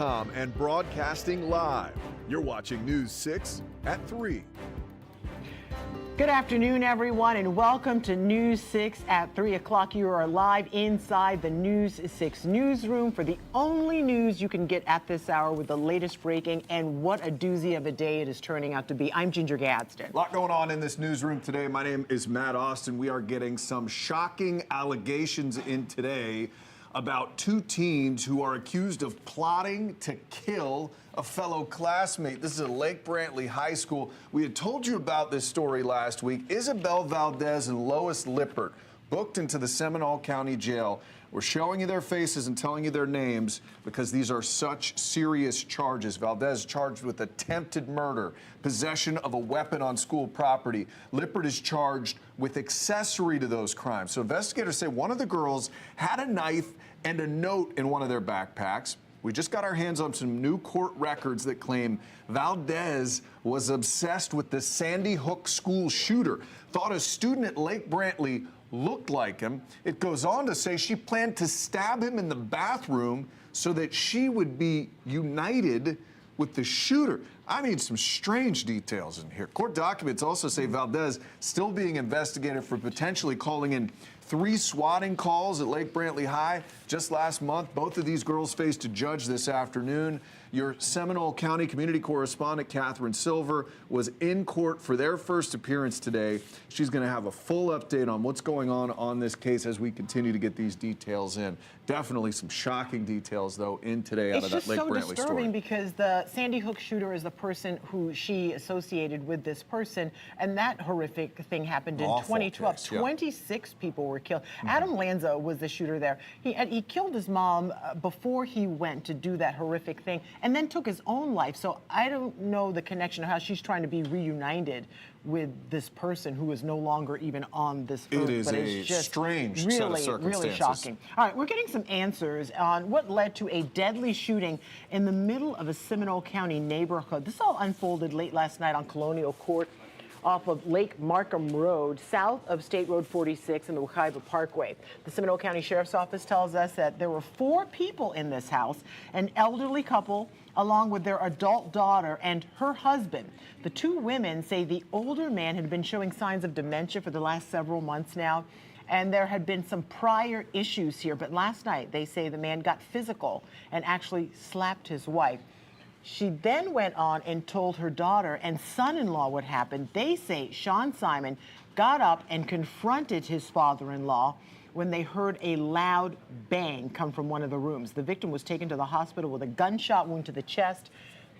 And broadcasting live. You're watching News 6 at 3. Good afternoon, everyone, and welcome to News 6 at 3 o'clock. You are live inside the News 6 newsroom for the only news you can get at this hour with the latest breaking, and what a doozy of a day it is turning out to be. I'm Ginger Gadsden. A lot going on in this newsroom today. My name is Matt Austin. We are getting some shocking allegations in today about two teens who are accused of plotting to kill a fellow classmate. This is at Lake Brantley High School. We had told you about this story last week. Isabel Valdez and Lois Lippert booked into the Seminole County Jail. We're showing you their faces and telling you their names because these are such serious charges. Valdez charged with attempted murder, possession of a weapon on school property. Lippert is charged with accessory to those crimes. So investigators say one of the girls had a knife and a note in one of their backpacks. We just got our hands on some new court records that claim Valdez was obsessed with the Sandy Hook school shooter, thought a student at Lake Brantley looked like him. It goes on to say she planned to stab him in the bathroom so that she would be united with the shooter. I mean, some strange details in here. Court documents also say Valdez still being investigated for potentially calling in 3 swatting calls at Lake Brantley High just last month. Both of these girls faced a judge this afternoon. Your Seminole County community correspondent, Catherine Silver, was in court for their first appearance today. She's going to have a full update on what's going on this case as we continue to get these details in. Definitely some shocking details, though, in today out of that Lake Brantley story. It's just so disturbing because the Sandy Hook shooter is the person who she associated with this person, and that horrific thing happened in 2012. Case, yeah. 26 people were killed. Adam Lanza was the shooter there. He killed his mom before he went to do that horrific thing, and then took his own life. So I don't know the connection of how she's trying to be reunited with this person who is no longer even on this earth. It is a strange set of circumstances. Really shocking. All right, we're getting some answers on what led to a deadly shooting in the middle of a Seminole County neighborhood. This all unfolded late last night on Colonial Court off of Lake Markham Road, south of State Road 46 and the Wekiva Parkway. The Seminole County Sheriff's Office tells us that there were 4 people in this house, an elderly couple, along with their adult daughter and her husband. The 2 women say the older man had been showing signs of dementia for the last several months now, and there had been some prior issues here. But last night, they say the man got physical and actually slapped his wife. She then went on and told her daughter and son-in-law what happened. They say Sean Simon got up and confronted his father-in-law when they heard a loud bang come from one of the rooms. The victim was taken to the hospital with a gunshot wound to the chest.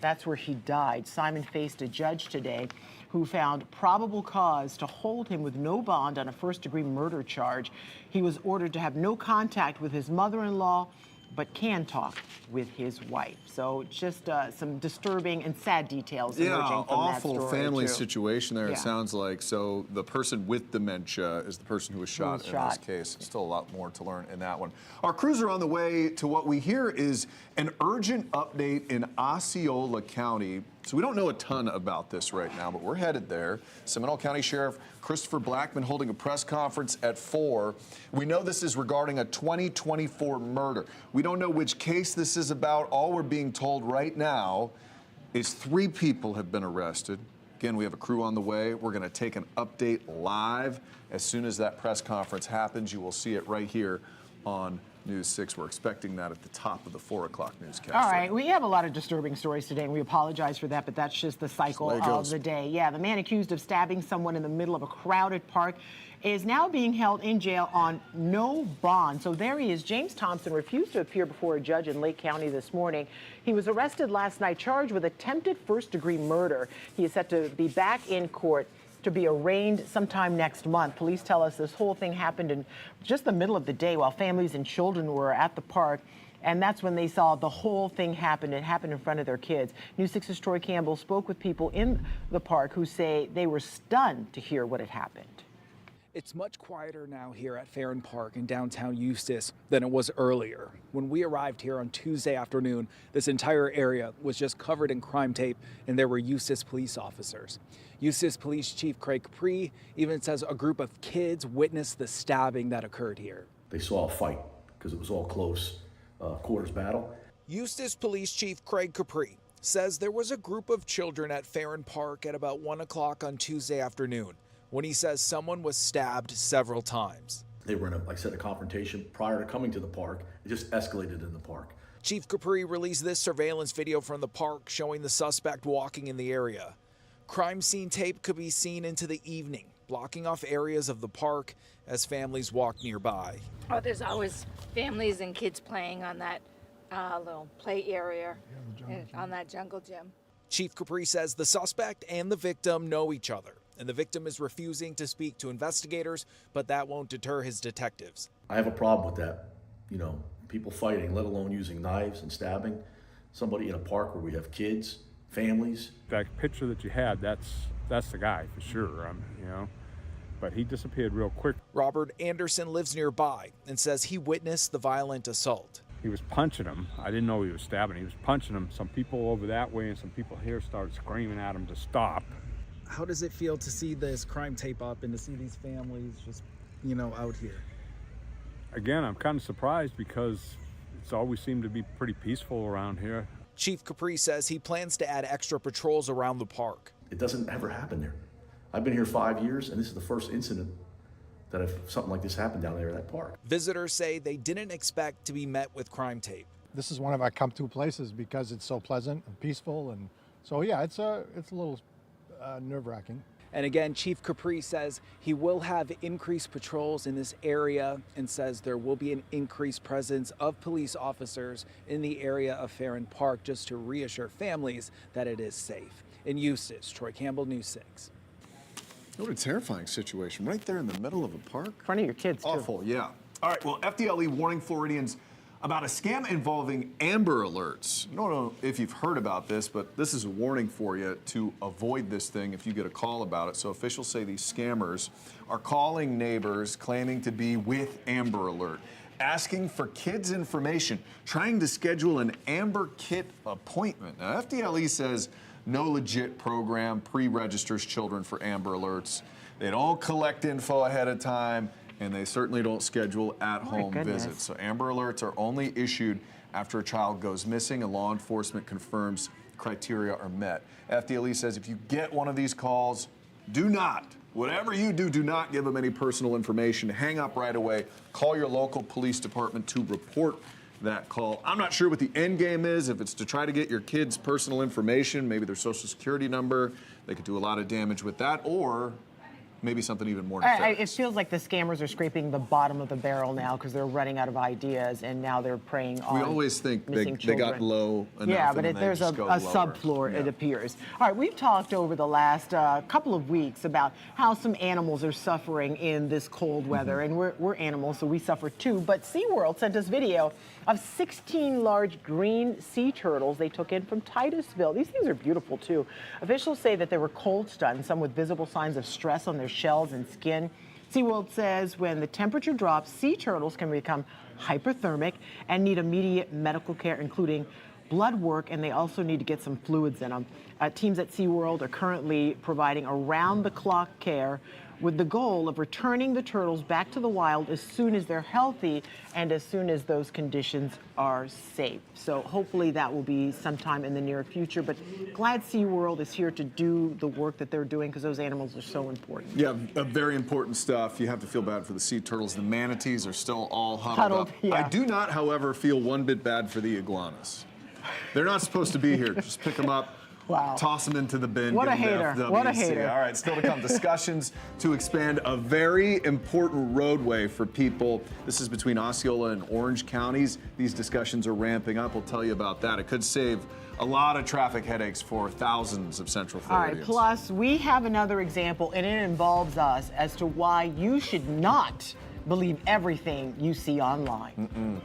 That's where he died. Simon faced a judge today who found probable cause to hold him with no bond on a first-degree murder charge. He was ordered to have no contact with his mother-in-law, but can talk with his wife. So just some disturbing and sad details emerging from that story. Awful family too. situation there, Yeah. it sounds like. So the person with dementia is the person who was shot in this case. Still a lot more to learn in that one. Our crews are on the way to what we hear is an urgent update in Osceola County. So we don't know a ton about this right now, but we're headed there. Seminole County Sheriff Christopher Blackman holding a press conference at 4. We know this is regarding a 2024 murder. We don't know which case this is about. All we're being told right now is 3 people have been arrested. Again, we have a crew on the way. We're going to take an update live. As soon as that press conference happens, you will see it right here on News 6. We're expecting that at the top of the 4 o'clock newscast. All right, we have a lot of disturbing stories today, and we apologize for that, but that's just the cycle of the day. Yeah, the man accused of stabbing someone in the middle of a crowded park is now being held in jail on no bond. So there he is. James Thompson refused to appear before a judge in Lake County this morning. He was arrested last night, charged with attempted first-degree murder. He is set to be back in court to be arraigned sometime next month. Police tell us this whole thing happened in just the middle of the day while families and children were at the park. And that's when they saw the whole thing happen. It happened in front of their kids. News 6's Troy Campbell spoke with people in the park who say they were stunned to hear what had happened. It's much quieter now here at Farron Park in downtown Eustis than it was earlier. When we arrived here on Tuesday afternoon, this entire area was just covered in crime tape, and there were Eustis police officers. Eustis Police Chief Craig Capri even says a group of kids witnessed the stabbing that occurred here. They saw a fight because it was all close quarters battle. Eustis Police Chief Craig Capri says there was a group of children at Farron Park at about 1 o'clock on Tuesday afternoon when he says someone was stabbed several times. They were in a confrontation prior to coming to the park. It just escalated in the park. Chief Capri released this surveillance video from the park showing the suspect walking in the area. Crime scene tape could be seen into the evening, blocking off areas of the park as families walk nearby. Oh, there's always families and kids playing on that little play area on that jungle gym. Chief Capri says the suspect and the victim know each other, and the victim is refusing to speak to investigators, but that won't deter his detectives. I have a problem with that. People fighting, let alone using knives and stabbing somebody in a park where we have kids, families. That picture that you had, that's the guy for sure, but he disappeared real quick. Robert Anderson lives nearby and says he witnessed the violent assault. He was punching him. I didn't know he was stabbing. He was punching him. Some people over that way and some people here started screaming at him to stop. How does it feel to see this crime tape up and to see these families just, out here? Again, I'm kind of surprised because it's always seemed to be pretty peaceful around here. Chief Capri says he plans to add extra patrols around the park. It doesn't ever happen there. I've been here 5 years, and this is the first incident that something like this happened down there at that park. Visitors say they didn't expect to be met with crime tape. This is one of our come-to places because it's so pleasant and peaceful, and so yeah, it's a little nerve-wracking. And again, Chief Capri says he will have increased patrols in this area and says there will be an increased presence of police officers in the area of Farron Park just to reassure families that it is safe. In Eustis, Troy Campbell, News 6. What a terrifying situation, right there in the middle of a park. In front of your kids, too. Awful, yeah. All right, well, FDLE warning Floridians about a scam involving Amber Alerts. I don't know if you've heard about this, but this is a warning for you to avoid this thing if you get a call about it. So officials say these scammers are calling neighbors claiming to be with Amber Alert, asking for kids' information, trying to schedule an Amber Kit appointment. Now, FDLE says no legit program pre-registers children for Amber Alerts. They don't collect info ahead of time, and they certainly don't schedule at-home visits. So Amber Alerts are only issued after a child goes missing and law enforcement confirms criteria are met. FDLE says if you get one of these calls, whatever you do, do not give them any personal information. Hang up right away. Call your local police department to report that call. I'm not sure what the end game is, if it's to try to get your kids' personal information, maybe their social security number. They could do a lot of damage with that, or maybe something even more nefarious. It feels like the scammers are scraping the bottom of the barrel now because they're running out of ideas, and now they're preying on We always think they children. got low enough. Yeah, and but then they there's just a go lower. subfloor, Yeah. it appears. All right, we've talked over the last couple of weeks about how some animals are suffering in this cold weather, and we're animals, so we suffer too. But SeaWorld sent us video of 16 large green sea turtles they took in from Titusville. These things are beautiful too. Officials say that they were cold stunned, some with visible signs of stress on their shells and skin. SeaWorld says when the temperature drops, sea turtles can become hyperthermic and need immediate medical care, including blood work, and they also need to get some fluids in them. Teams at SeaWorld are currently providing around-the-clock care with the goal of returning the turtles back to the wild as soon as they're healthy and as soon as those conditions are safe. So hopefully that will be sometime in the near future, but glad SeaWorld is here to do the work that they're doing because those animals are so important. Yeah, very important stuff. You have to feel bad for the sea turtles. The manatees are still all huddled up. Yeah. I do not, however, feel one bit bad for the iguanas. They're not supposed to be here. Just pick them up. Wow. Toss them into the bin. What a give them hater. the FWC. What a hater. All right, still to come. Discussions to expand a very important roadway for people. This is between Osceola and Orange counties. These discussions are ramping up. We'll tell you about that. It could save a lot of traffic headaches for thousands of Central All Floridians. right, plus we have another example, and it involves us as to why you should not believe everything you see online.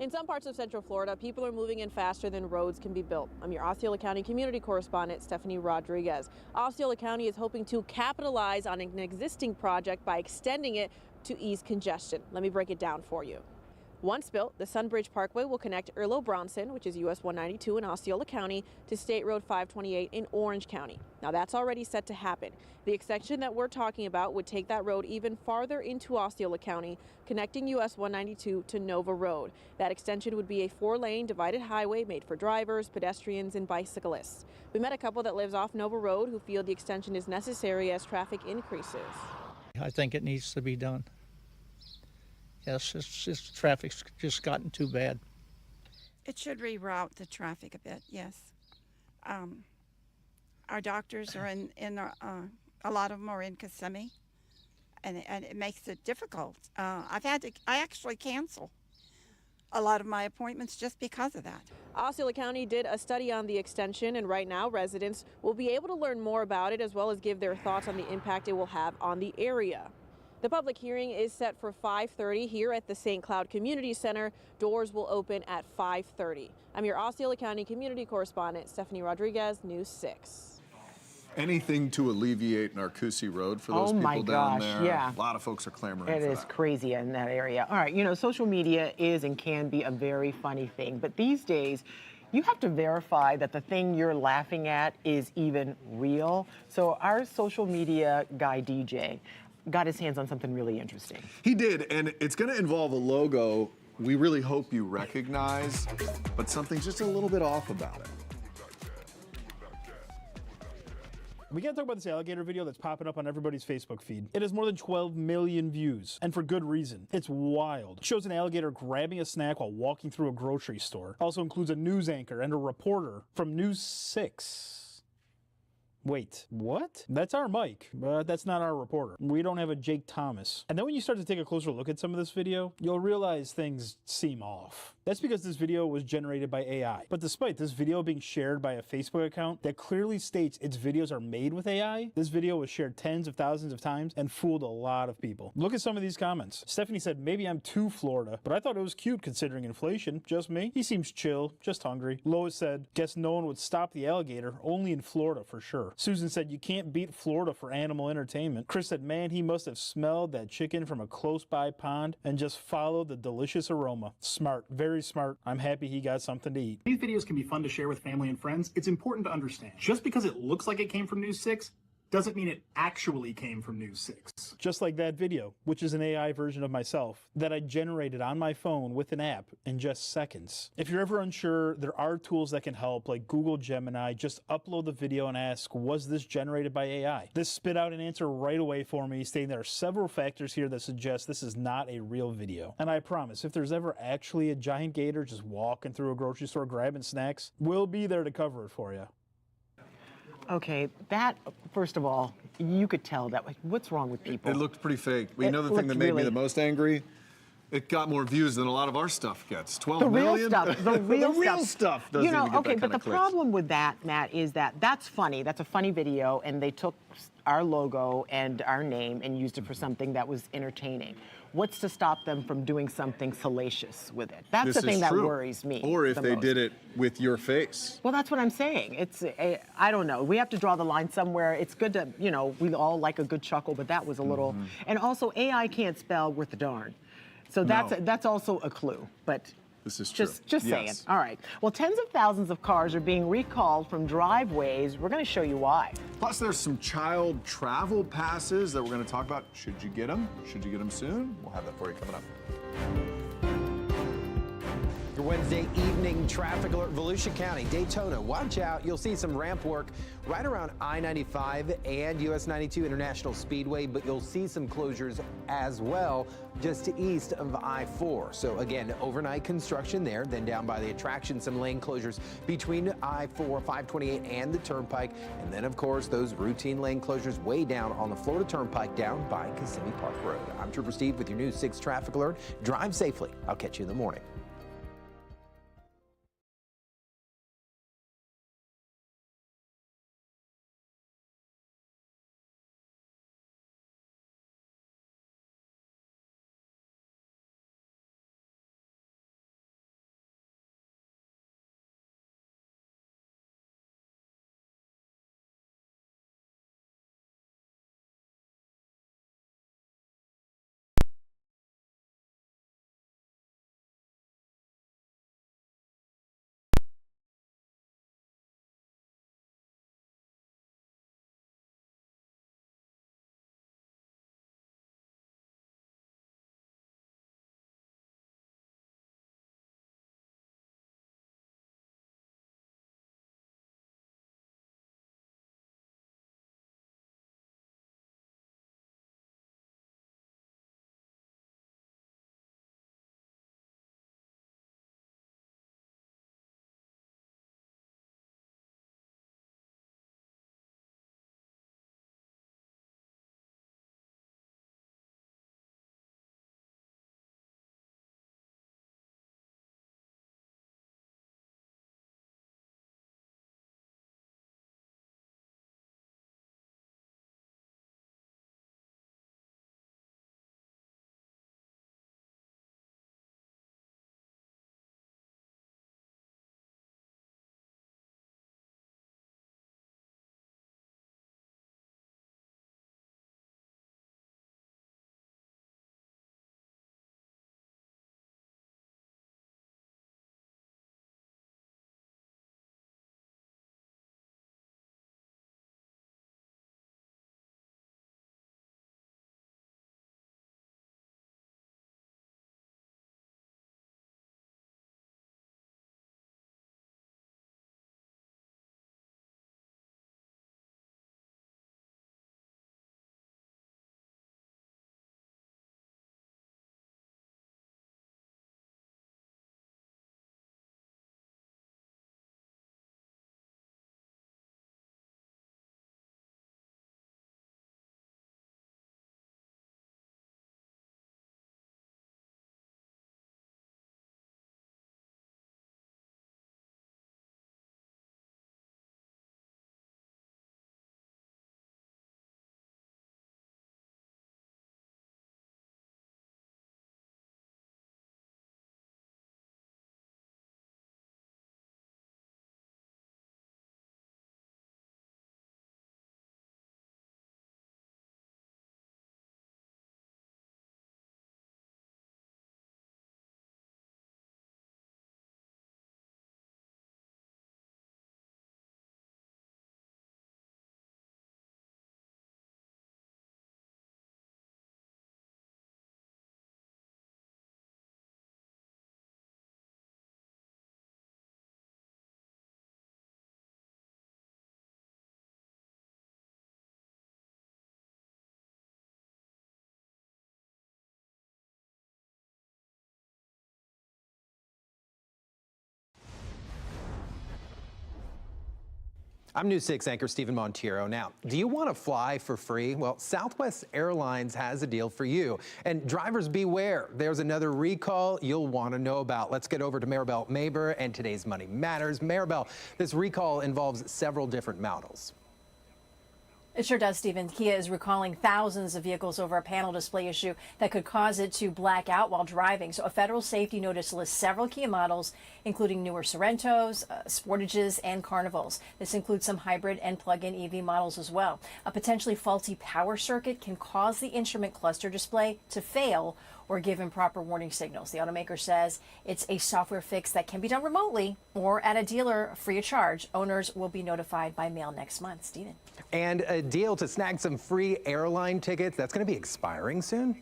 In some parts of Central Florida, people are moving in faster than roads can be built. I'm your Osceola County community correspondent, Stephanie Rodriguez. Osceola County is hoping to capitalize on an existing project by extending it to ease congestion. Let me break it down for you. Once built, the Sunbridge Parkway will connect Erlo Bronson, which is US 192 in Osceola County, to State Road 528 in Orange County. Now that's already set to happen. The extension that we're talking about would take that road even farther into Osceola County, connecting US 192 to Nova Road. That extension would be a 4-lane divided highway made for drivers, pedestrians, and bicyclists. We met a couple that lives off Nova Road who feel the extension is necessary as traffic increases. I think it needs to be done. Yes, traffic's just gotten too bad. It should reroute the traffic a bit, yes. Our doctors are a lot of them are in Kissimmee, and it makes it difficult. I actually cancel a lot of my appointments just because of that. Osceola County did a study on the extension, and right now residents will be able to learn more about it as well as give their thoughts on the impact it will have on the area. The public hearing is set for 5:30 here at the St. Cloud Community Center. Doors will open at 5:30. I'm your Osceola County community correspondent, Stephanie Rodriguez, News 6. Anything to alleviate Narcoossee Road for those Oh my people down gosh, there. yeah. A lot of folks are clamoring It for is that. crazy in that area. All right, you know, social media is and can be a very funny thing, but these days, you have to verify that the thing you're laughing at is even real. So our social media guy, DJ, got his hands on something really interesting. He did, and it's going to involve a logo we really hope you recognize, but something's just a little bit off about it. We gotta talk about this alligator video that's popping up on everybody's Facebook feed. It has more than 12 million views, and for good reason. It's wild. It shows an alligator grabbing a snack while walking through a grocery store. Also includes a news anchor and a reporter from News 6. Wait, what? That's our Mike, but that's not our reporter. We don't have a Jake Thomas. And then when you start to take a closer look at some of this video, you'll realize things seem off. That's because this video was generated by AI. But despite this video being shared by a Facebook account that clearly states its videos are made with AI, this video was shared tens of thousands of times and fooled a lot of people. Look at some of these comments. Stephanie said, maybe I'm too Florida, but I thought it was cute considering inflation. Just me? He seems chill, just hungry. Lois said, guess no one would stop the alligator, only in Florida for sure. Susan said, you can't beat Florida for animal entertainment. Chris said, man, he must have smelled that chicken from a close by pond and just followed the delicious aroma. Smart, very smart. I'm happy he got something to eat. These videos can be fun to share with family and friends. It's important to understand. Just because it looks like it came from News 6 doesn't mean it actually came from News 6. Just like that video, which is an AI version of myself that I generated on my phone with an app in just seconds. If you're ever unsure, there are tools that can help, like Google Gemini. Just upload the video and ask, was this generated by AI? This spit out an answer right away for me, stating there are several factors here that suggest this is not a real video. And I promise, if there's ever actually a giant gator just walking through a grocery store grabbing snacks, we'll be there to cover it for you. Okay, that, first of all, you could tell that, what's wrong with people? It looked pretty fake. But you It know the thing that looked made me really- the most angry? It got more views than a lot of our stuff gets. 12 The real million? stuff. The real, the real stuff doesn't You know, even get okay, that but kind the of clicks. problem with that, Matt, is that that's funny. That's a funny video, and they took our logo and our name and used it for something that was entertaining. What's to stop them from doing something salacious with it? That's This the thing is that true. worries me. Or if the they most. did it with your face. Well, that's what I'm saying. I don't know. We have to draw the line somewhere. It's good to, you know, we all like a good chuckle, but that was a little. And also, AI can't spell worth a darn. So that's also a clue. But This is true. just saying. Yes. All right. Well, tens of thousands of cars are being recalled from driveways. We're going to show you why. Plus, there's some child travel passes that we're going to talk about. Should you get them? Should you get them soon? We'll have that for you coming up. Your Wednesday evening traffic alert, Volusia County, Daytona. Watch out. You'll see some ramp work right around I-95 and US 92 International Speedway, but you'll see some closures as well just to east of I-4. So again, overnight construction there, then down by the attraction, some lane closures between I-4, 528 and the Turnpike. And then of course, those routine lane closures way down on the Florida Turnpike down by Kissimmee Park Road. I'm Trooper Steve with your News 6 traffic alert. Drive safely. I'll catch you in the morning. I'm News 6 anchor Stephen Montiero. Now, do you want to fly for free? Well, Southwest Airlines has a deal for you. And drivers beware, there's another recall you'll want to know about. Let's get over to Maribel Maber and today's Money Matters. Maribel, this recall involves several different models. It sure does, Stephen. Kia is recalling thousands of vehicles over a panel display issue that could cause it to black out while driving. So a federal safety notice lists several Kia models, including newer Sorrentos, Sportages, and Carnivals. This includes some hybrid and plug-in EV models as well. A potentially faulty power circuit can cause the instrument cluster display to fail or give improper warning signals. The automaker says it's a software fix that can be done remotely or at a dealer free of charge. Owners will be notified by mail next month. Stephen. And a deal to snag some free airline tickets that's going to be expiring soon.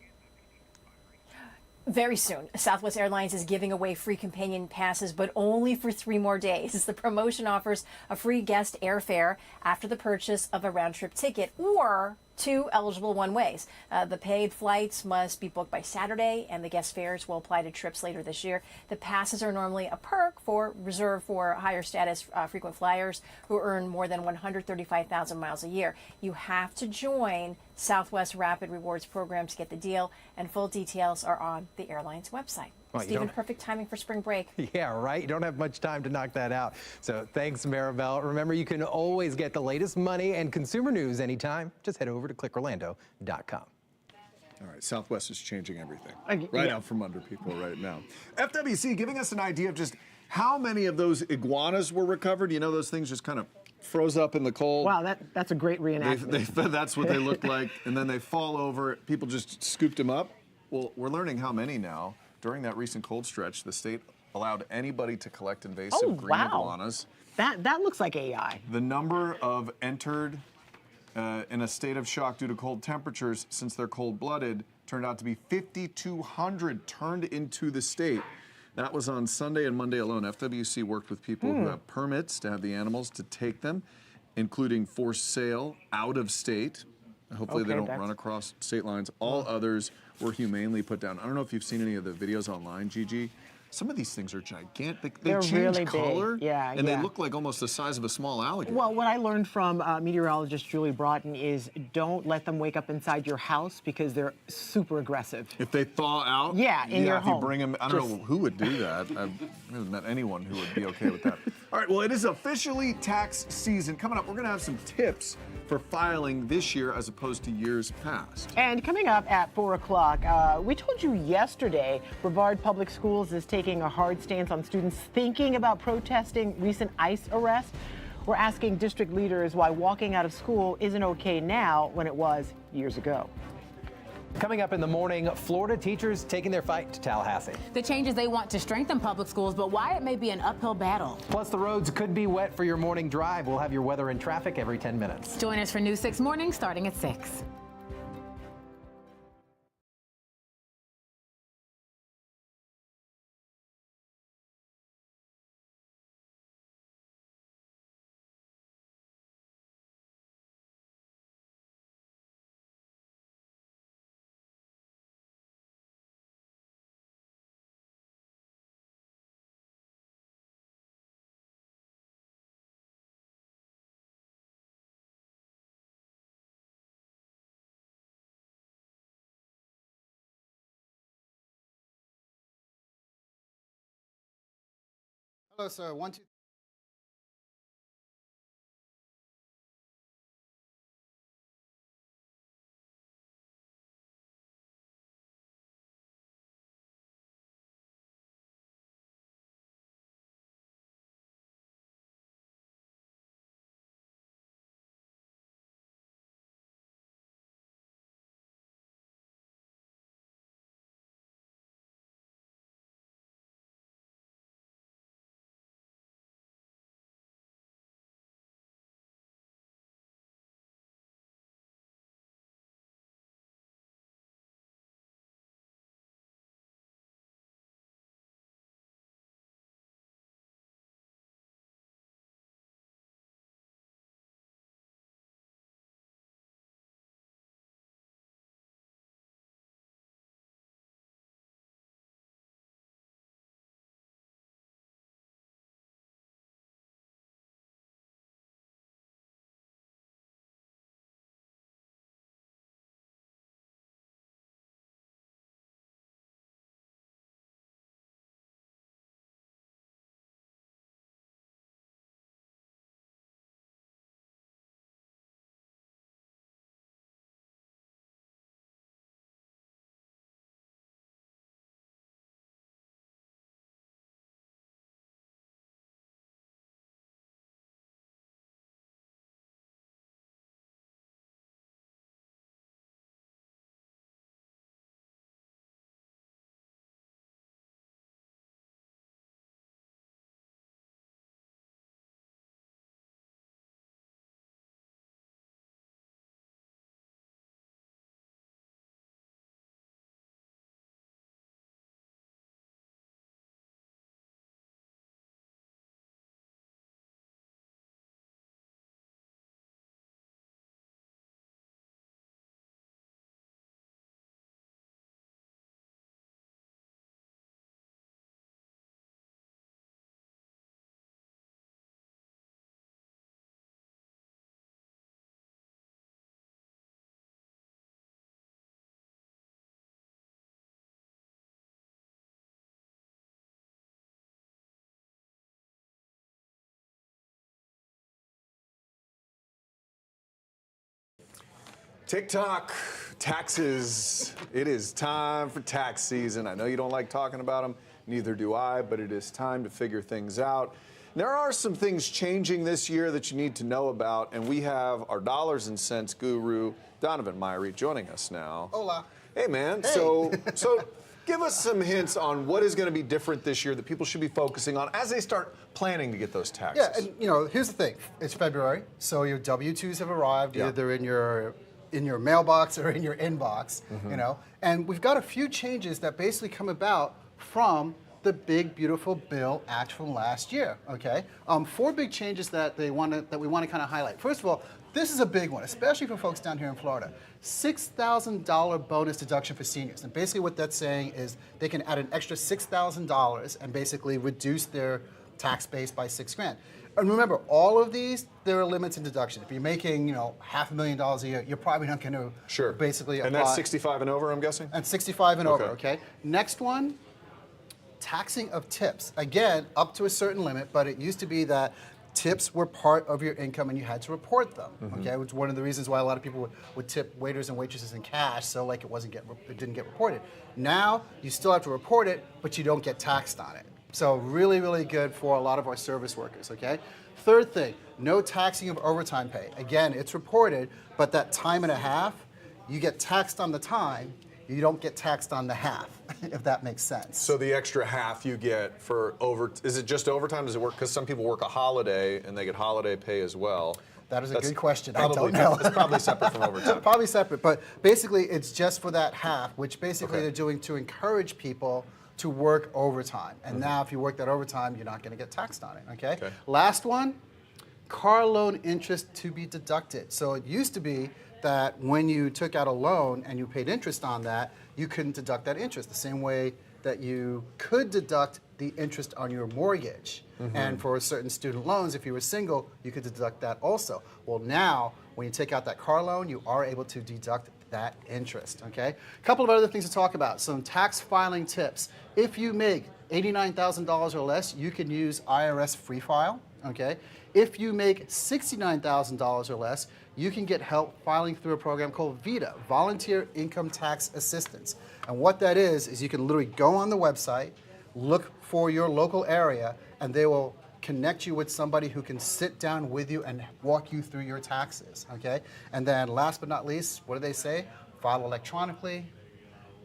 Very soon, Southwest Airlines is giving away free companion passes, but only for 3 more days. The promotion offers a free guest airfare after the purchase of a round-trip ticket or 2 eligible one-ways. The paid flights must be booked by Saturday, and the guest fares will apply to trips later this year. The passes are normally a perk reserved for higher status frequent flyers who earn more than 135,000 miles a year. You have to join Southwest Rapid Rewards program to get the deal, and full details are on the airline's website. Well, Stephen, perfect timing for spring break. Yeah, right? You don't have much time to knock that out. So thanks, Maribel. Remember, you can always get the latest money and consumer news anytime. Just head over to clickorlando.com. All right, Southwest is changing everything right out from under people right now. FWC giving us an idea of just how many of those iguanas were recovered. You know, those things just kind of froze up in the cold. Wow, that's a great reenactment. That's what they looked like, and then they fall over. People just scooped them up. Well, we're learning how many now. During that recent cold stretch, the state allowed anybody to collect invasive green iguanas. That looks like AI. The number of entered in a state of shock due to cold temperatures, since they're cold-blooded, turned out to be 5,200 turned into the state. That was on Sunday and Monday alone. FWC worked with people who have permits to have the animals to take them, including for sale out of state. Hopefully they don't run across state lines. All others were humanely put down. I don't know if you've seen any of the videos online, Gigi. Some of these things are gigantic. They change really color, big. Yeah, and they look like almost the size of a small alligator. Well, what I learned from meteorologist Julie Broughton is don't let them wake up inside your house because they're super aggressive. If they thaw out? Yeah, in your home. If you bring them, I don't know who would do that. I haven't met anyone who would be okay with that. All right, well, it is officially tax season. Coming up, we're going to have some tips for filing this year as opposed to years past. And coming up at 4 o'clock, we told you yesterday Brevard Public Schools is taking a hard stance on students thinking about protesting recent ICE arrests. We're asking district leaders why walking out of school isn't okay now when it was years ago. Coming up in the morning, Florida teachers taking their fight to Tallahassee. The changes they want to strengthen public schools, but why it may be an uphill battle. Plus, the roads could be wet for your morning drive. We'll have your weather and traffic every 10 minutes. Join us for News 6 Morning starting at 6. Hello, sir. 1, 2. TikTok, taxes. It is time for tax season. I know you don't like talking about them, neither do I, but it is time to figure things out. There are some things changing this year that you need to know about, and we have our dollars and cents guru, Donovan Myrie, joining us now. Hola. Hey, man. Hey. So give us some hints on what is going to be different this year that people should be focusing on as they start planning to get those taxes. Yeah, and you know, here's the thing. It's February, so your W-2s have arrived. Yeah. Either in your mailbox or in your inbox, you know. And we've got a few changes that basically come about from the big beautiful bill act from last year. Okay, 4 big changes that we want to kind of highlight. First of all, this is a big one, especially for folks down here in Florida. $6,000 bonus deduction for seniors, and basically what that's saying is they can add an extra $6,000 and basically reduce their tax base by $6,000. And remember, all of these, there are limits in deduction. If you're making, $500,000 a year, you're probably not going to basically apply. And that's 65 and over, I'm guessing? And 65 and over, okay? Next one, taxing of tips. Again, up to a certain limit, but it used to be that tips were part of your income and you had to report them, okay? Which is one of the reasons why a lot of people would tip waiters and waitresses in cash, so like it didn't get reported. Now, you still have to report it, but you don't get taxed on it. So really, really good for a lot of our service workers, okay? Third thing, no taxing of overtime pay. Again, it's reported, but that time and a half, you get taxed on the time, you don't get taxed on the half, if that makes sense. So the extra half you get for is it just overtime? Does it work? Because some people work a holiday and they get holiday pay as well. That is a good question. I don't know. It's probably separate from overtime. Probably separate, but basically it's just for that half, which basically they're doing to encourage people to work overtime. And now if you work that overtime, you're not going to get taxed on it, okay? Last one, car loan interest to be deducted. So it used to be that when you took out a loan and you paid interest on that, you couldn't deduct that interest the same way that you could deduct the interest on your mortgage. And for certain student loans, if you were single, you could deduct that also. Well, now, when you take out that car loan, you are able to deduct that interest, okay? A couple of other things to talk about. Some tax filing tips. If you make $89,000 or less, you can use IRS Free File, okay? If you make $69,000 or less, you can get help filing through a program called VITA, Volunteer Income Tax Assistance. And what that is you can literally go on the website, look for your local area, and they will connect you with somebody who can sit down with you and walk you through your taxes, okay? And then last but not least, what do they say? File electronically.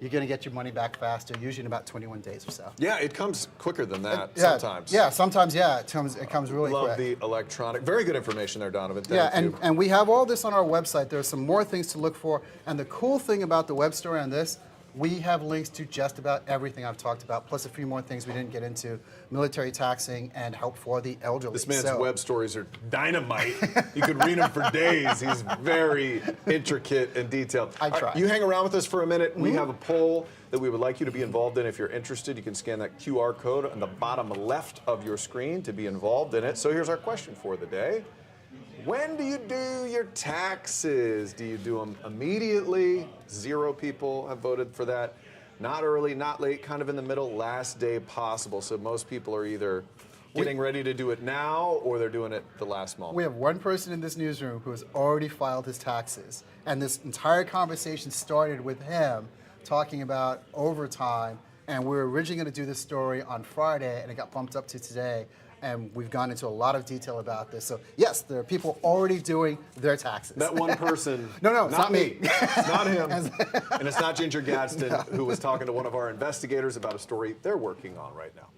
You're going to get your money back faster, usually in about 21 days or so. Yeah, it comes quicker than that sometimes. Yeah, sometimes, it comes really quick. Love the electronic. Very good information there, Donovan. Thank you. And we have all this on our website. There are some more things to look for. And the cool thing about the web story on this, we have links to just about everything I've talked about, plus a few more things we didn't get into, military taxing and help for the elderly. This man's web stories are dynamite. You could read them for days. He's very intricate and detailed. I try. All right, you hang around with us for a minute. We have a poll that we would like you to be involved in. If you're interested, you can scan that QR code on the bottom left of your screen to be involved in it. So here's our question for the day. When do you do your taxes? Do you do them immediately? 0 people have voted for that. Not early, not late, kind of in the middle, last day possible. So most people are either getting ready to do it now or they're doing it the last moment. We have one person in this newsroom who has already filed his taxes. And this entire conversation started with him talking about overtime. And we were originally going to do this story on Friday, and it got bumped up to today. And we've gone into a lot of detail about this. So yes, there are people already doing their taxes. That one person. No, it's not me. It's not him. And it's not Ginger Gadsden, who was talking to one of our investigators about a story they're working on right now.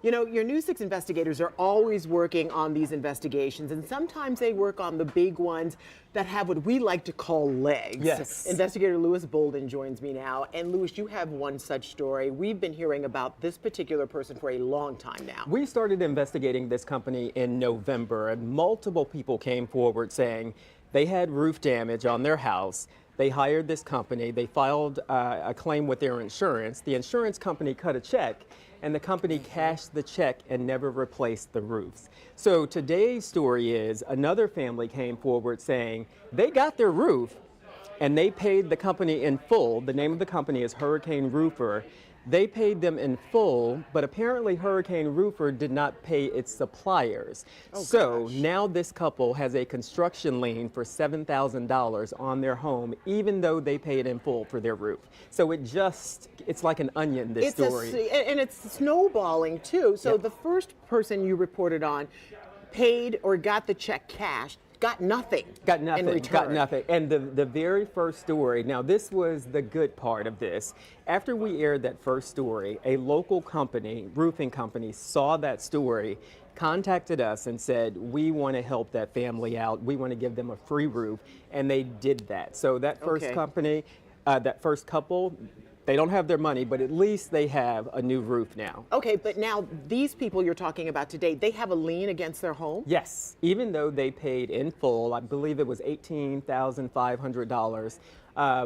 You know, your News 6 investigators are always working on these investigations, and sometimes they work on the big ones that have what we like to call legs. Yes. Investigator Lewis Bolden joins me now. And Lewis, you have one such story. We've been hearing about this particular person for a long time now. We started investigating this company in November, and multiple people came forward saying they had roof damage on their house. They hired this company. They filed a claim with their insurance. The insurance company cut a check, and the company cashed the check and never replaced the roofs. So today's story is another family came forward saying they got their roof, and they paid the company in full. The name of the company is Hurricane Roofer. They paid them in full, but apparently Hurricane Roofer did not pay its suppliers. So now this couple has a construction lien for $7,000 on their home, even though they paid in full for their roof. So it's like an onion, this story. And it's snowballing too. So the first person you reported on paid or got the check cashed, got nothing. Got nothing. In return. Got nothing. And the very first story, now this was the good part of this. After we aired that first story, a local company, roofing company, saw that story, contacted us and said, we want to help that family out. We want to give them a free roof. And they did that. So that first company, that first couple, they don't have their money, but at least they have a new roof now. Okay, but now these people you're talking about today, they have a lien against their home? Yes, even though they paid in full, I believe it was $18,500,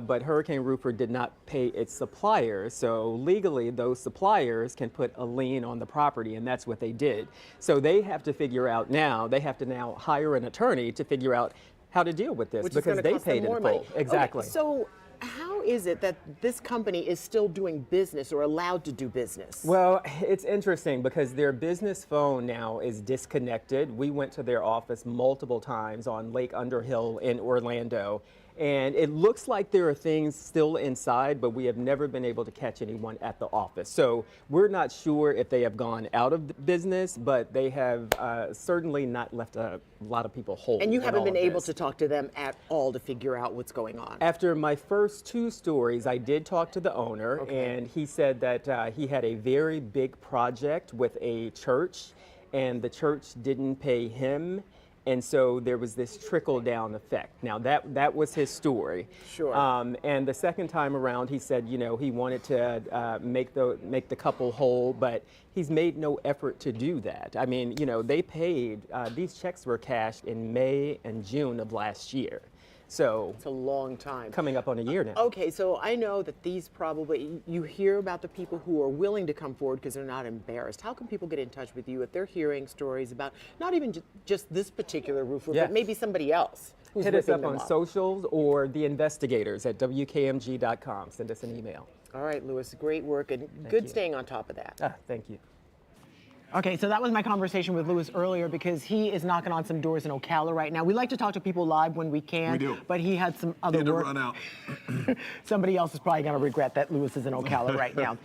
but Hurricane Roofer did not pay its suppliers. So legally, those suppliers can put a lien on the property, and that's what they did. So they have to figure out now, they have to now hire an attorney to figure out how to deal with this, because they paid in full. Money. Exactly. Okay, so how is it that this company is still doing business or allowed to do business? Well, it's interesting because their business phone now is disconnected. We went to their office multiple times on Lake Underhill in Orlando, and it looks like there are things still inside, but we have never been able to catch anyone at the office. So we're not sure if they have gone out of business, but they have certainly not left a lot of people whole. And you haven't been able to talk to them at all to figure out what's going on? After my first two stories, I did talk to the owner, and he said that he had a very big project with a church, and the church didn't pay him. And so there was this trickle-down effect. Now, that was his story. Sure. And the second time around, he said, you know, he wanted to make the couple whole, but he's made no effort to do that. I mean, you know, they paid, these checks were cashed in May and June of last year. So it's a long time. Coming up on a year now. Okay, so I know that these probably, you hear about the people who are willing to come forward because they're not embarrassed. How can people get in touch with you if they're hearing stories about not even just this particular roofer, but maybe somebody else who's Hit us ripping up them on socials or the investigators at WKMG.com. Send us an email. All right, Louis, great work and good staying on top of that. Thank you. Okay, so that was my conversation with Louis earlier because he is knocking on some doors in Ocala right now. We like to talk to people live when we can. We do. But he had some other work. Run out. Somebody else is probably going to regret that Louis is in Ocala right now.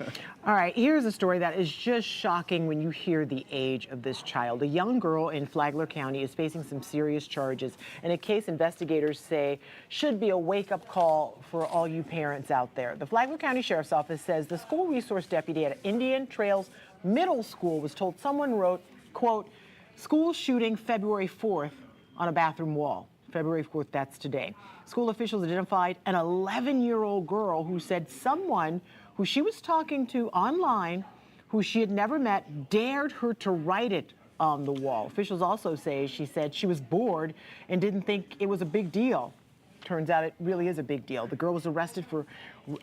All right, here's a story that is just shocking when you hear the age of this child. A young girl in Flagler County is facing some serious charges in a case investigators say should be a wake-up call for all you parents out there. The Flagler County Sheriff's Office says the school resource deputy at Indian Trails Middle School was told someone wrote, quote, school shooting February 4th on a bathroom wall. February 4th, that's today. School officials identified an 11-year-old girl who said someone who she was talking to online, who she had never met, dared her to write it on the wall. Officials also say she said she was bored and didn't think it was a big deal. Turns out it really is a big deal. The girl was arrested for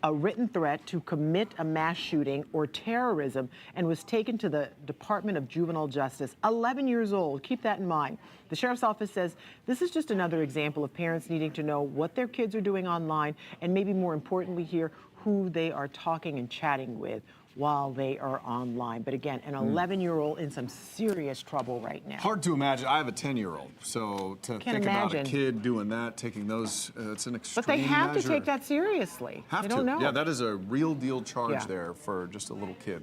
a written threat to commit a mass shooting or terrorism and was taken to the Department of Juvenile Justice. 11 years old. Keep that in mind. The Sheriff's Office says this is just another example of parents needing to know what their kids are doing online and maybe more importantly here, who they are talking and chatting with while they are online. But again, an 11-year-old in some serious trouble right now. Hard to imagine. I have a 10-year-old, so to think about a kid doing that, taking those, it's an extreme But they have measure. to take that seriously. Have they to. don't know. Yeah, that is a real deal charge there for just a little kid.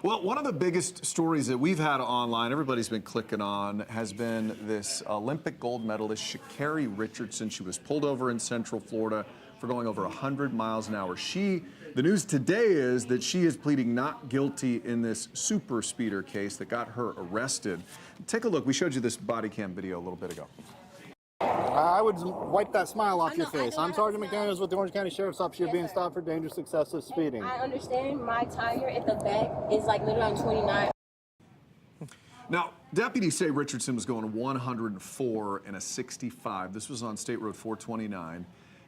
Well, one of the biggest stories that we've had online, everybody's been clicking on, has been this Olympic gold medalist, Sha'Carri Richardson. She was pulled over in Central Florida for going over 100 miles an hour. The news today is that she is pleading not guilty in this super speeder case that got her arrested. Take a look. We showed you this body cam video a little bit ago. I would wipe that smile off your face. I'm Sergeant McDaniels with the Orange County Sheriff's Office. You're being stopped for dangerous excessive speeding. I understand my tire at the back is like literally on 29. Now, deputies say Richardson was going 104 in a 65. This was on State Road 429.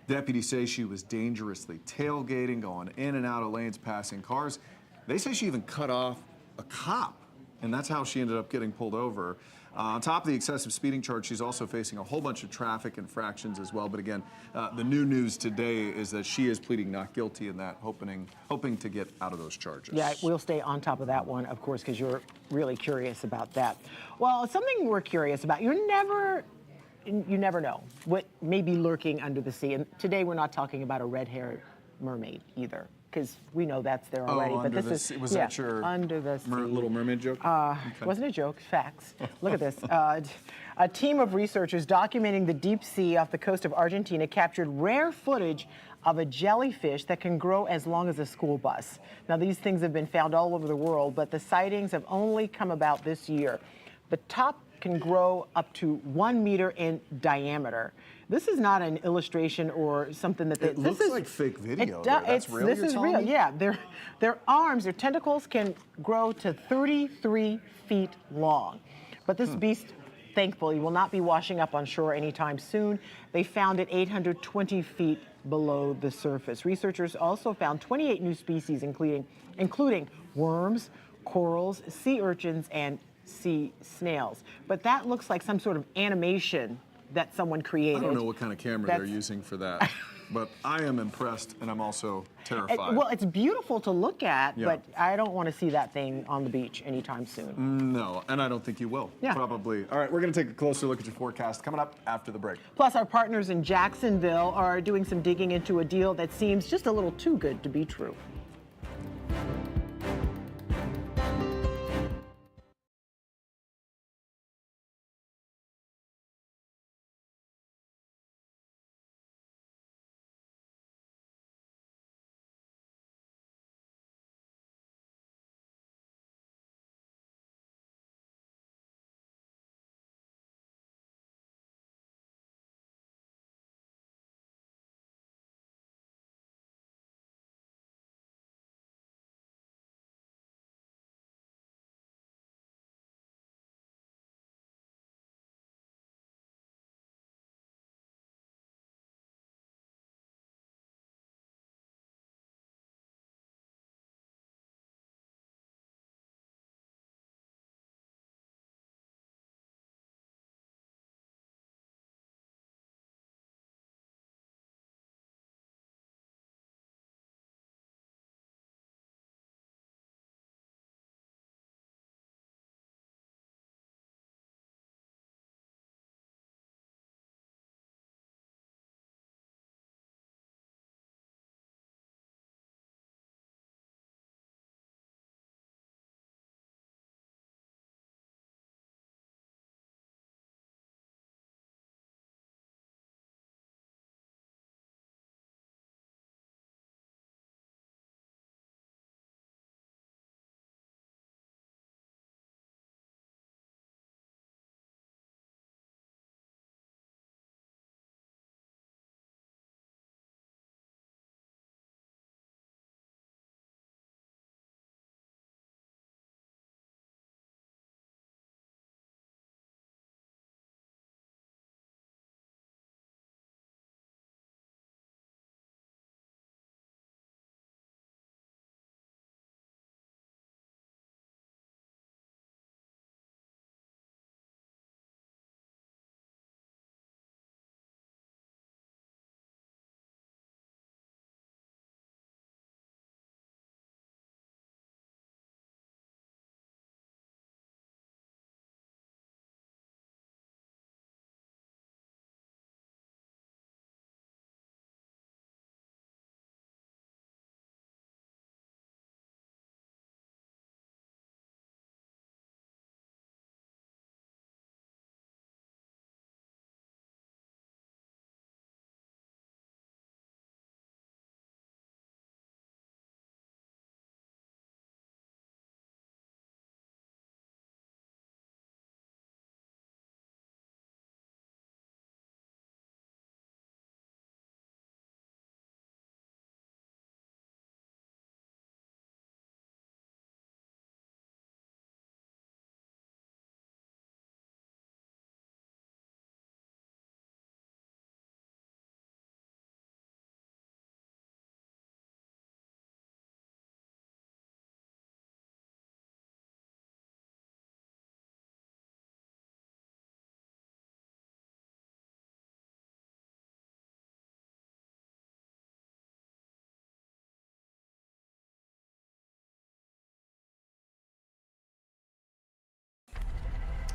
Deputies say she was dangerously tailgating, going in and out of lanes, passing cars. They say she even cut off a cop, and that's how she ended up getting pulled over. On top of the excessive speeding charge, she's also facing a whole bunch of traffic infractions as well. But again, the new news today is that she is pleading not guilty in that, hoping to get out of those charges. Yeah, we'll stay on top of that one, of course, because you're really curious about that. Well, something we're curious about, you never know what may be lurking under the sea. And today we're not talking about a red-haired mermaid either, because we know that's there already. Oh, but this is was that your under the sea. Little Mermaid joke? Okay. Wasn't a joke, facts. Look at this. A team of researchers documenting the deep sea off the coast of Argentina captured rare footage of a jellyfish that can grow as long as a school bus. Now, these things have been found all over the world, but the sightings have only come about this year. The top can grow up to 1 meter in diameter. This is not an illustration or something that it looks like fake video. That's real. This is real. Yeah, their arms, their tentacles can grow to 33 feet long. But this beast, thankfully, will not be washing up on shore anytime soon. They found it 820 feet below the surface. Researchers also found 28 new species, including worms, corals, sea urchins, and sea snails. But that looks like some sort of animation that someone created. I don't know what kind of camera they're using for that, but I am impressed and I'm also terrified. Well, it's beautiful to look at, Yeah. but I don't want to see that thing on the beach anytime soon. No, and I don't think you will. Yeah. Probably. All right, we're going to take a closer look at your forecast coming up after the break. Plus, our partners in Jacksonville are doing some digging into a deal that seems just a little too good to be true.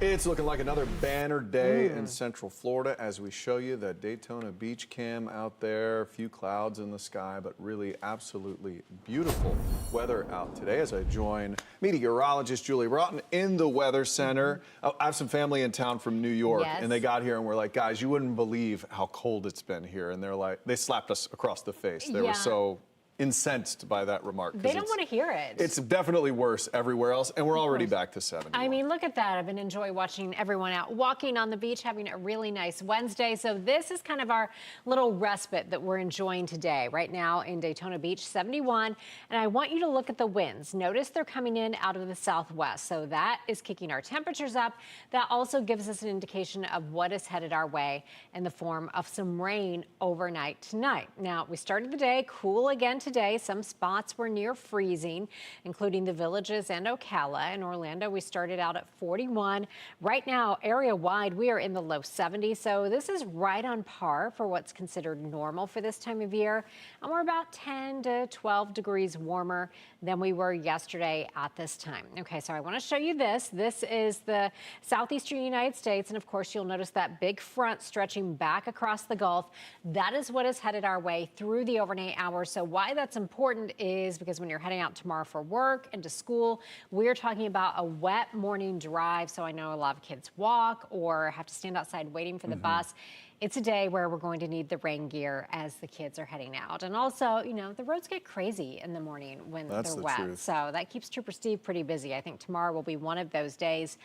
It's looking like another banner day in Central Florida as we show you the Daytona Beach cam out there. A few clouds in the sky, but really absolutely beautiful weather out today as I join meteorologist Julie Broughton in the Weather Center. I have some family in town from New York, and they got here and were like, guys, you wouldn't believe how cold it's been here. And they're like, they slapped us across the face. They were so incensed by that remark. They don't want to hear it. It's definitely worse everywhere else, and we're already back to 70. I mean, look at that. I've been enjoying watching everyone out walking on the beach, having a really nice Wednesday. So this is kind of our little respite that we're enjoying today. Right now in Daytona Beach, 71. And I want you to look at the winds. Notice they're coming in out of the southwest. So that is kicking our temperatures up. That also gives us an indication of what is headed our way in the form of some rain overnight tonight. Now, we started the day cool again today. Some spots were near freezing, including the Villages and Ocala. In Orlando, we started out at 41. Right now, area-wide, we are in the low 70s, so this is right on par for what's considered normal for this time of year. And we're about 10 to 12 degrees warmer than we were yesterday at this time. Okay, so I want to show you this. This is the southeastern United States, and of course, you'll notice that big front stretching back across the Gulf. That is what is headed our way through the overnight hours. So why that's important is because when you're heading out tomorrow for work and to school, we're talking about a wet morning drive. So I know a lot of kids walk or have to stand outside waiting for the bus. It's a day where we're going to need the rain gear as the kids are heading out. And also, you know, the roads get crazy in the morning when they're wet. Truth. So that keeps Trooper Steve pretty busy. I think tomorrow will be one of those days.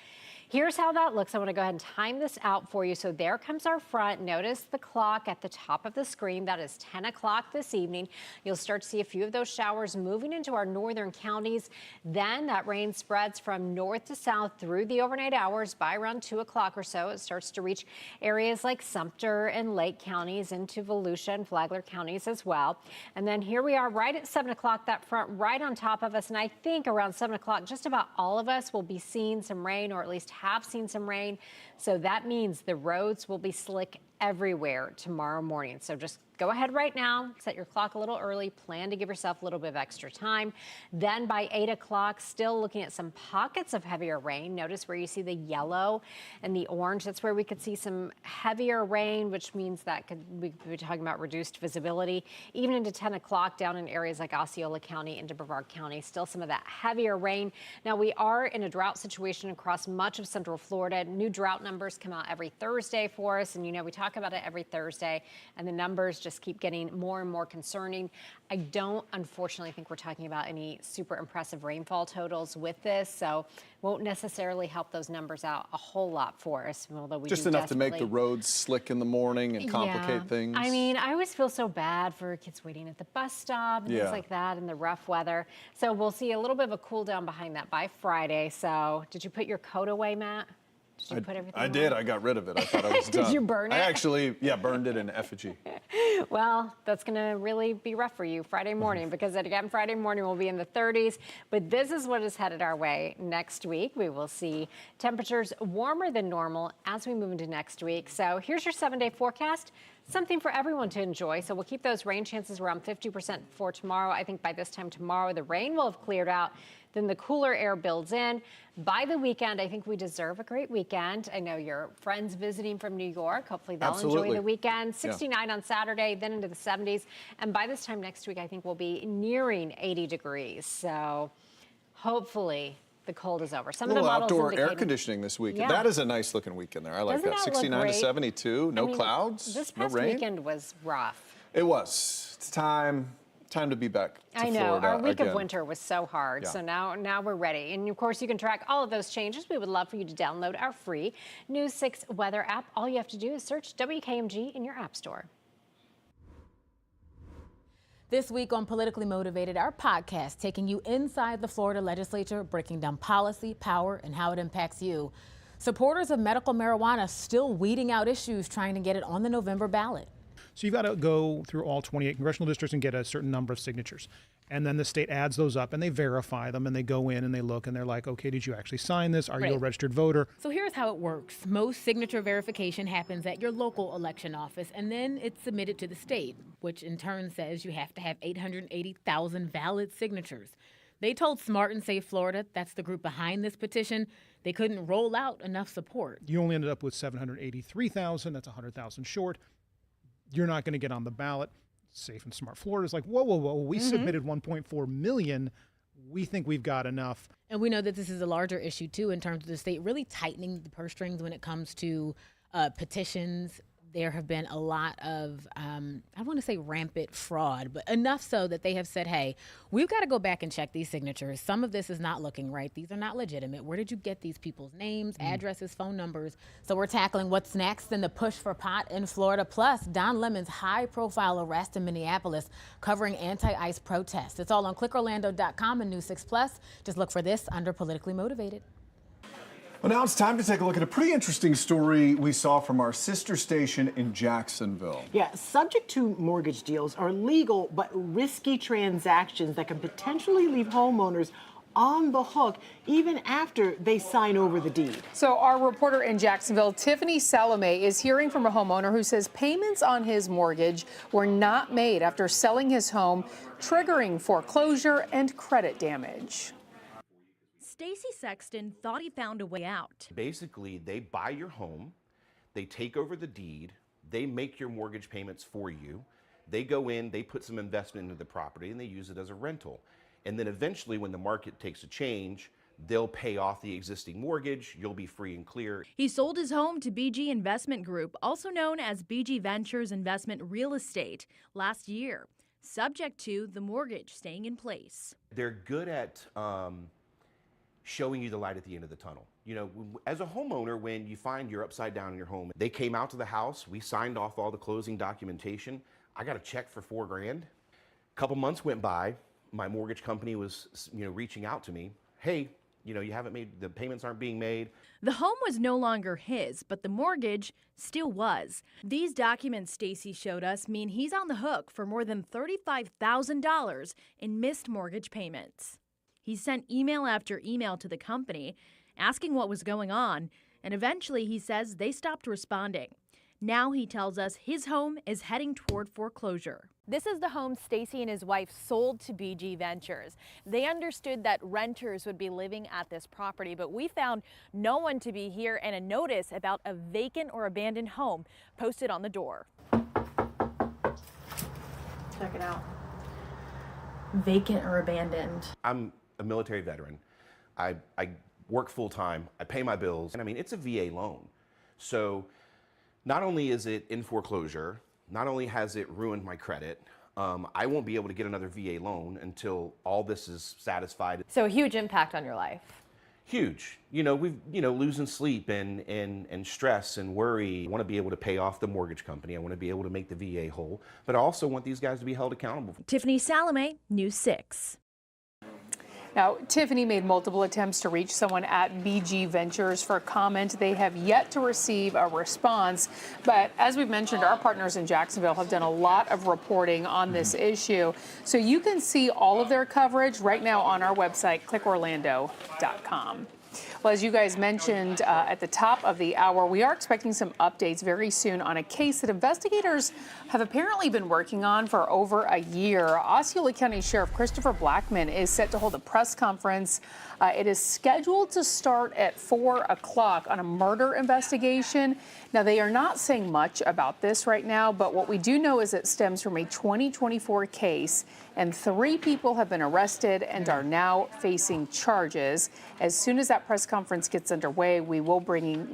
Here's how that looks. I want to go ahead and time this out for you. So there comes our front. Notice the clock at the top of the screen. That is 10 o'clock this evening. You'll start to see a few of those showers moving into our northern counties. Then that rain spreads from north to south through the overnight hours. By around 2 o'clock or so, it starts to reach areas like Sumter and Lake counties, into Volusia and Flagler counties as well. And then here we are right at 7 o'clock, that front right on top of us. And I think around 7 o'clock, just about all of us will be seeing some rain, or at least have seen some rain. So that means the roads will be slick everywhere tomorrow morning. So just go ahead right now, set your clock a little early, plan to give yourself a little bit of extra time. Then by 8 o'clock, still looking at some pockets of heavier rain. Notice where you see the yellow and the orange. That's where we could see some heavier rain, which means that we could be talking about reduced visibility. Even into 10 o'clock down in areas like Osceola County into Brevard County, still some of that heavier rain. Now we are in a drought situation across much of Central Florida. New drought numbers come out every Thursday for us. And you know, we talk about it every Thursday, and the numbers just keep getting more and more concerning. I don't, unfortunately, think we're talking about any super impressive rainfall totals with this, so won't necessarily help those numbers out a whole lot for us. Although we just do enough to make the roads slick in the morning and complicate things. I mean, I always feel so bad for kids waiting at the bus stop and things like that in the rough weather. So we'll see a little bit of a cool down behind that by Friday. So did you put your coat away, Matt? Did you put everything I did. I got rid of it. I thought I was done. Did you burn it? I actually, burned it in effigy. Well, that's going to really be rough for you Friday morning, because again, Friday morning will be in the 30s. But this is what is headed our way next week. We will see temperatures warmer than normal as we move into next week. So here's your 7-day forecast. Something for everyone to enjoy. So we'll keep those rain chances around 50% for tomorrow. I think by this time tomorrow, the rain will have cleared out. Then the cooler air builds in. By the weekend, I think we deserve a great weekend. I know your friends visiting from New York. Hopefully they'll enjoy the weekend. 69 on Saturday, then into the 70s. And by this time next week, I think we'll be nearing 80 degrees. So hopefully the cold is over. Some of the models outdoor air conditioning this weekend. That is a nice looking weekend there. I like that. 69 to 72, no clouds, this no past rain. weekend was rough. It was. It's time to be back to I know. Florida Our week again. of winter was so hard. So now we're ready. And of course, you can track all of those changes. We would love for you to download our free News 6 weather app. All you have to do is search WKMG in your app store. This week on Politically Motivated, our podcast taking you inside the Florida legislature, breaking down policy, power, and how it impacts you. Supporters of medical marijuana still weeding out issues trying to get it on the November ballot. So you've got to go through all 28 congressional districts and get a certain number of signatures. And then the state adds those up and they verify them and they go in and they look and they're like, okay, did you actually sign this? Are you a registered voter? So here's how it works. Most signature verification happens at your local election office, and then it's submitted to the state, which in turn says you have to have 880,000 valid signatures. They told Smart and Safe Florida, that's the group behind this petition, they couldn't roll out enough support. You only ended up with 783,000. That's 100,000 short. You're not going to get on the ballot. Safe and Smart Florida is like, whoa, whoa, whoa. We submitted 1.4 million. We think we've got enough. And we know that this is a larger issue, too, in terms of the state really tightening the purse strings when it comes to petitions. There have been a lot of, I want to say rampant fraud, but enough so that they have said, hey, we've got to go back and check these signatures. Some of this is not looking right. These are not legitimate. Where did you get these people's names, addresses, phone numbers? So we're tackling what's next in the push for pot in Florida, plus Don Lemon's high-profile arrest in Minneapolis covering anti-ICE protests. It's all on clickorlando.com and News 6 Plus. Just look for this under Politically Motivated. Well, now it's time to take a look at a pretty interesting story we saw from our sister station in Jacksonville. Yeah, subject to mortgage deals are legal but risky transactions that can potentially leave homeowners on the hook even after they sign over the deed. So our reporter in Jacksonville, Tiffany Salome, is hearing from a homeowner who says payments on his mortgage were not made after selling his home, triggering foreclosure and credit damage. Stacy Sexton thought he found a way out. Basically, they buy your home, they take over the deed, they make your mortgage payments for you, they go in, they put some investment into the property, and they use it as a rental. And then eventually, when the market takes a change, they'll pay off the existing mortgage, you'll be free and clear. He sold his home to BG Investment Group, also known as BG Ventures Investment Real Estate, last year, subject to the mortgage staying in place. They're good at showing you the light at the end of the tunnel. You know, as a homeowner, when you find you're upside down in your home, they came out to the house, we signed off all the closing documentation. I got a check for $4,000. A couple months went by, my mortgage company was, reaching out to me. Hey, you haven't made, the payments aren't being made. The home was no longer his, but the mortgage still was. These documents Stacy showed us mean he's on the hook for more than $35,000 in missed mortgage payments. He sent email after email to the company asking what was going on, and eventually he says they stopped responding. Now he tells us his home is heading toward foreclosure. This is the home Stacy and his wife sold to BG Ventures. They understood that renters would be living at this property, but we found no one to be here and a notice about a vacant or abandoned home posted on the door. Check it out. Vacant or abandoned. I'm a military veteran. I work full time. I pay my bills. And I mean, it's a VA loan. So not only is it in foreclosure, not only has it ruined my credit, I won't be able to get another VA loan until all this is satisfied. So a huge impact on your life. Huge. We've, losing sleep and stress and worry. I want to be able to pay off the mortgage company. I want to be able to make the VA whole, but I also want these guys to be held accountable. Tiffany Salome, News 6. Now, Tiffany made multiple attempts to reach someone at BG Ventures for comment. They have yet to receive a response. But as we've mentioned, our partners in Jacksonville have done a lot of reporting on this issue. So you can see all of their coverage right now on our website, clickorlando.com. Well, as you guys mentioned at the top of the hour, we are expecting some updates very soon on a case that investigators have apparently been working on for over a year. Osceola County Sheriff Christopher Blackman is set to hold a press conference. It is scheduled to start at 4 o'clock on a murder investigation. Now, they are not saying much about this right now, but what we do know is it stems from a 2024 case, and 3 people have been arrested and are now facing charges. As soon as that press conference gets underway, we will bring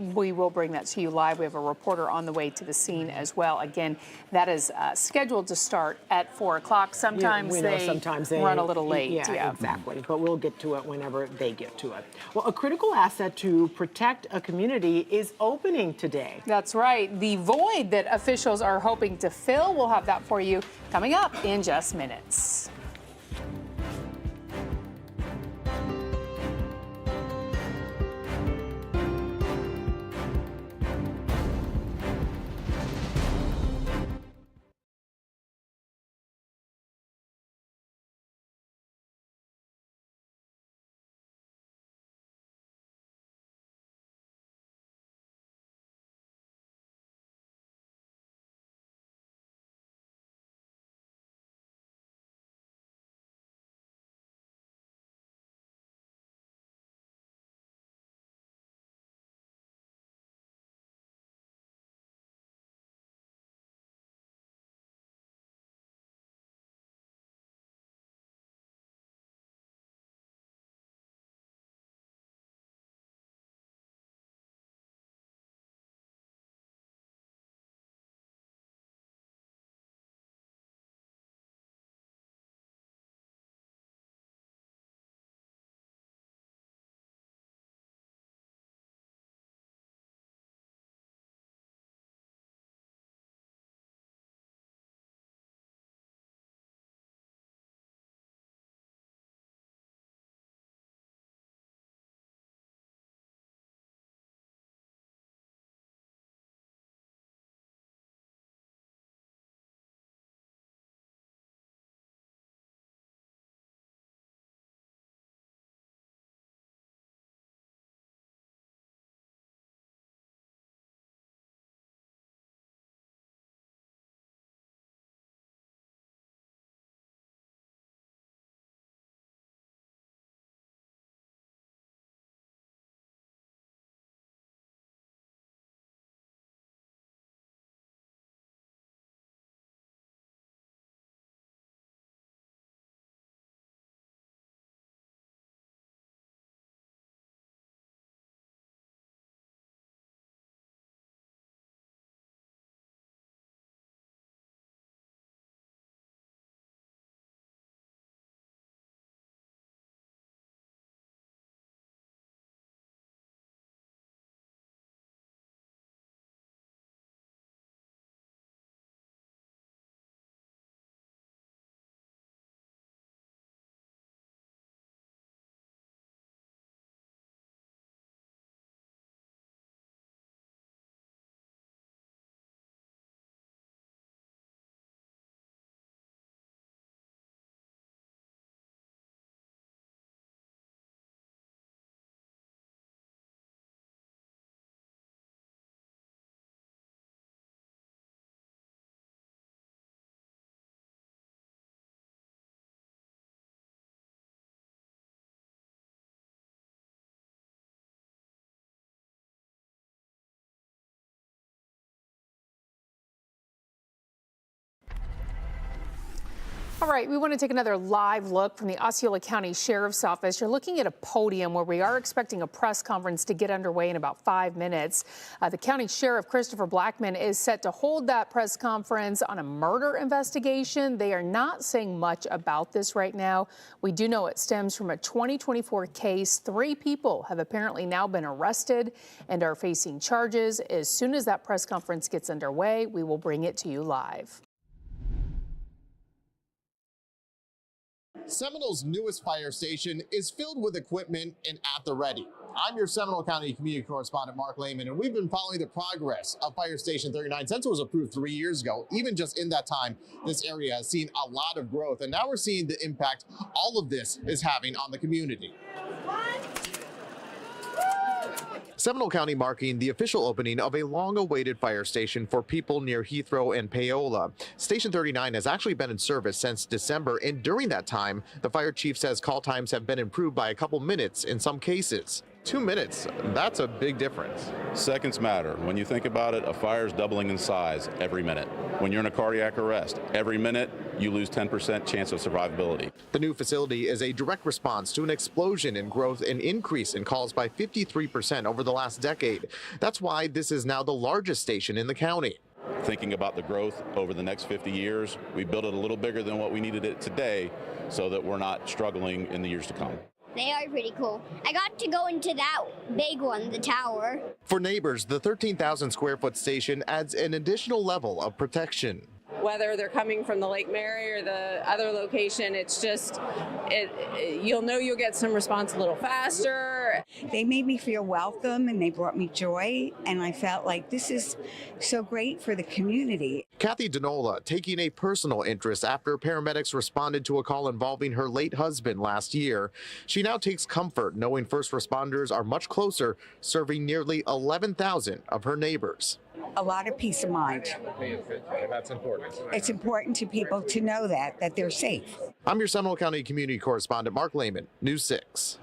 that to you live. We have a reporter on the way to the scene as well. Again, that is scheduled to start at 4 o'clock. Sometimes they run a little late. Yeah, exactly. But we'll get to it whenever they get to it. Well, a critical asset to protect a community is opening today. That's right. The void that officials are hoping to fill, we'll have that for you coming up in just minutes. All right, we want to take another live look from the Osceola County Sheriff's Office. You're looking at a podium where we are expecting a press conference to get underway in about 5 minutes. The County Sheriff, Christopher Blackman, is set to hold that press conference on a murder investigation. They are not saying much about this right now. We do know it stems from a 2024 case. 3 people have apparently now been arrested and are facing charges. As soon as that press conference gets underway, we will bring it to you live. Seminole's newest fire station is filled with equipment and at the ready. I'm your Seminole County community correspondent, Mark Lehman, and we've been following the progress of Fire Station 39 since it was approved 3 years ago. Even just in that time, this area has seen a lot of growth, and now we're seeing the impact all of this is having on the community. Seminole County marking the official opening of a long-awaited fire station for people near Heathrow and Paola. Station 39 has actually been in service since December, and during that time, the fire chief says call times have been improved by a couple minutes in some cases. 2 minutes, that's a big difference. Seconds matter. When you think about it, a fire is doubling in size every minute. When you're in a cardiac arrest, every minute you lose 10% chance of survivability. The new facility is a direct response to an explosion in growth and increase in calls by 53% over the last decade. That's why this is now the largest station in the county. Thinking about the growth over the next 50 years, we built it a little bigger than what we needed it today so that we're not struggling in the years to come. They are pretty cool. I got to go into that big one, the tower. For neighbors, the 13,000 square foot station adds an additional level of protection. Whether they're coming from the Lake Mary or the other location, it's just, you'll know you'll get some response a little faster. They made me feel welcome and they brought me joy, and I felt like this is so great for the community. Kathy Denola taking a personal interest after paramedics responded to a call involving her late husband last year. She now takes comfort knowing first responders are much closer, serving nearly 11,000 of her neighbors. A lot of peace of mind. That's important. It's important to people to know that they're safe. I'm your Seminole County community correspondent, Mark Lehman, News 6.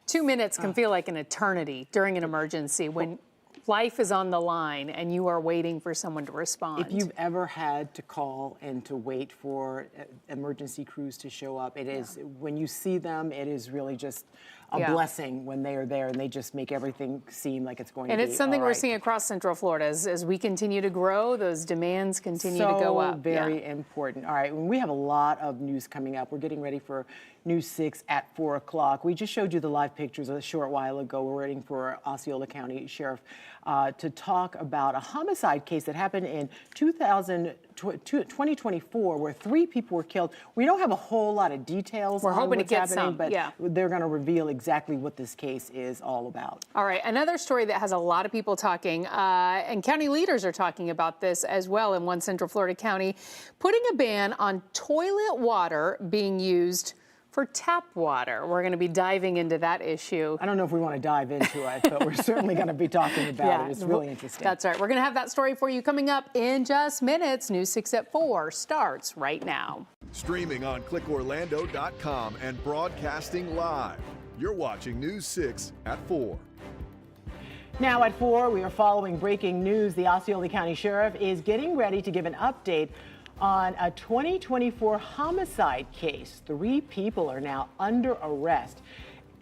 2 minutes can feel like an eternity during an emergency when life is on the line and you are waiting for someone to respond. If you've ever had to call and to wait for emergency crews to show up, it is, when you see them, it is really just a blessing when they are there and they just make everything seem like it's going to be all right. And it's something we're seeing across Central Florida. As we continue to grow, those demands continue to go up. Very important. All right, we have a lot of news coming up. We're getting ready for News 6 at 4 o'clock. We just showed you the live pictures a short while ago. We're waiting for Osceola County Sheriff to talk about a homicide case that happened in 2024 where 3 people were killed. We don't have a whole lot of details We're on hoping to what's get happening, some, but yeah. they're going to reveal exactly what this case is all about. All right, another story that has a lot of people talking, and county leaders are talking about this as well in one Central Florida county, putting a ban on toilet water being used for tap water. We're going to be diving into that issue. I don't know if we want to dive into it, but we're certainly going to be talking about it. It's really interesting. That's right. We're going to have that story for you coming up in just minutes. News 6 at 4 starts right now. Streaming on clickorlando.com and broadcasting live. You're watching News 6 at 4. Now at 4, we are following breaking news. The Osceola County Sheriff is getting ready to give an update on a 2024 homicide case. 3 people are now under arrest.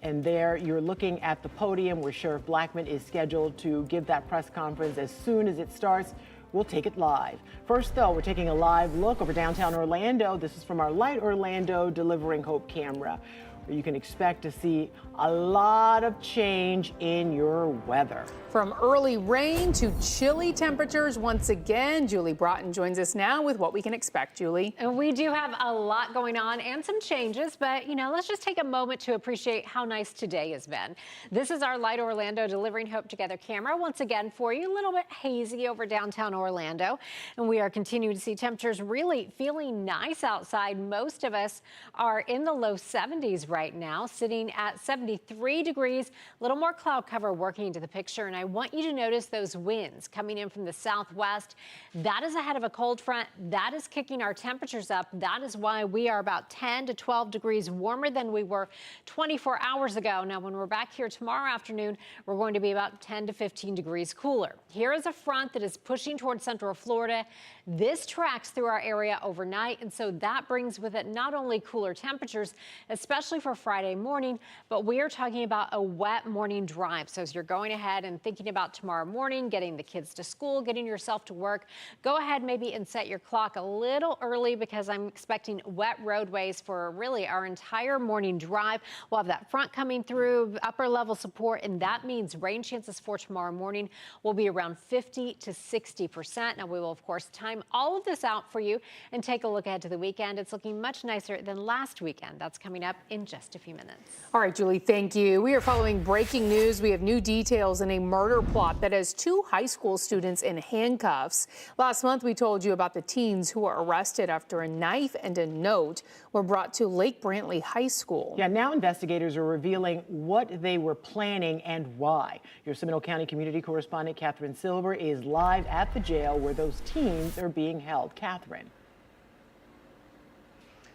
And there you're looking at the podium where Sheriff Blackman is scheduled to give that press conference as soon as it starts. We'll take it live. First, though, we're taking a live look over downtown Orlando. This is from our Light Orlando Delivering Hope camera, where you can expect to see a lot of change in your weather. From early rain to chilly temperatures once again, Julie Broughton joins us now with what we can expect, Julie. And we do have a lot going on and some changes, but let's just take a moment to appreciate how nice today has been. This is our Light Orlando Delivering Hope Together camera once again for you. A little bit hazy over downtown Orlando, and we are continuing to see temperatures really feeling nice outside. Most of us are in the low 70s right now, sitting at 73 degrees. A little more cloud cover working into the picture. And I want you to notice those winds coming in from the southwest. That is ahead of a cold front. That is kicking our temperatures up. That is why we are about 10 to 12 degrees warmer than we were 24 hours ago. Now, when we're back here tomorrow afternoon, we're going to be about 10 to 15 degrees cooler. Here is a front that is pushing towards central Florida. This tracks through our area overnight, and so that brings with it not only cooler temperatures, especially for Friday morning, but we are talking about a wet morning drive. So as you're going ahead and thinking about tomorrow morning, getting the kids to school, getting yourself to work, go ahead maybe and set your clock a little early, because I'm expecting wet roadways for really our entire morning drive. We'll have that front coming through, upper level support, and that means rain chances for tomorrow morning will be around 50 to 60%. Now, we will, of course, time all of this out for you and take a look ahead to the weekend. It's looking much nicer than last weekend. That's coming up in just a few minutes. All right, Julie, thank you. We are following breaking news. We have new details in a murder plot that has 2 high school students in handcuffs. Last month, we told you about the teens who were arrested after a knife and a note were brought to Lake Brantley High School. Yeah, now investigators are revealing what they were planning and why. Your Seminole County community correspondent Catherine Silver is live at the jail where those teens are being held. Catherine.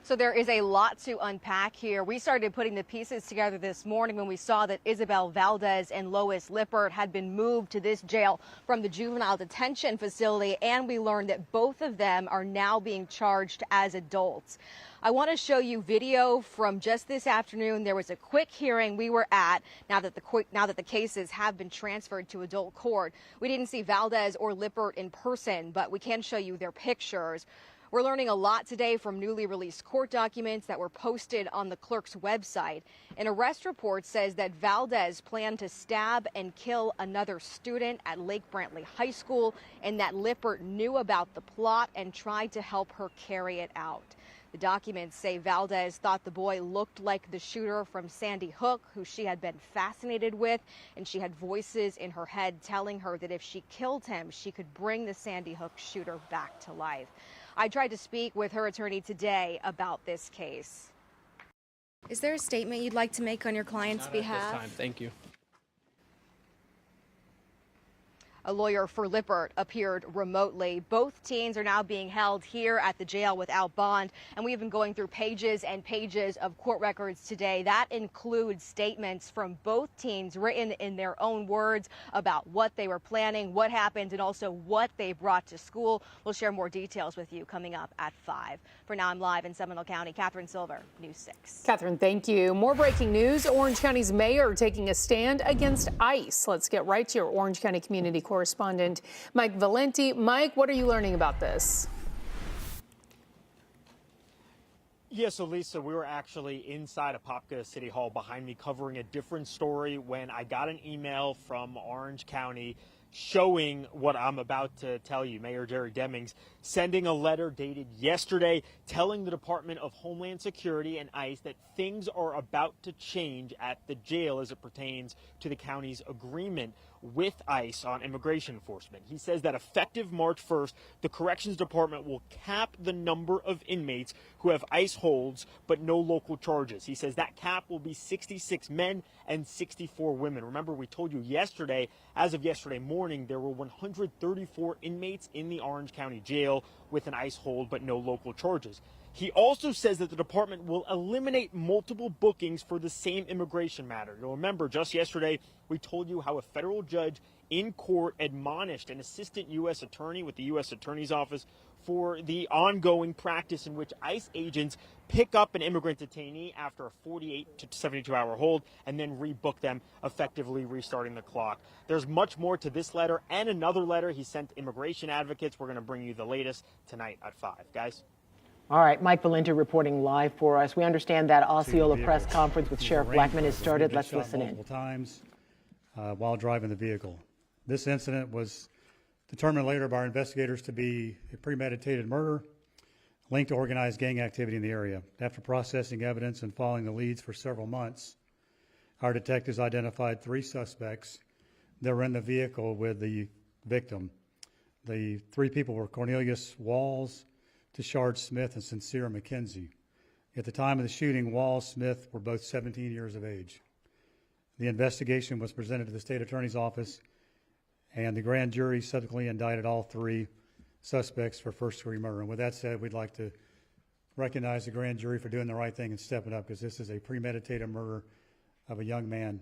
So there is a lot to unpack here. We started putting the pieces together this morning when we saw that Isabel Valdez and Lois Lippert had been moved to this jail from the juvenile detention facility, and we learned that both of them are now being charged as adults. I want to show you video from just this afternoon. There was a quick hearing we were at now that the cases have been transferred to adult court. We didn't see Valdez or Lippert in person, but we can show you their pictures. We're learning a lot today from newly released court documents that were posted on the clerk's website. An arrest report says that Valdez planned to stab and kill another student at Lake Brantley High School, and that Lippert knew about the plot and tried to help her carry it out. The documents say Valdez thought the boy looked like the shooter from Sandy Hook, who she had been fascinated with, and she had voices in her head telling her that if she killed him, she could bring the Sandy Hook shooter back to life. I tried to speak with her attorney today about this case. Is there a statement you'd like to make on your client's behalf? Not at this time. Thank you. A lawyer for Lippert appeared remotely. Both teens are now being held here at the jail without bond, and we've been going through pages and pages of court records today. That includes statements from both teens written in their own words about what they were planning, what happened, and also what they brought to school. We'll share more details with you coming up at 5. For now, I'm live in Seminole County. Catherine Silver, News 6. Catherine, thank you. More breaking news. Orange County's mayor taking a stand against ICE. Let's get right to your Orange County community correspondent, Mike Valenti. Mike, what are you learning about this? Yeah, so Lisa, we were actually inside Apopka City Hall behind me covering a different story when I got an email from Orange County showing what I'm about to tell you. Mayor Jerry Demings sending a letter dated yesterday telling the Department of Homeland Security and ICE that things are about to change at the jail as it pertains to the county's agreement with ICE on immigration enforcement. He says that effective March 1st, the Corrections Department will cap the number of inmates who have ICE holds but no local charges. He says that cap will be 66 men and 64 women. Remember, we told you yesterday, as of yesterday morning, there were 134 inmates in the Orange County jail with an ICE hold but no local charges. He also says that the department will eliminate multiple bookings for the same immigration matter. You'll remember just yesterday we told you how a federal judge in court admonished an assistant U.S. attorney with the U.S. Attorney's Office for the ongoing practice in which ICE agents pick up an immigrant detainee after a 48 to 72-hour hold and then rebook them, effectively restarting the clock. There's much more to this letter and another letter he sent to immigration advocates. We're going to bring you the latest tonight at 5. Guys? All right, Mike Valenti reporting live for us. We understand that Osceola press conference with Sheriff Blackman has started. Let's listen in. Multiple times while driving the vehicle. This incident was determined later by our investigators to be a premeditated murder linked to organized gang activity in the area. After processing evidence and following the leads for several months, our detectives identified 3 suspects that were in the vehicle with the victim. The 3 people were Cornelius Walls, Tashard Smith, and Sincere McKenzie. At the time of the shooting, Walls, Smith were both 17 years of age. The investigation was presented to the state attorney's office, and the grand jury subsequently indicted all 3 suspects for first-degree murder. And with that said, we'd like to recognize the grand jury for doing the right thing and stepping up, because this is a premeditated murder of a young man.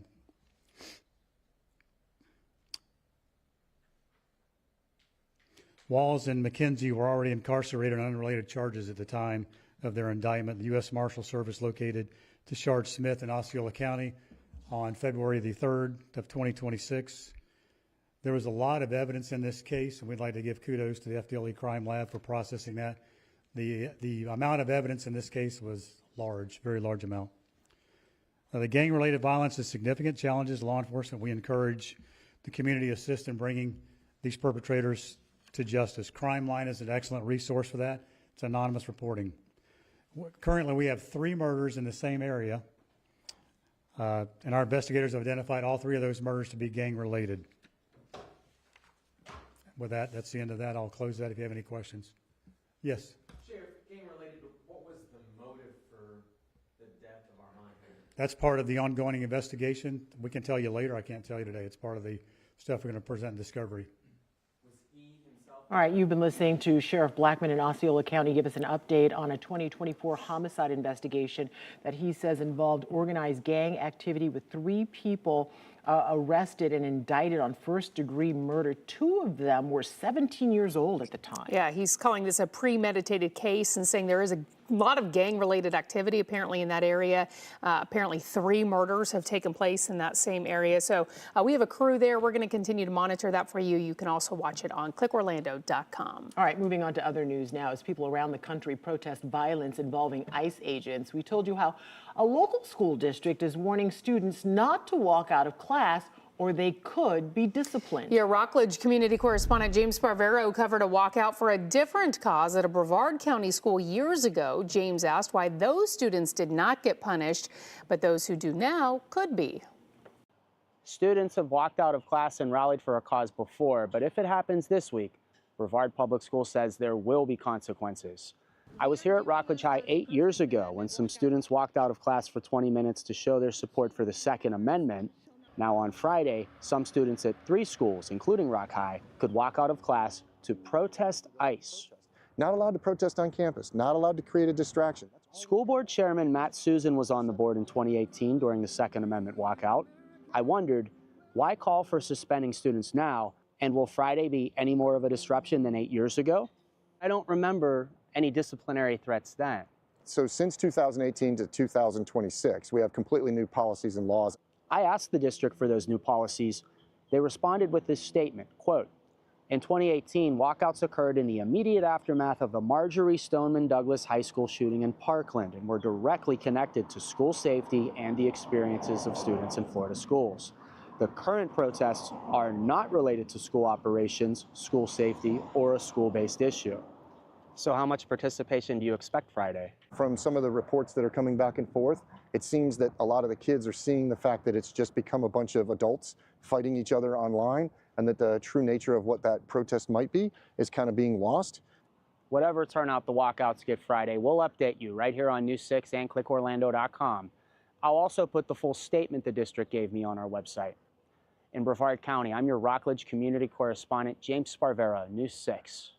Walls and McKenzie were already incarcerated on unrelated charges at the time of their indictment. The U.S. Marshal Service located to charge Smith in Osceola County on February the 3rd of 2026. There was a lot of evidence in this case, and we'd like to give kudos to the FDLE Crime Lab for processing that. The amount of evidence in this case was large, very large amount. The gang-related violence is significant challenges. Law enforcement, we encourage the community to assist in bringing these perpetrators to justice. Crime Line is an excellent resource for that. It's anonymous reporting. Currently, we have 3 murders in the same area, and our investigators have identified all 3 of those murders to be gang-related. With that, that's the end of that. I'll close that if you have any questions. Yes? Sheriff, gang-related, what was the motive for the death of Armand? That's part of the ongoing investigation. We can tell you later. I can't tell you today. It's part of the stuff we're going to present in discovery. All right, you've been listening to Sheriff Blackman in Osceola County give us an update on a 2024 homicide investigation that he says involved organized gang activity with 3 people arrested and indicted on first-degree murder. 2 of them were 17 years old at the time. Yeah, he's calling this a premeditated case and saying there is a lot of gang-related activity apparently in that area. Apparently 3 murders have taken place in that same area. So we have a crew there. We're going to continue to monitor that for you. You can also watch it on clickorlando.com. All right, moving on to other news now as people around the country protest violence involving ICE agents. We told you how a local school district is warning students not to walk out of class or they could be disciplined. Yeah, Rockledge community correspondent James Sparvero covered a walkout for a different cause at a Brevard County school years ago. James asked why those students did not get punished, but those who do now could be. Students have walked out of class and rallied for a cause before, but if it happens this week, Brevard Public School says there will be consequences. I was here at Rockledge High 8 years ago when some students walked out of class for 20 minutes to show their support for the Second Amendment. Now on Friday, some students at 3 schools, including Rock High, could walk out of class to protest ICE. Not allowed to protest on campus, not allowed to create a distraction. School Board Chairman Matt Susan was on the board in 2018 during the Second Amendment walkout. I wondered, why call for suspending students now, and will Friday be any more of a disruption than 8 years ago? I don't remember any disciplinary threats then. So since 2018 to 2026, we have completely new policies and laws. I asked the district for those new policies. They responded with this statement, quote, in 2018, walkouts occurred in the immediate aftermath of the Marjorie Stoneman Douglas High School shooting in Parkland and were directly connected to school safety and the experiences of students in Florida schools. The current protests are not related to school operations, school safety, or a school-based issue. So how much participation do you expect Friday? From some of the reports that are coming back and forth, it seems that a lot of the kids are seeing the fact that it's just become a bunch of adults fighting each other online, and that the true nature of what that protest might be is kind of being lost. Whatever turnout the walkouts get Friday, we'll update you right here on News 6 and clickorlando.com. I'll also put the full statement the district gave me on our website. In Brevard County, I'm your Rockledge community correspondent, James Sparvero, News 6.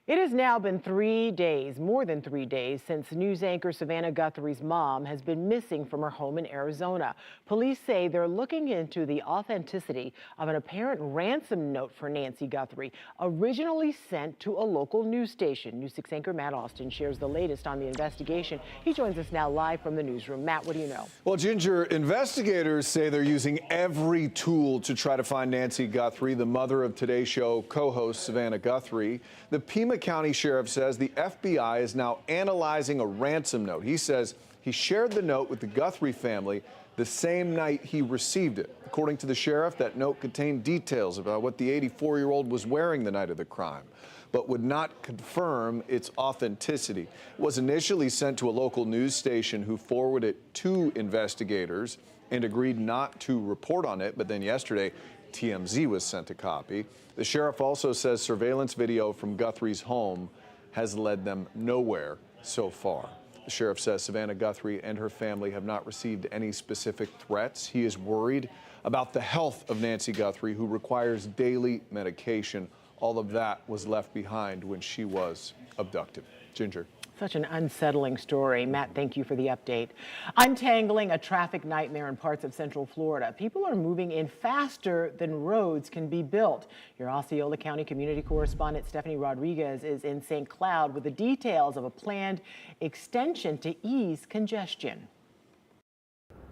It has now been 3 days, more than 3 days, since news anchor Savannah Guthrie's mom has been missing from her home in Arizona. Police say they're looking into the authenticity of an apparent ransom note for Nancy Guthrie, originally sent to a local news station. News 6 anchor Matt Austin shares the latest on the investigation. He joins us now live from the newsroom. Matt, what do you know? Well, Ginger, investigators say they're using every tool to try to find Nancy Guthrie, the mother of Today Show co-host Savannah Guthrie. The Pima County Sheriff says the FBI is now analyzing a ransom note. He says he shared the note with the Guthrie family the same night he received it. According to the sheriff, that note contained details about what the 84-year-old was wearing the night of the crime, but would not confirm its authenticity. It was initially sent to a local news station who forwarded it to investigators and agreed not to report on it, but then yesterday, TMZ was sent a copy. The sheriff also says surveillance video from Guthrie's home has led them nowhere so far. The sheriff says Savannah Guthrie and her family have not received any specific threats. He is worried about the health of Nancy Guthrie, who requires daily medication. All of that was left behind when she was abducted. Ginger. Such an unsettling story. Matt, thank you for the update. Untangling a traffic nightmare in parts of Central Florida. People are moving in faster than roads can be built. Your Osceola County community correspondent Stephanie Rodriguez is in St. Cloud with the details of a planned extension to ease congestion.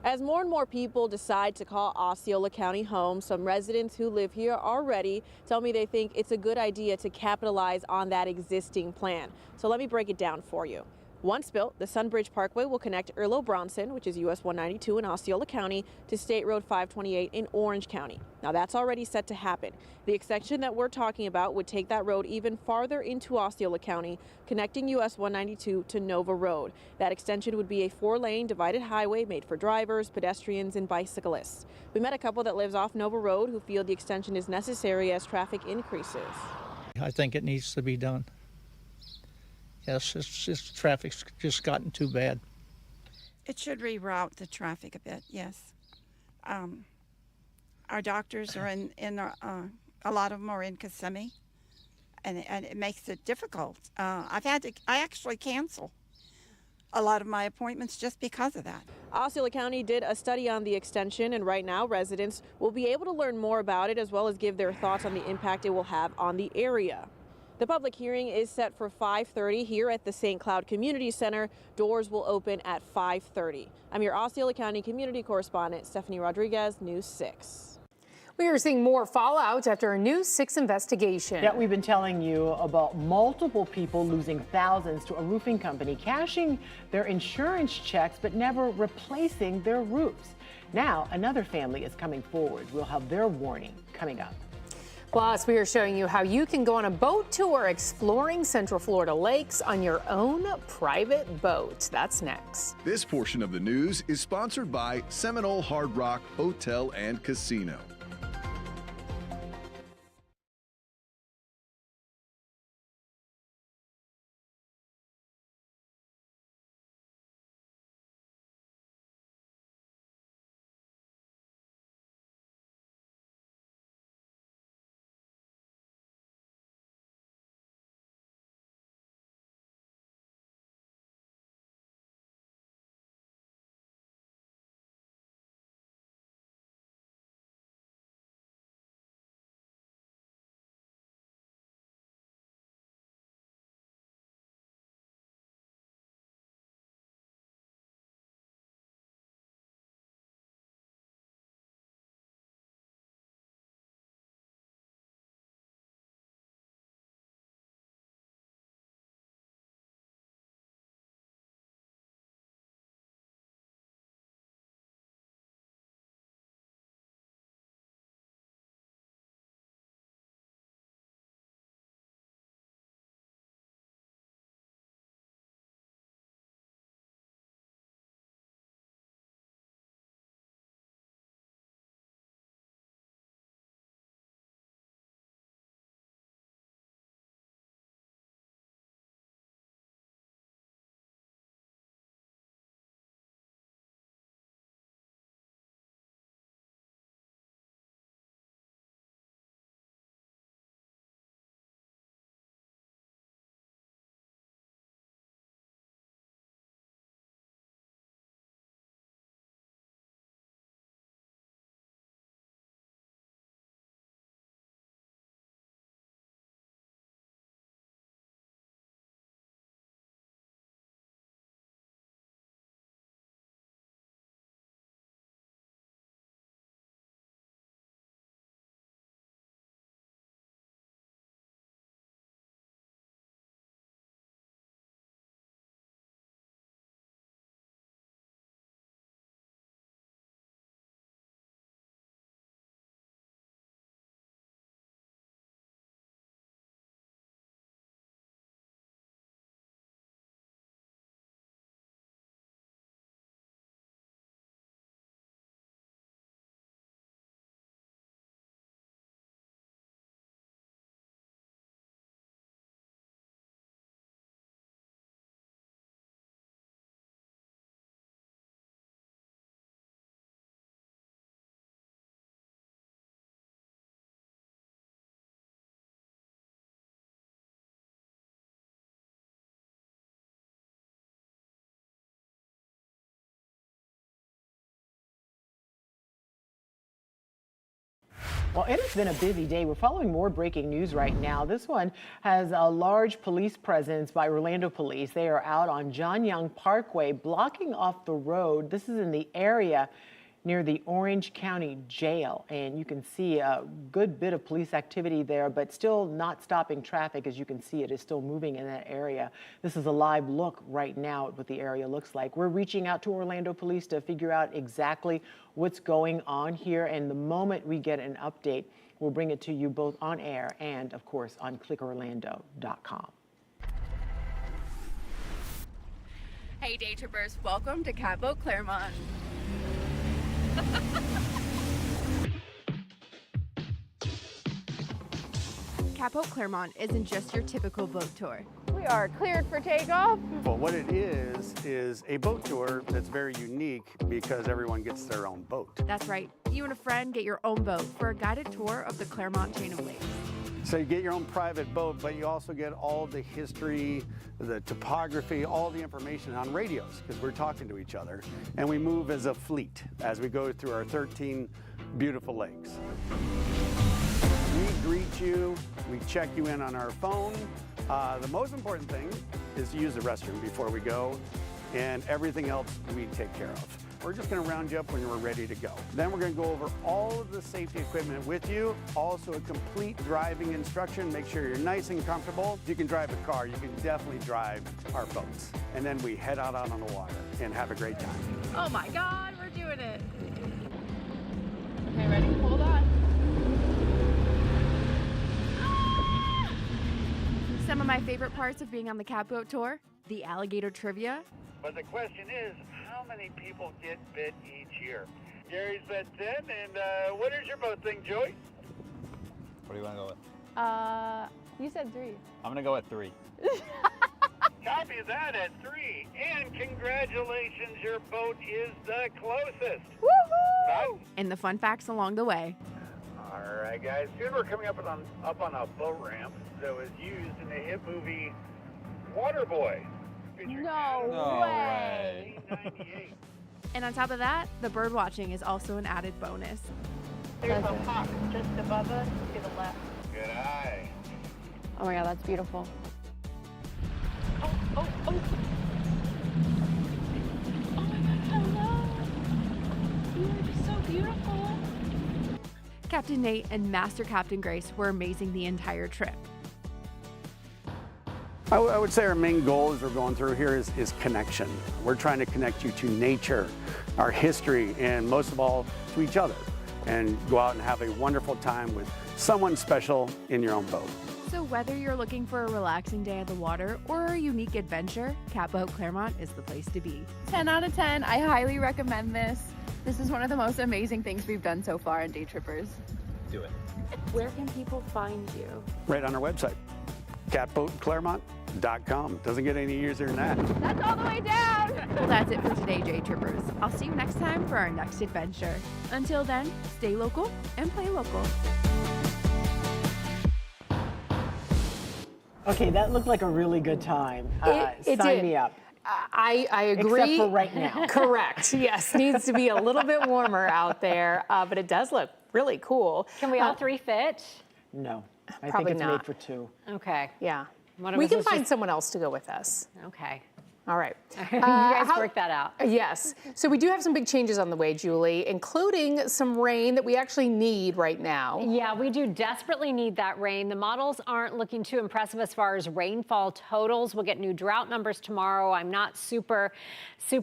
As more and more people decide to call Osceola County home, some residents who live here already tell me they think it's a good idea to capitalize on that existing plan. So let me break it down for you. Once built, the Sunbridge Parkway will connect Erlo Bronson, which is US 192 in Osceola County, to State Road 528 in Orange County. Now that's already set to happen. The extension that we're talking about would take that road even farther into Osceola County, connecting US 192 to Nova Road. That extension would be a 4-lane divided highway made for drivers, pedestrians, and bicyclists. We met a couple that lives off Nova Road who feel the extension is necessary as traffic increases. I think it needs to be done. Yes, it's traffic's just gotten too bad. It should reroute the traffic a bit, yes. Our doctors are a lot of them are in Kissimmee, and it makes it difficult. I actually cancel a lot of my appointments just because of that. Osceola County did a study on the extension, and right now residents will be able to learn more about it as well as give their thoughts on the impact it will have on the area. The public hearing is set for 5:30 here at the St. Cloud Community Center. Doors will open at 5:30. I'm your Osceola County community correspondent, Stephanie Rodriguez, News 6. We are seeing more fallout after a News 6 investigation. Yeah, we've been telling you about multiple people losing thousands to a roofing company, cashing their insurance checks but never replacing their roofs. Now, another family is coming forward. We'll have their warning coming up. Plus, we are showing you how you can go on a boat tour exploring Central Florida lakes on your own private boat. That's next. This portion of the news is sponsored by Seminole Hard Rock Hotel and Casino. Well, it has been a busy day. We're following more breaking news right now. This one has a large police presence by Orlando Police. They are out on John Young Parkway, blocking off the road. This is in the area near the Orange County Jail, and you can see a good bit of police activity there, but still not stopping traffic. As you can see, it is still moving in that area. This is a live look right now at what the area looks like. We're reaching out to Orlando Police to figure out exactly what's going on here, and the moment we get an update, we'll bring it to you both on air and, of course, on clickorlando.com. Hey, day trippers, welcome to Catboat Claremont. Catboat Claremont isn't just your typical boat tour. We are cleared for takeoff. Well, what it is a boat tour that's very unique because everyone gets their own boat. That's right. You and a friend get your own boat for a guided tour of the Claremont chain of lakes. So you get your own private boat, but you also get all the history, the topography, all the information on radios, because we're talking to each other. And we move as a fleet as we go through our 13 beautiful lakes. We greet you, we check you in on our phone. The most important thing is to use the restroom before we go, and everything else we take care of. We're just going to round you up when we're ready to go. Then we're going to go over all of the safety equipment with you, also a complete driving instruction, make sure you're nice and comfortable. If you can drive a car, you can definitely drive our boats. And then we head out on the water and have a great time. Oh my God, we're doing it. Okay, ready? Hold on. Some of my favorite parts of being on the Catboat tour, the alligator trivia. But the question is, how many people get bit each year? Gary's bet 10, and what is your boat thing, Joey? What do you want to go with? You said 3. I'm going to go with 3. Copy that at 3, and congratulations, your boat is the closest. Woohoo! And the fun facts along the way. All right, guys, soon we're coming up on a boat ramp that was used in the hit movie Waterboy. No way! And on top of that, the bird watching is also an added bonus. There's a hawk just above us to the left. Good eye. Oh my God, that's beautiful. Oh. Oh my God, hello. You are just so beautiful. Captain Nate and Master Captain Grace were amazing the entire trip. I would say our main goal as we're going through here is connection. We're trying to connect you to nature, our history, and most of all, to each other, and go out and have a wonderful time with someone special in your own boat. So whether you're looking for a relaxing day at the water or a unique adventure, Catboat Claremont is the place to be. 10 out of 10. I highly recommend this. This is one of the most amazing things we've done so far in Day Trippers. Do it. Where can people find you? Right on our website, catboatclaremont.com. Doesn't get any easier than that. That's all the way down. Well, that's it for today, Day Trippers. I'll see you next time for our next adventure. Until then, stay local and play local. Okay, that looked like a really good time. It Sign did. me up. I agree. Except for right now. Correct. Yes, needs to be a little bit warmer out there, but it does look really cool. Can we all 3 fit? No, I Probably think it's not. made for 2. Okay. Yeah. One of We us can is find just- someone else to go with us. Okay. All right. You guys how- work that out. Yes. So we do have some big changes on the way, Julie, including some rain that we actually need right now. Yeah, we do desperately need that rain. The models aren't looking too impressive as far as rainfall totals. We'll get new drought numbers tomorrow. I'm not super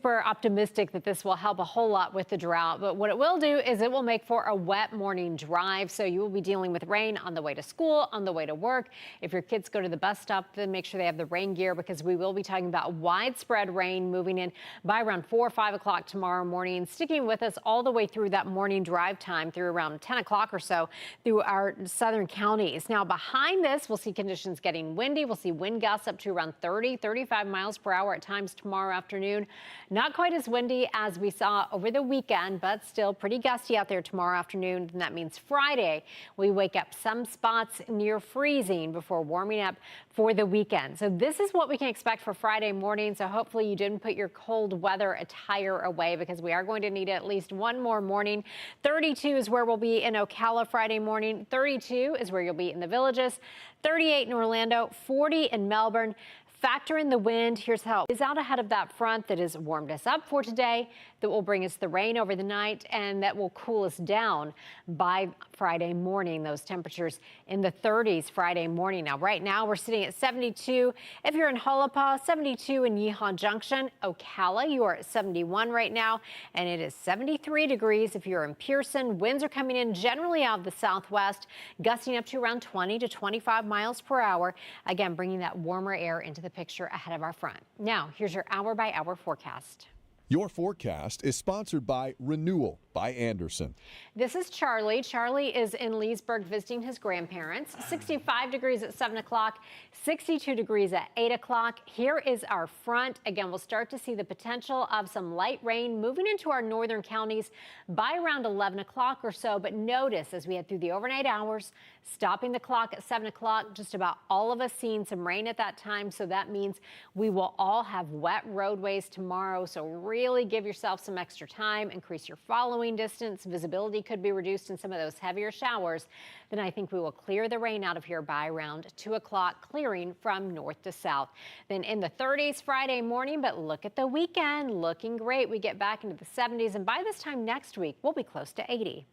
optimistic that this will help a whole lot with the drought, but what it will do is it will make for a wet morning drive. So you will be dealing with rain on the way to school, on the way to work. If your kids go to the bus stop, then make sure they have the rain gear, because we will be talking about widespread rain moving in by around 4 or 5 o'clock tomorrow morning, sticking with us all the way through that morning drive time through around 10 o'clock or so through our southern counties. Now behind this, we'll see conditions getting windy. We'll see wind gusts up to around 30, 35 miles per hour at times tomorrow afternoon. Not quite as windy as we saw over the weekend, but still pretty gusty out there tomorrow afternoon. And that means Friday, we wake up some spots near freezing before warming up for the weekend. So this is what we can expect for Friday mornings. So hopefully you didn't put your cold weather attire away because we are going to need at least one more morning. 32 is where we'll be in Ocala Friday morning. 32 is where you'll be in the Villages. 38 in Orlando, 40 in Melbourne. Factor in the wind. Here's how it is out ahead of that front that has warmed us up for today, that will bring us the rain over the night, and that will cool us down by Friday morning. Those temperatures in the 30s Friday morning. Now, right now, we're sitting at 72. If you're in Hualapa, 72 in Yeehaw Junction. Ocala, you are at 71 right now, and it is 73 degrees if you're in Pearson. Winds are coming in generally out of the southwest, gusting up to around 20 to 25 miles per hour. Again, bringing that warmer air into the picture ahead of our front. Now, here's your hour-by-hour forecast. Your forecast is sponsored by Renewal by Anderson. This is Charlie. Charlie is in Leesburg visiting his grandparents. 65 degrees at 7 o'clock, 62 degrees at 8 o'clock. Here is our front. Again, we'll start to see the potential of some light rain moving into our northern counties by around 11 o'clock or so. But notice as we head through the overnight hours, stopping the clock at 7 o'clock, just about all of us seeing some rain at that time. So that means we will all have wet roadways tomorrow. So really give yourself some extra time, increase your following distance. Visibility could be reduced in some of those heavier showers. Then I think we will clear the rain out of here by around 2 o'clock, clearing from north to south. Then in the 30s Friday morning, but look at the weekend, looking great. We get back into the 70s, and by this time next week, we'll be close to 80.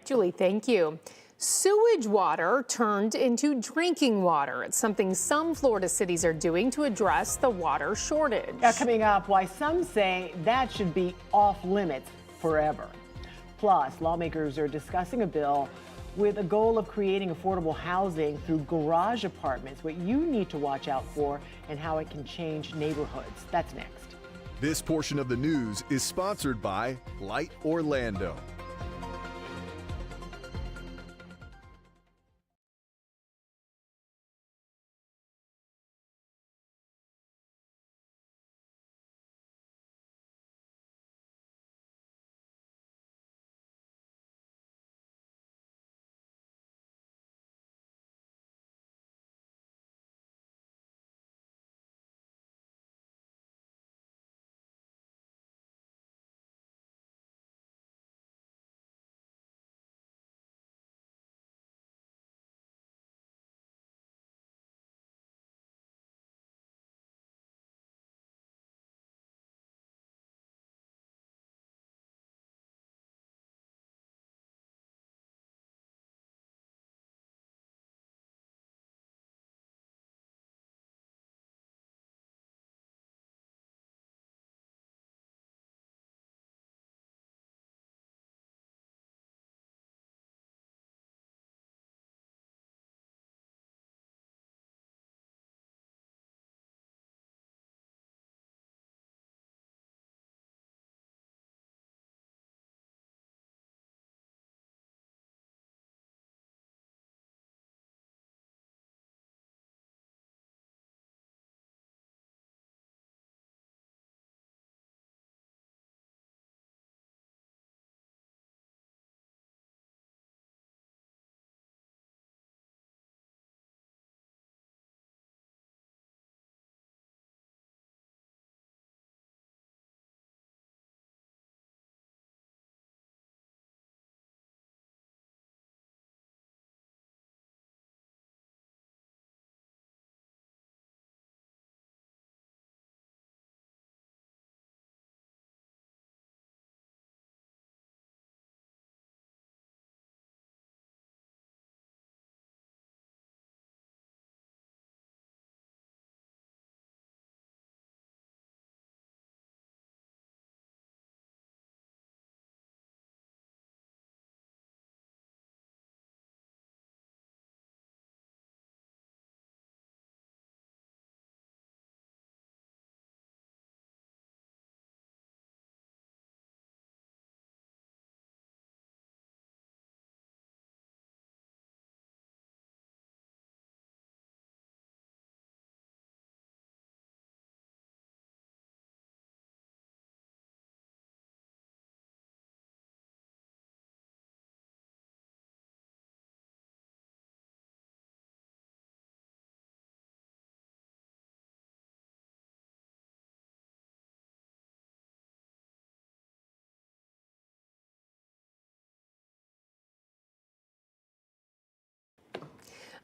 Julie, thank you. Sewage water turned into drinking water. It's something some Florida cities are doing to address the water shortage. Now, coming up, why some say that should be off limits forever. Plus, lawmakers are discussing a bill with a goal of creating affordable housing through garage apartments, what you need to watch out for and how it can change neighborhoods. That's next. This portion of the news is sponsored by Light Orlando.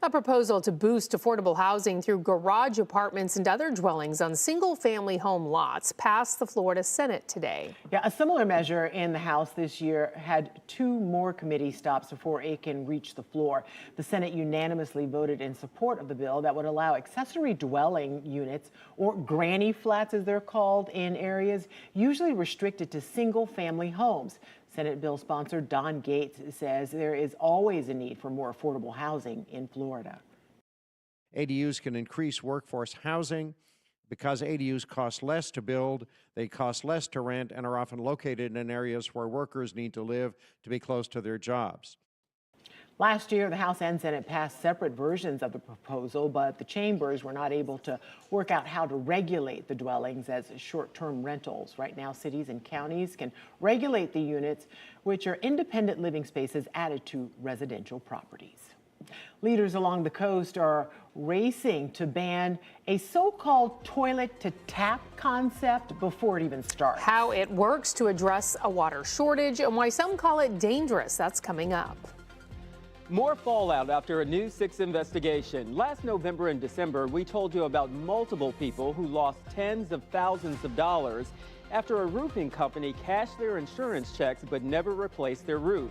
A proposal to boost affordable housing through garage apartments and other dwellings on single-family home lots passed the Florida Senate today. Yeah, a similar measure in the House this year had 2 more committee stops before it can reach the floor. The Senate unanimously voted in support of the bill that would allow accessory dwelling units, or granny flats as they're called, in areas usually restricted to single-family homes. Senate bill sponsor Don Gates says there is always a need for more affordable housing in Florida. ADUs can increase workforce housing. Because ADUs cost less to build, they cost less to rent and are often located in areas where workers need to live to be close to their jobs. Last year, the House and Senate passed separate versions of the proposal, but the chambers were not able to work out how to regulate the dwellings as short-term rentals. Right now, cities and counties can regulate the units, which are independent living spaces added to residential properties. Leaders along the coast are racing to ban a so-called toilet-to-tap concept before it even starts. How it works to address a water shortage and why some call it dangerous, that's coming up. More fallout after a News 6 investigation. Last November and December, we told you about multiple people who lost tens of thousands of dollars after a roofing company cashed their insurance checks but never replaced their roof.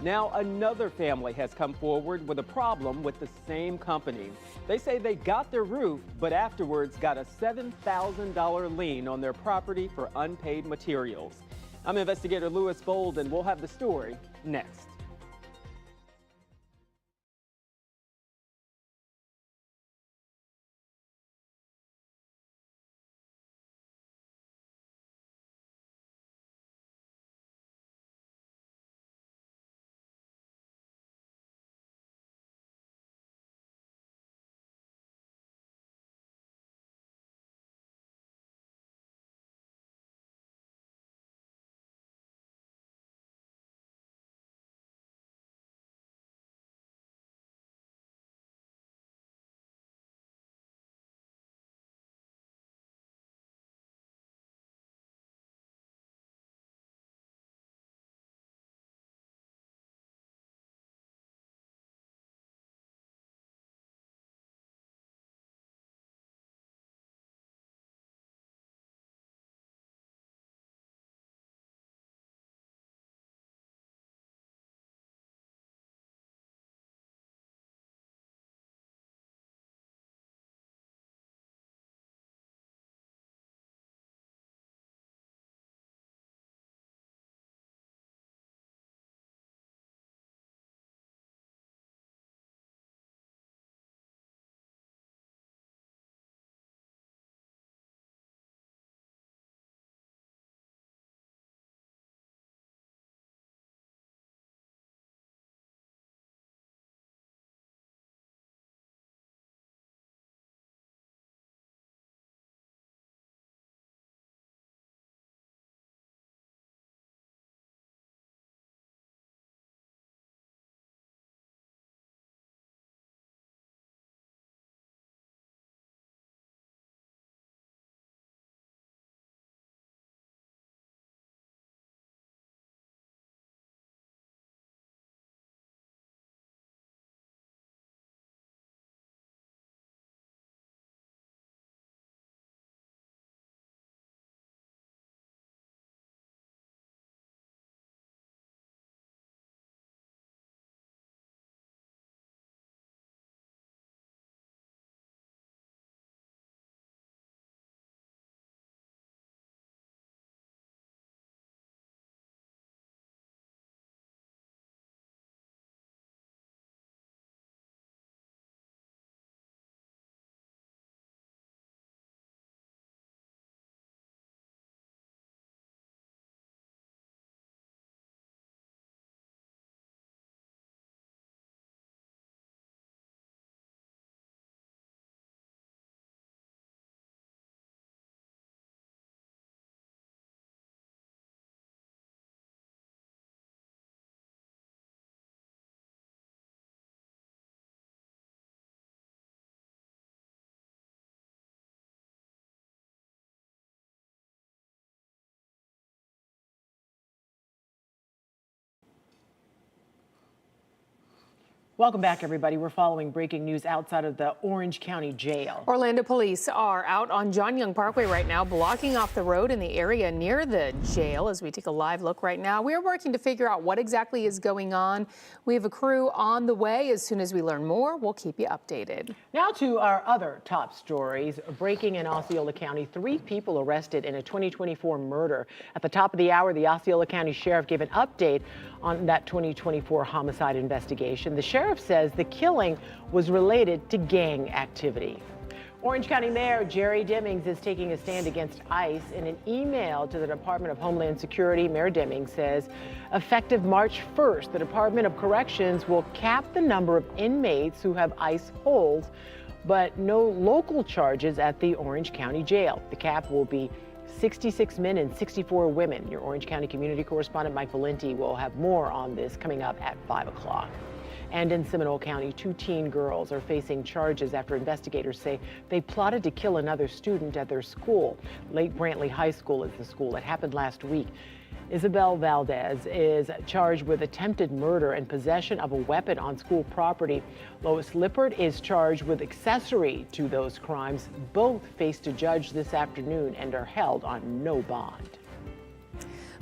Now another family has come forward with a problem with the same company. They say they got their roof, but afterwards got a $7,000 lien on their property for unpaid materials. I'm investigator Louis Bold, and we'll have the story next. Welcome back, everybody. We're following breaking news outside of the Orange County Jail. Orlando police are out on John Young Parkway right now, blocking off the road in the area near the jail as we take a live look right now. We are working to figure out what exactly is going on. We have a crew on the way. As soon as we learn more, we'll keep you updated. Now to our other top stories. Breaking in Osceola County, 3 people arrested in a 2024 murder. At the top of the hour, the Osceola County Sheriff gave an update on that 2024 homicide investigation. The sheriff says the killing was related to gang activity. Orange County Mayor Jerry Demings is taking a stand against ICE. In an email to the Department of Homeland Security, Mayor Demings says effective March 1st, the Department of Corrections will cap the number of inmates who have ICE holds, but no local charges at the Orange County Jail. The cap will be 66 men and 64 women. Your Orange County community correspondent Mike Valenti will have more on this coming up at 5 o'clock. And in Seminole County, 2 teen girls are facing charges after investigators say they plotted to kill another student at their school. Lake Brantley High School is the school. It happened last week. Isabel Valdez is charged with attempted murder and possession of a weapon on school property. Lois Lippert is charged with accessory to those crimes. Both faced a judge this afternoon and are held on no bond.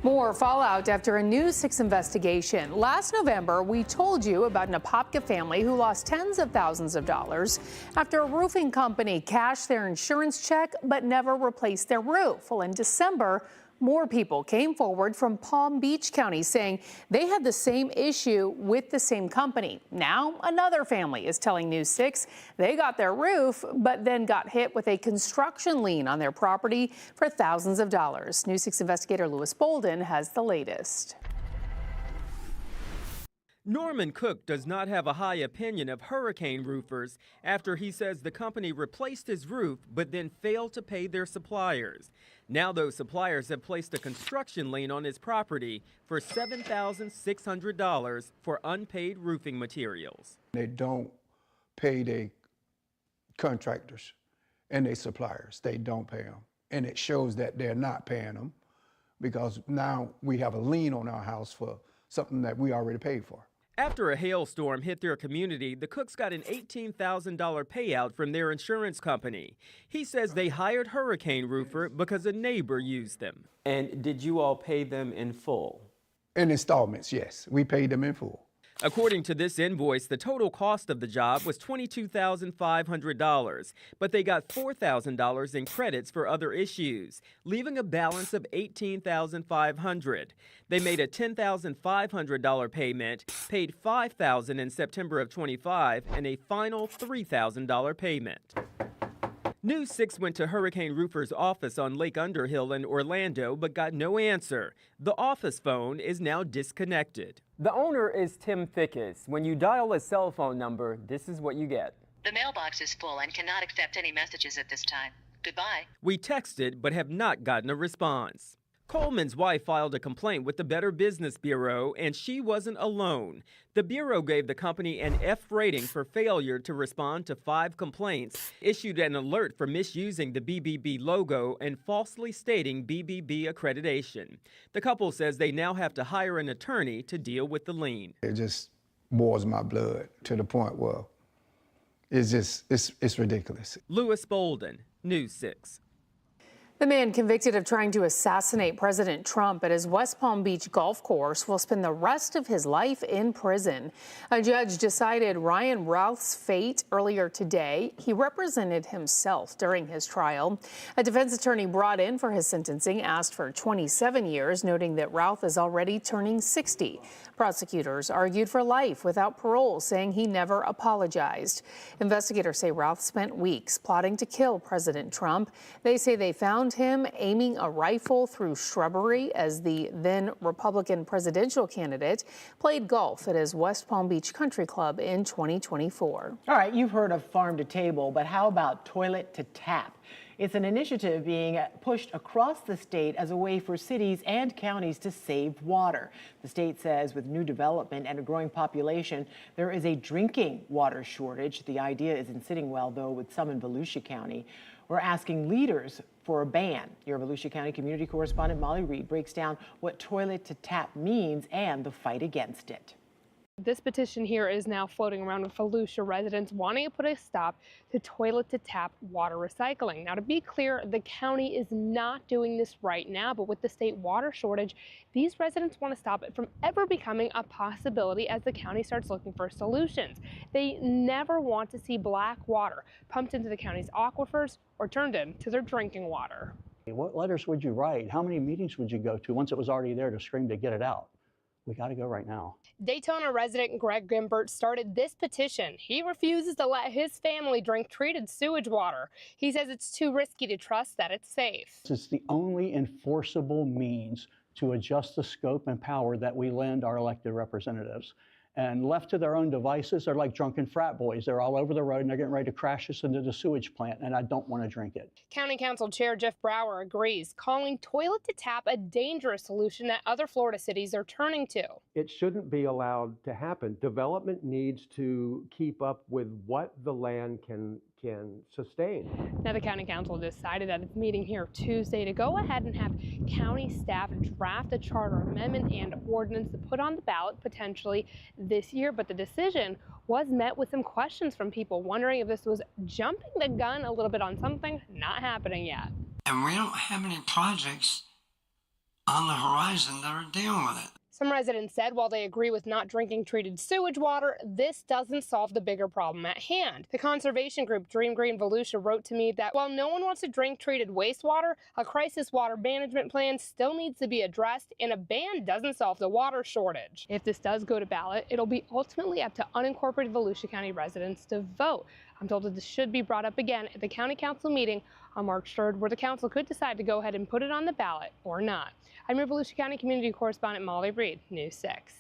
More fallout after a News 6 investigation. Last November, we told you about an Apopka family who lost tens of thousands of dollars after a roofing company cashed their insurance check but never replaced their roof. Well, in December, more people came forward from Palm Beach County saying they had the same issue with the same company. Now, another family is telling News 6 they got their roof, but then got hit with a construction lien on their property for thousands of dollars. News 6 investigator Lewis Bolden has the latest. Norman Cook does not have a high opinion of hurricane roofers after he says the company replaced his roof but then failed to pay their suppliers. Now those suppliers have placed a construction lien on his property for $7,600 for unpaid roofing materials. They don't pay their contractors and their suppliers. They don't pay them. And it shows that they're not paying them because now we have a lien on our house for something that we already paid for. After a hailstorm hit their community, the Cooks got an $18,000 payout from their insurance company. He says they hired Hurricane Roofer because a neighbor used them. And did you all pay them in full? In installments, yes. We paid them in full. According to this invoice, the total cost of the job was $22,500, but they got $4,000 in credits for other issues, leaving a balance of $18,500. They made a $10,500 payment, paid $5,000 in September of '25, and a final $3,000 payment. News 6 went to Hurricane Roofer's office on Lake Underhill in Orlando, but got no answer. The office phone is now disconnected. The owner is Tim Fickus. When you dial a cell phone number, this is what you get. The mailbox is full and cannot accept any messages at this time. Goodbye. We texted but have not gotten a response. Coleman's wife filed a complaint with the Better Business Bureau, and she wasn't alone. The Bureau gave the company an F rating for failure to respond to 5 complaints, issued an alert for misusing the BBB logo and falsely stating BBB accreditation. The couple says they now have to hire an attorney to deal with the lien. It just boils my blood to the point where it's ridiculous. Lewis Bolden, News 6. The man convicted of trying to assassinate President Trump at his West Palm Beach golf course will spend the rest of his life in prison. A judge decided Ryan Routh's fate earlier today. He represented himself during his trial. A defense attorney brought in for his sentencing asked for 27 years, noting that Routh is already turning 60. Prosecutors argued for life without parole, saying he never apologized. Investigators say Routh spent weeks plotting to kill President Trump. They say they found him aiming a rifle through shrubbery as the then Republican presidential candidate played golf at his West Palm Beach Country Club in 2024. All right, you've heard of farm to table, but how about toilet to tap? It's an initiative being pushed across the state as a way for cities and counties to save water. The state says with new development and a growing population, there is a drinking water shortage. The idea isn't sitting well, though, with some in Volusia County. We're asking leaders for a ban. Your Volusia County community correspondent Molly Reed breaks down what toilet to tap means and the fight against it. This petition here is now floating around with Volusia residents wanting to put a stop to toilet-to-tap water recycling. Now, to be clear, the county is not doing this right now, but with the state water shortage, these residents want to stop it from ever becoming a possibility as the county starts looking for solutions. They never want to see black water pumped into the county's aquifers or turned into their drinking water. What letters would you write? How many meetings would you go to once it was already there to scream to get it out? We got to go right now. Daytona resident Greg Gimbert started this petition. He refuses to let his family drink treated sewage water. He says it's too risky to trust that it's safe. It's the only enforceable means to adjust the scope and power that we lend our elected representatives. And left to their own devices, they're like drunken frat boys. They're all over the road and they're getting ready to crash us into the sewage plant, and I don't want to drink it. County Council Chair Jeff Brower agrees, calling toilet-to-tap a dangerous solution that other Florida cities are turning to. It shouldn't be allowed to happen. Development needs to keep up with what the land can sustain. Now, the County Council decided at its meeting here Tuesday to go ahead and have county staff draft a charter amendment and ordinance to put on the ballot potentially this year, but the decision was met with some questions from people wondering if this was jumping the gun a little bit on something not happening yet. And we don't have any projects on the horizon that are dealing with it. Some residents said while they agree with not drinking treated sewage water, this doesn't solve the bigger problem at hand. The conservation group Dream Green Volusia wrote to me that while no one wants to drink treated wastewater, a crisis water management plan still needs to be addressed, and a ban doesn't solve the water shortage. If this does go to ballot, it'll be ultimately up to unincorporated Volusia County residents to vote. I'm told that this should be brought up again at the County Council meeting on March 3rd, where the council could decide to go ahead and put it on the ballot or not. I'm your Volusia County Community Correspondent Molly Reed, News 6.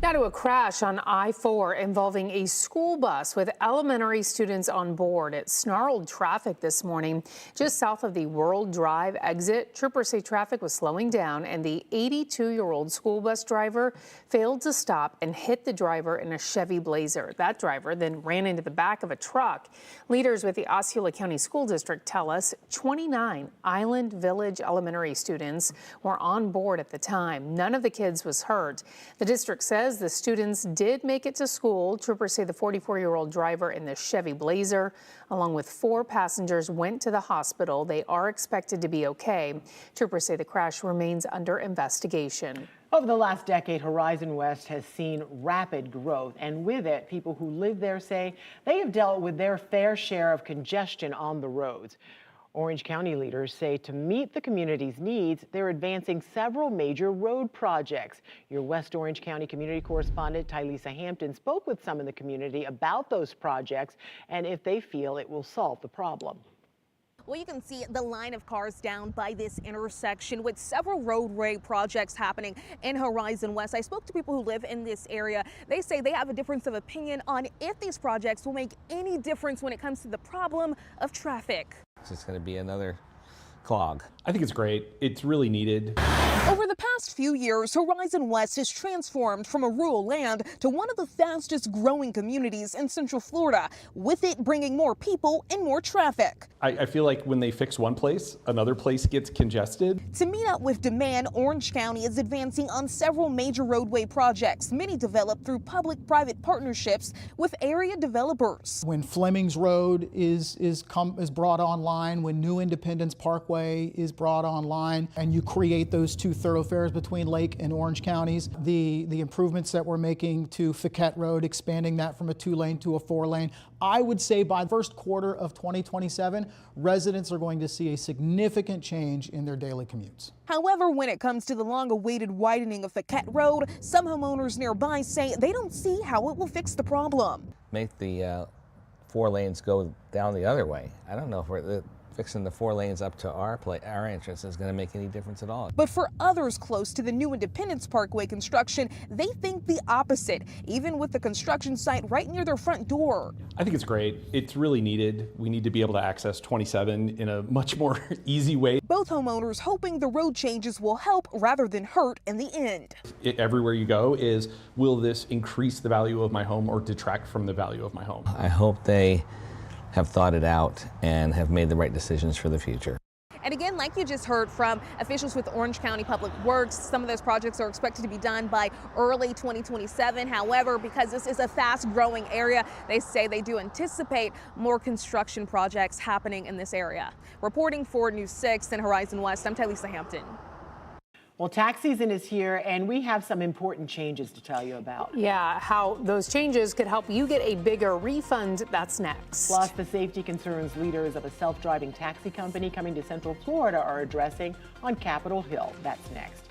Now to a crash on I-4 involving a school bus with elementary students on board. It snarled traffic this morning just south of the World Drive exit. Troopers say traffic was slowing down and the 82-year-old school bus driver failed to stop and hit the driver in a Chevy Blazer. That driver then ran into the back of a truck. Leaders with the Osceola County School District tell us 29 Island Village elementary students were on board at the time. None of the kids was hurt. The district says the students did make it to school. Troopers say the 44-year-old driver in the Chevy Blazer, along with 4 passengers, went to the hospital. They are expected to be okay. Troopers say the crash remains under investigation. Over the last decade, Horizon West has seen rapid growth, and with it, people who live there say they have dealt with their fair share of congestion on the roads. Orange County leaders say to meet the community's needs, they're advancing several major road projects. Your West Orange County community correspondent Tylisa Hampton spoke with some in the community about those projects and if they feel it will solve the problem. Well, you can see the line of cars down by this intersection with several roadway projects happening in Horizon West. I spoke to people who live in this area. They say they have a difference of opinion on if these projects will make any difference when it comes to the problem of traffic. It's just going to be another clog. I think it's great. It's really needed. Over the past few years, Horizon West has transformed from a rural land to one of the fastest growing communities in Central Florida, with it bringing more people and more traffic. I feel like when they fix one place, another place gets congested. To meet up with demand, Orange County is advancing on several major roadway projects, many developed through public-private partnerships with area developers. When Fleming's Road is brought online, when New Independence Parkway is brought online, and you create those 2 thoroughfares between Lake and Orange counties, the improvements that we're making to Fiquette Road, expanding that from a 2-lane to a 4-lane, I would say by the first quarter of 2027, residents are going to see a significant change in their daily commutes. However, when it comes to the long-awaited widening of Fiquette Road, some homeowners nearby say they don't see how it will fix the problem. Make the 4 lanes go down the other way. I don't know if we're fixing the 4 lanes up to our entrance is going to make any difference at all. But for others close to the New Independence Parkway construction, they think the opposite, even with the construction site right near their front door. I think it's great. It's really needed. We need to be able to access 27 in a much more easy way. Both homeowners hoping the road changes will help rather than hurt in the end. Everywhere you go is, will this increase the value of my home or detract from the value of my home? I hope they have thought it out and have made the right decisions for the future. And again, like you just heard from officials with Orange County Public Works, some of those projects are expected to be done by early 2027. However, because this is a fast-growing area, they say they do anticipate more construction projects happening in this area. Reporting for News 6 in Horizon West, I'm Tylisa Hampton. Well, tax season is here, and we have some important changes to tell you about. Yeah, how those changes could help you get a bigger refund. That's next. Plus, the safety concerns leaders of a self-driving taxi company coming to Central Florida are addressing on Capitol Hill. That's next.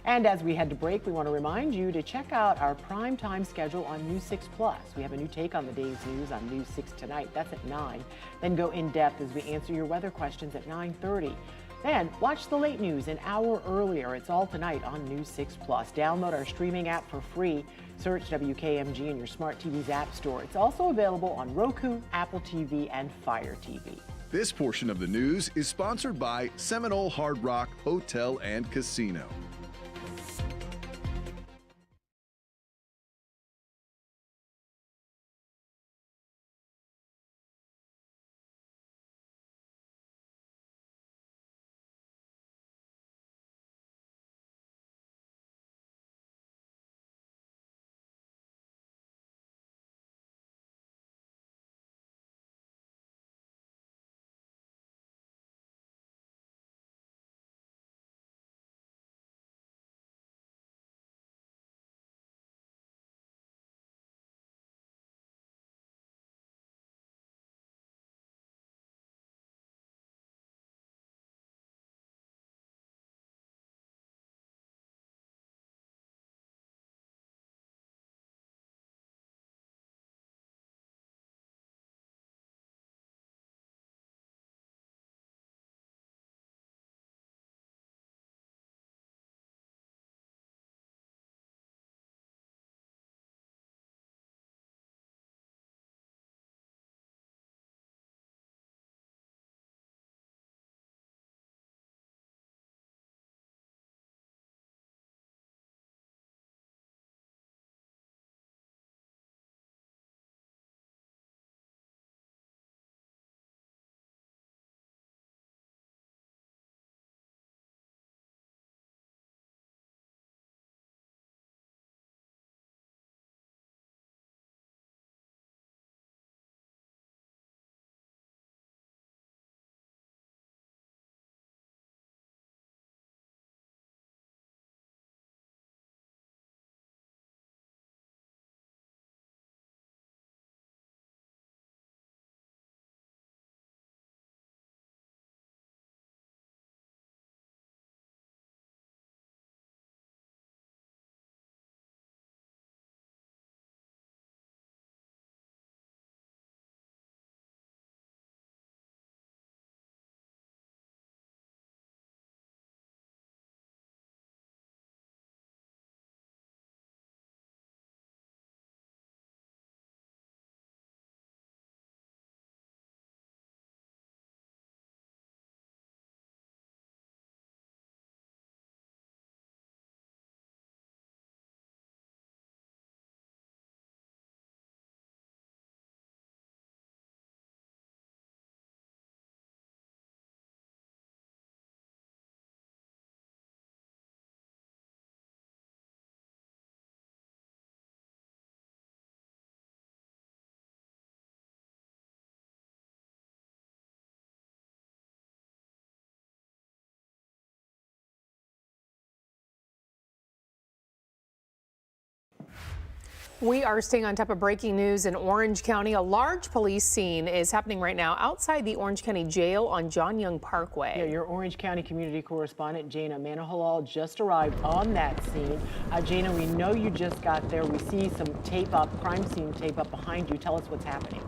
And as we head to break, we want to remind you to check out our prime time schedule on News 6 Plus. We have a new take on the day's news on News 6 tonight. That's at 9. Then go in depth as we answer your weather questions at 9:30. Then watch the late news an hour earlier. It's all tonight on News 6 Plus. Download our streaming app for free. Search WKMG in your smart TV's app store. It's also available on Roku, Apple TV, and Fire TV. This portion of the news is sponsored by Seminole Hard Rock Hotel and Casino. We are staying on top of breaking news in Orange County. A large police scene is happening right now outside the Orange County Jail on John Young Parkway. Yeah, your Orange County community correspondent Jana Manahalal just arrived on that scene. Jana, we know you just got there. We see some tape up, crime scene tape up behind you. Tell us what's happening.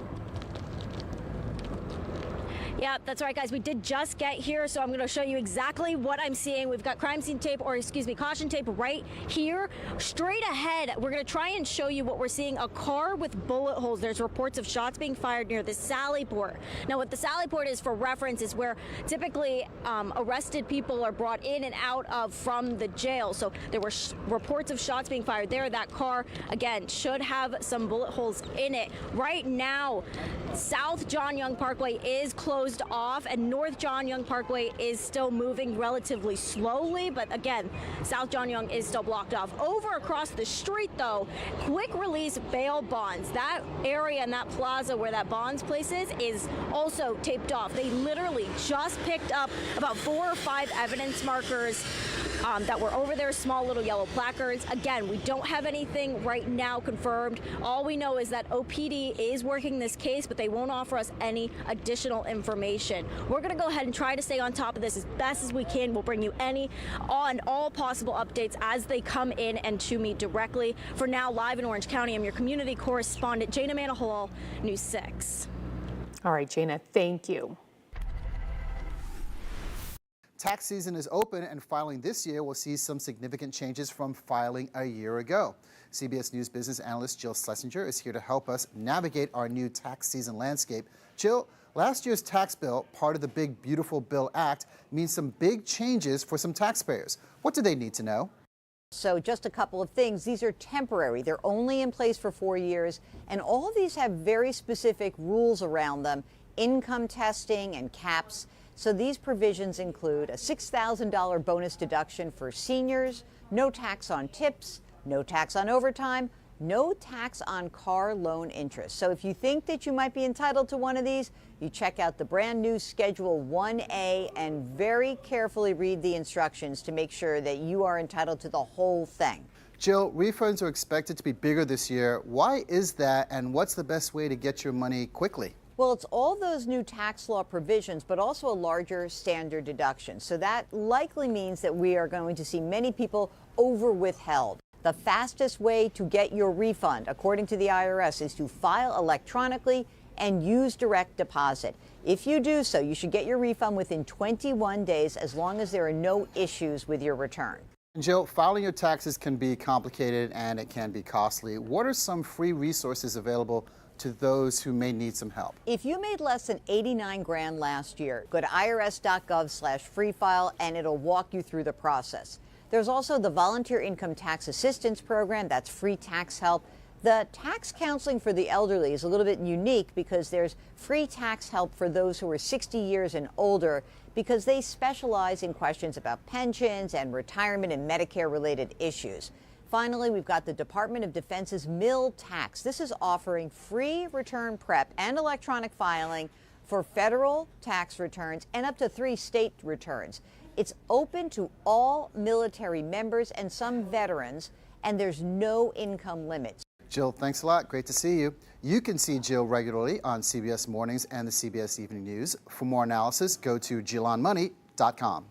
Yeah, that's right, guys. We did just get here, so I'm going to show you exactly what I'm seeing. We've got crime scene tape, or excuse me, caution tape right here. Straight ahead, we're going to try and show you what we're seeing, a car with bullet holes. There's reports of shots being fired near the Sally Port. Now, what the Sally Port is, for reference, is where typically arrested people are brought in and out of from the jail. So there were reports of shots being fired there. That car, again, should have some bullet holes in it. Right now, South John Young Parkway is closed closed off, and North John Young Parkway is still moving relatively slowly, but again, South John Young is still blocked off. Over across the street, though, quick release bail bonds. That area and that plaza where that bonds place is also taped off. They literally just picked up about 4 or 5 evidence markers that were over there, small little yellow placards. Again, we don't have anything right now confirmed. All we know is that OPD is working this case, but they won't offer us any additional information. We're going to go ahead and try to stay on top of this as best as we can. We'll bring you all possible updates as they come in and to me directly. For now, live in Orange County, I'm your community correspondent, Jana Manahol, News 6. All right, Jana, thank you. Tax season is open, and filing this year will see some significant changes from filing a year ago. CBS News business analyst Jill Schlesinger is here to help us navigate our new tax season landscape. Jill, last year's tax bill, part of the Big Beautiful Bill Act, means some big changes for some taxpayers. What do they need to know? So just a couple of things. These are temporary. They're only in place for 4 years, and all of these have very specific rules around them, income testing and caps. So these provisions include a $6,000 bonus deduction for seniors, no tax on tips, no tax on overtime, no tax on car loan interest. So if you think that you might be entitled to one of these, you check out the brand new Schedule 1A and very carefully read the instructions to make sure that you are entitled to the whole thing. Jill, refunds are expected to be bigger this year. Why is that, and what's the best way to get your money quickly? Well, it's all those new tax law provisions, but also a larger standard deduction. So that likely means that we are going to see many people over withheld. The fastest way to get your refund, according to the IRS, is to file electronically and use direct deposit. If you do so, you should get your refund within 21 days as long as there are no issues with your return. Jill, filing your taxes can be complicated and it can be costly. What are some free resources available to those who may need some help? If you made less than 89 grand last year, go to irs.gov/freefile and it'll walk you through the process. There's also the Volunteer Income Tax Assistance Program. That's free tax help. The tax counseling for the elderly is a little bit unique because there's free tax help for those who are 60 years and older because they specialize in questions about pensions and retirement and Medicare-related issues. Finally, we've got the Department of Defense's Mill Tax. This is offering free return prep and electronic filing for federal tax returns and up to 3 state returns. It's open to all military members and some veterans, and there's no income limits. Jill, thanks a lot. Great to see you. You can see Jill regularly on CBS Mornings and the CBS Evening News. For more analysis, go to JillOnMoney.com.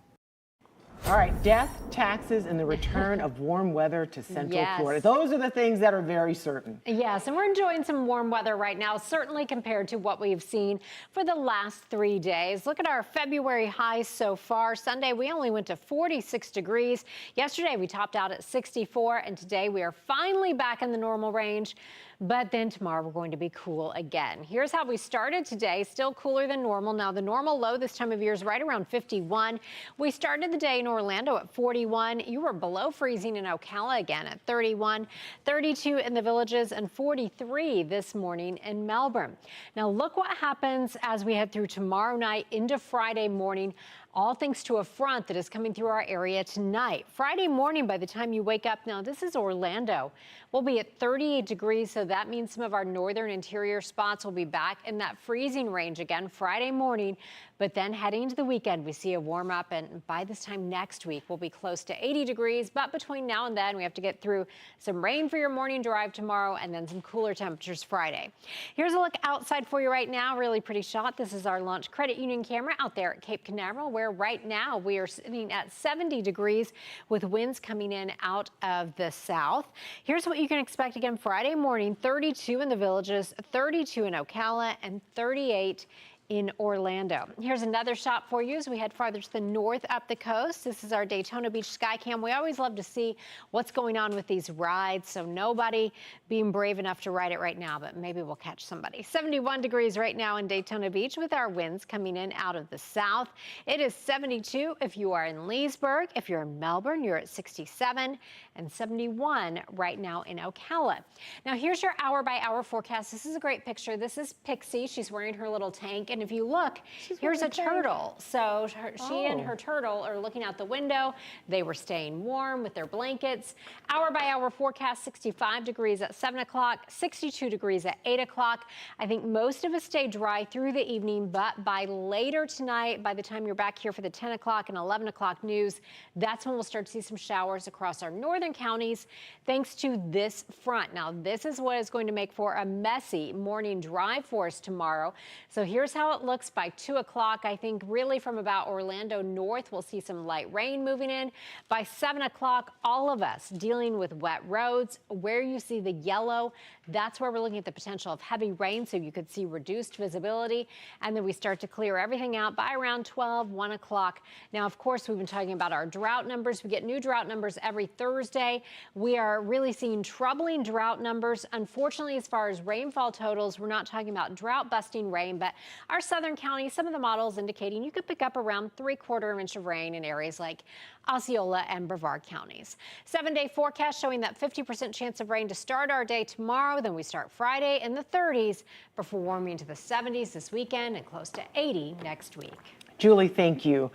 All right, death, taxes, and the return of warm weather to Central Florida. Those are the things that are very certain. Yes, and we're enjoying some warm weather right now, certainly compared to what we've seen for the last 3 days. Look at our February highs so far. Sunday, we only went to 46 degrees. Yesterday, we topped out at 64, and today we are finally back in the normal range. But then tomorrow we're going to be cool again. Here's how we started today, still cooler than normal. Now the normal low this time of year is right around 51. We started the day in Orlando at 41. You were below freezing in Ocala again at 31, 32 in the Villages, and 43 this morning in Melbourne. Now look what happens as we head through tomorrow night into Friday morning. All thanks to a front that is coming through our area tonight. Friday morning, by the time you wake up, now this is Orlando, we'll be at 38 degrees, so that means some of our northern interior spots will be back in that freezing range again Friday morning. But then heading into the weekend, we see a warm up, and by this time next week, we'll be close to 80 degrees. But between now and then, we have to get through some rain for your morning drive tomorrow and then some cooler temperatures Friday. Here's a look outside for you right now. Really pretty shot. This is our Launch Credit Union camera out there at Cape Canaveral, where right now we are sitting at 70 degrees with winds coming in out of the south. Here's what you can expect again Friday morning: 32 in the Villages, 32 in Ocala, and 38 in Orlando. Here's another shot for you as we head farther to the north up the coast. This is our Daytona Beach Skycam. We always love to see what's going on with these rides, so nobody being brave enough to ride it right now, but maybe we'll catch somebody. 71 degrees right now in Daytona Beach with our winds coming in out of the south. It is 72 if you are in Leesburg. If you're in Melbourne, you're at 67, and 71 right now in Ocala. Now here's your hour-by-hour forecast. This is a great picture. This is Pixie. She's wearing her little tank And if you look, here's a turtle. So she and her turtle are looking out the window. They were staying warm with their blankets. Hour by hour forecast, 65 degrees at 7 o'clock, 62 degrees at 8 o'clock. I think most of us stay dry through the evening, but by later tonight, by the time you're back here for the 10 o'clock and 11 o'clock news, that's when we'll start to see some showers across our northern counties thanks to this front. Now, this is what is going to make for a messy morning drive for us tomorrow. So here's how it looks by 2 o'clock. I think really from about Orlando north, we'll see some light rain moving in. By 7 o'clock, all of us dealing with wet roads. Where you see the yellow, that's where we're looking at the potential of heavy rain, so you could see reduced visibility. And then we start to clear everything out by around 12, 1 o'clock. Now, of course, we've been talking about our drought numbers. We get new drought numbers every Thursday. We are really seeing troubling drought numbers. Unfortunately, as far as rainfall totals, we're not talking about drought-busting rain, but our southern counties, some of the models indicating you could pick up around 3/4 inch of rain in areas like Osceola and Brevard counties. 7-day forecast showing that 50% chance of rain to start our day tomorrow. Then we start Friday in the 30s before warming to the 70s this weekend and close to 80 next week. Julie, thank you.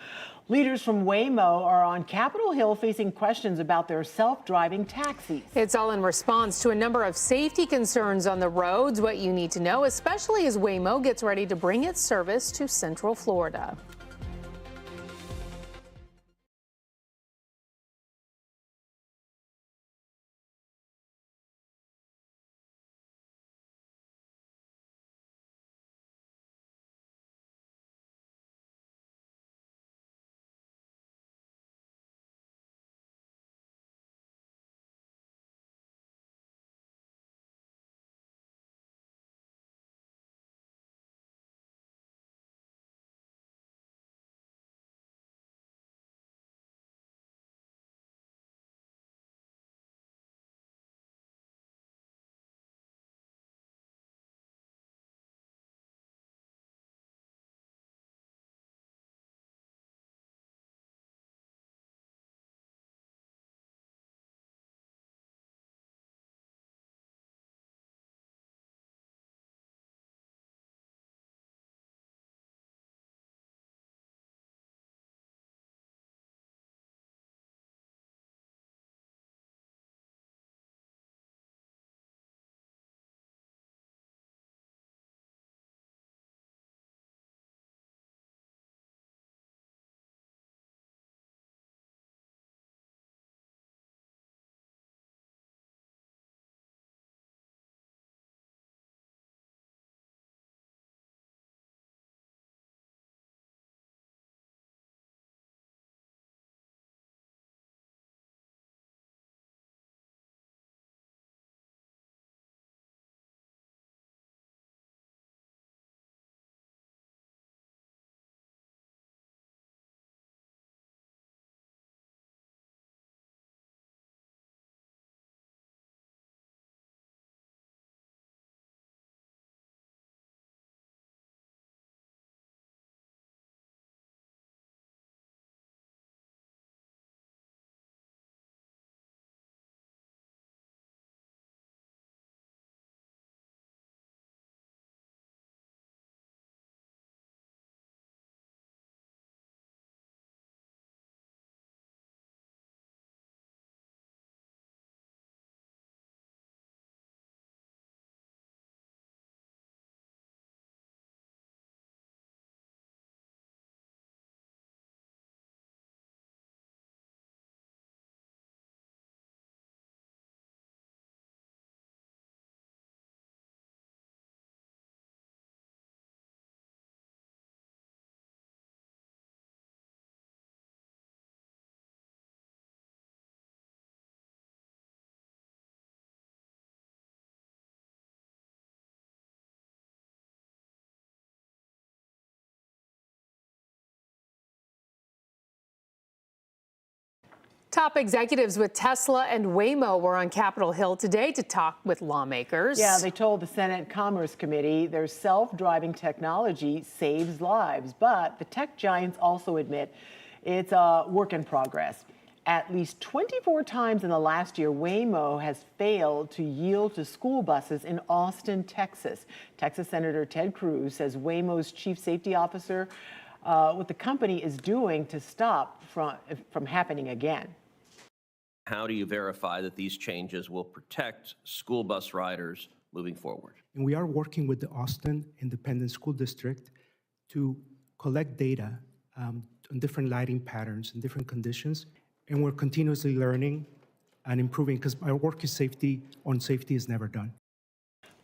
Leaders from Waymo are on Capitol Hill facing questions about their self-driving taxis. It's all in response to a number of safety concerns on the roads. What you need to know, especially as Waymo gets ready to bring its service to Central Florida. Top executives with Tesla and Waymo were on Capitol Hill today to talk with lawmakers. Yeah, they told the Senate Commerce Committee their self-driving technology saves lives, but the tech giants also admit it's a work in progress. At least 24 times in the last year, Waymo has failed to yield to school buses in Austin, Texas. Texas Senator Ted Cruz says Waymo's chief safety officer, what the company is doing to stop from happening again. How do you verify that these changes will protect school bus riders moving forward? And we are working with the Austin Independent School District to collect data on different lighting patterns and different conditions. And we're continuously learning and improving because our work is safety is never done.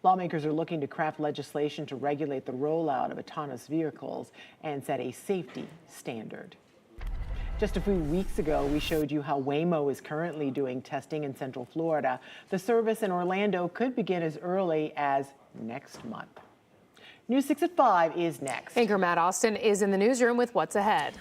Lawmakers are looking to craft legislation to regulate the rollout of autonomous vehicles and set a safety standard. Just a few weeks ago, we showed you how Waymo is currently doing testing in Central Florida. The service in Orlando could begin as early as next month. News 6 at 5 is next. Anchor Matt Austin is in the newsroom with what's ahead.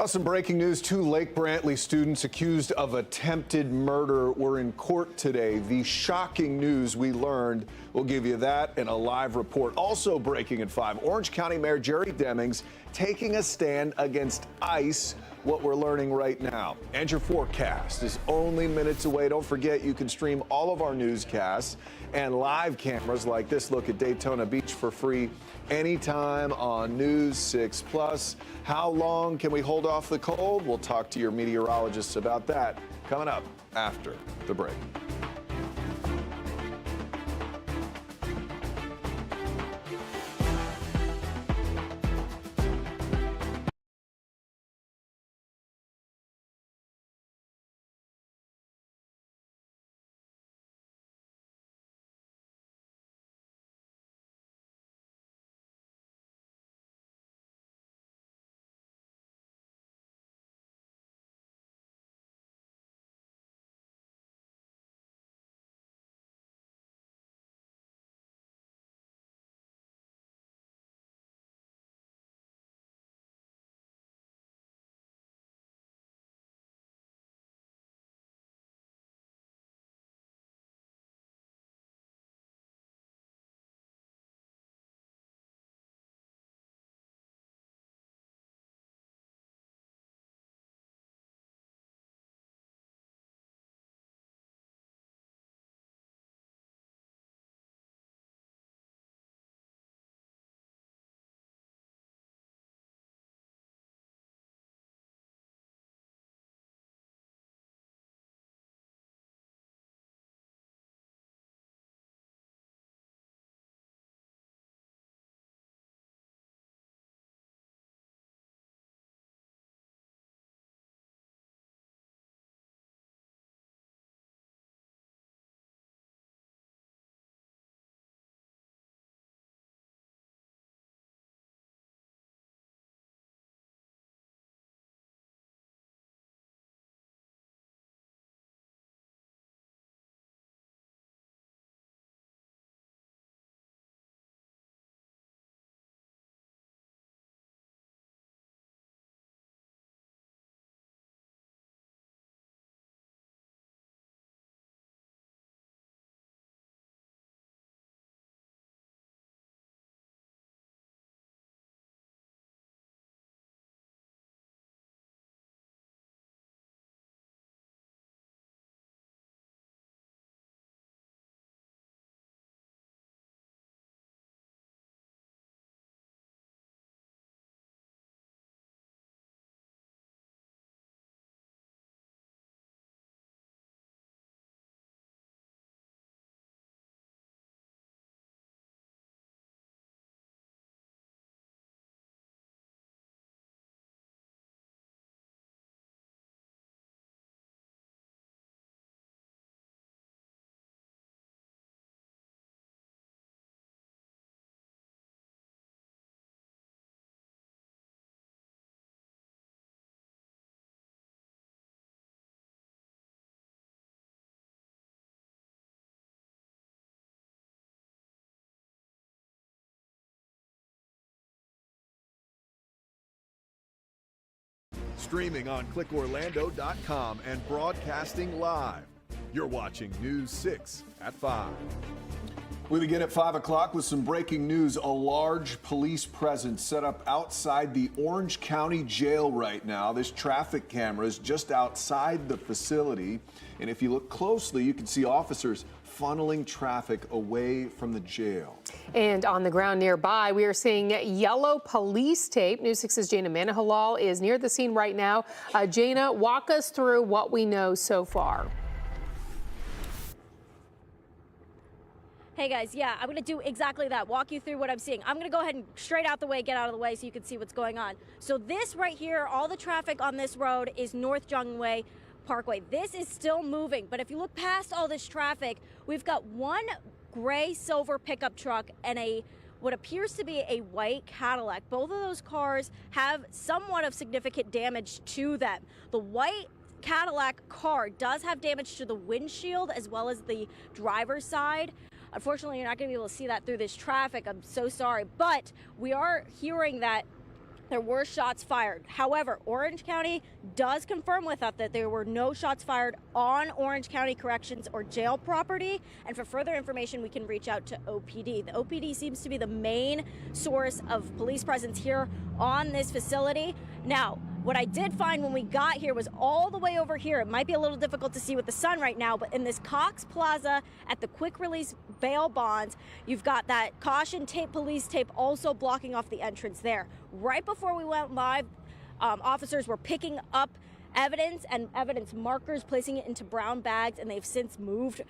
Some breaking news. 2 Lake Brantley students accused of attempted murder were in court today. The shocking news we learned. We'll give you that and a live report. Also breaking at 5, Orange County Mayor Jerry Demings taking a stand against ICE. What we're learning right now. And your forecast is only minutes away. Don't forget, you can stream all of our newscasts and live cameras like this look at Daytona Beach for free anytime on News 6 Plus. How long can we hold off the cold? We'll talk to your meteorologists about that coming up after the break. Streaming on clickorlando.com and broadcasting live. You're watching News 6 at 5. We begin at 5 o'clock with some breaking news. A large police presence set up outside the Orange County Jail right now. This traffic camera is just outside the facility. And if you look closely, you can see officers funneling traffic away from the jail. And on the ground nearby, we are seeing yellow police tape. News 6's Jana Manahalal is near the scene right now. Jana, walk us through what we know so far. Hey guys, yeah, I'm gonna do exactly that, walk you through what I'm seeing. I'm gonna go ahead and straight out the way, get out of the way so you can see what's going on. So this right here, all the traffic on this road is North Jungway Parkway. This is still moving, but if you look past all this traffic, we've got one gray silver pickup truck and what appears to be a white Cadillac. Both of those cars have somewhat of significant damage to them. The white Cadillac car does have damage to the windshield as well as the driver's side. Unfortunately, you're not going to be able to see that through this traffic. I'm so sorry. But we are hearing that there were shots fired. However, Orange County does confirm with us that there were no shots fired on Orange County Corrections or jail property. And for further information, we can reach out to OPD. The OPD seems to be the main source of police presence here on this facility. Now, what I did find when we got here was all the way over here. It might be a little difficult to see with the sun right now, but in this Cox Plaza at the quick release bail bonds, you've got that caution tape, police tape also blocking off the entrance there. Right before we went live, officers were picking up evidence and evidence markers, placing it into brown bags, and they've since moved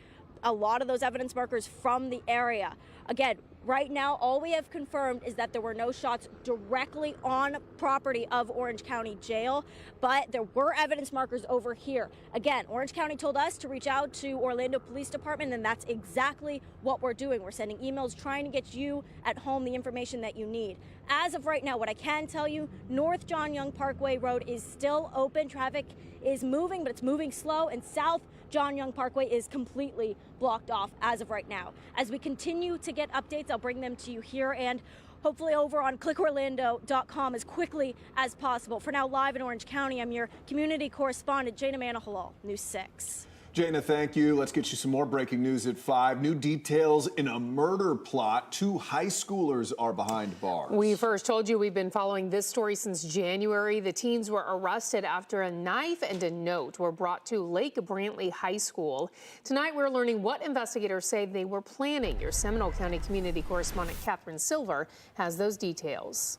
a lot of those evidence markers from the area. Again, right now, all we have confirmed is that there were no shots directly on property of Orange County Jail, but there were evidence markers over here. Again, Orange County told us to reach out to Orlando Police Department, and that's exactly what we're doing. We're sending emails trying to get you at home the information that you need. As of right now, what I can tell you, North John Young Parkway Road is still open. Traffic is moving, but it's moving slow, and South John Young Parkway is completely blocked off as of right now. As we continue to get updates, I'll bring them to you here and hopefully over on clickorlando.com as quickly as possible. For now, live in Orange County, I'm your community correspondent, Jana Manahalal, News 6. Jana, thank you. Let's get you some more breaking news at 5. New details in a murder plot. 2 high schoolers are behind bars. We first told you we've been following this story since January. The teens were arrested after a knife and a note were brought to Lake Brantley High School. Tonight, we're learning what investigators say they were planning. Your Seminole County community correspondent Catherine Silver has those details.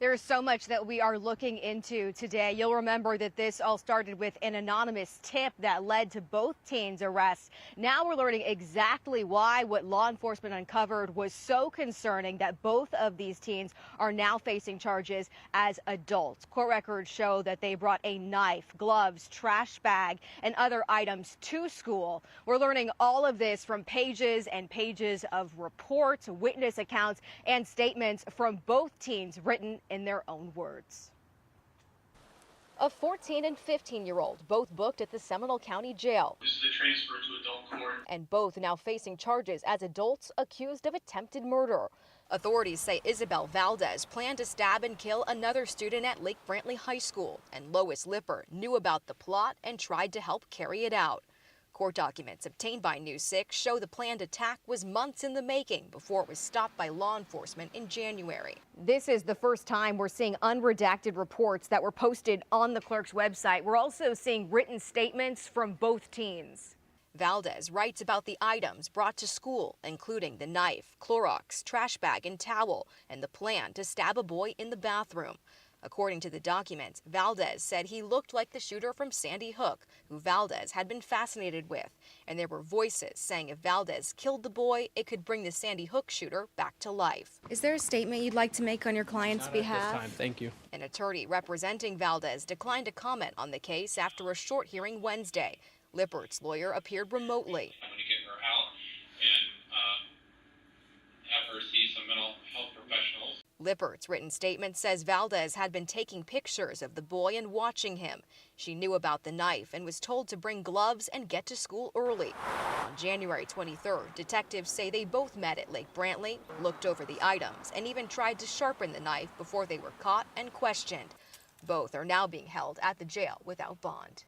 There is so much that we are looking into today. You'll remember that this all started with an anonymous tip that led to both teens' arrests. Now we're learning exactly why what law enforcement uncovered was so concerning that both of these teens are now facing charges as adults. Court records show that they brought a knife, gloves, trash bag, and other items to school. We're learning all of this from pages and pages of reports, witness accounts, and statements from both teens written in their own words. A 14 and 15-year-old, both booked at the Seminole County Jail. This is a transfer to adult court. And both now facing charges as adults accused of attempted murder. Authorities say Isabel Valdez planned to stab and kill another student at Lake Brantley High School, and Lois Lipper knew about the plot and tried to help carry it out. Court documents obtained by News 6 show the planned attack was months in the making before it was stopped by law enforcement in January. This is the first time we're seeing unredacted reports that were posted on the clerk's website. We're also seeing written statements from both teens. Valdez writes about the items brought to school, including the knife, Clorox, trash bag, and towel, and the plan to stab a boy in the bathroom. According to the documents, Valdez said he looked like the shooter from Sandy Hook, who Valdez had been fascinated with. And there were voices saying if Valdez killed the boy, it could bring the Sandy Hook shooter back to life. Is there a statement you'd like to make on your client's behalf? At this time. Thank you. An attorney representing Valdez declined to comment on the case after a short hearing Wednesday. Lippert's lawyer appeared remotely. I'm going to get her out and have her see some mental health professionals. Lippert's written statement says Valdez had been taking pictures of the boy and watching him. She knew about the knife and was told to bring gloves and get to school early. On January 23rd, detectives say they both met at Lake Brantley, looked over the items, and even tried to sharpen the knife before they were caught and questioned. Both are now being held at the jail without bond.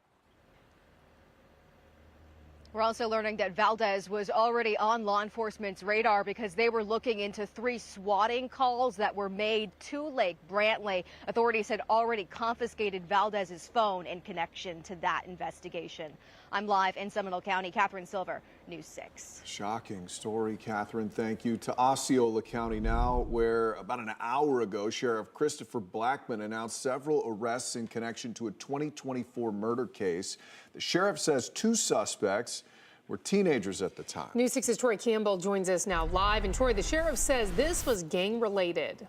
We're also learning that Valdez was already on law enforcement's radar because they were looking into 3 swatting calls that were made to Lake Brantley. Authorities had already confiscated Valdez's phone in connection to that investigation. I'm live in Seminole County. Catherine Silver, News 6. Shocking story, Catherine. Thank you. To Osceola County now, where about an hour ago, Sheriff Christopher Blackman announced several arrests in connection to a 2024 murder case. The sheriff says 2 suspects were teenagers at the time. News 6's Troy Campbell joins us now live. And Troy, the sheriff says this was gang-related.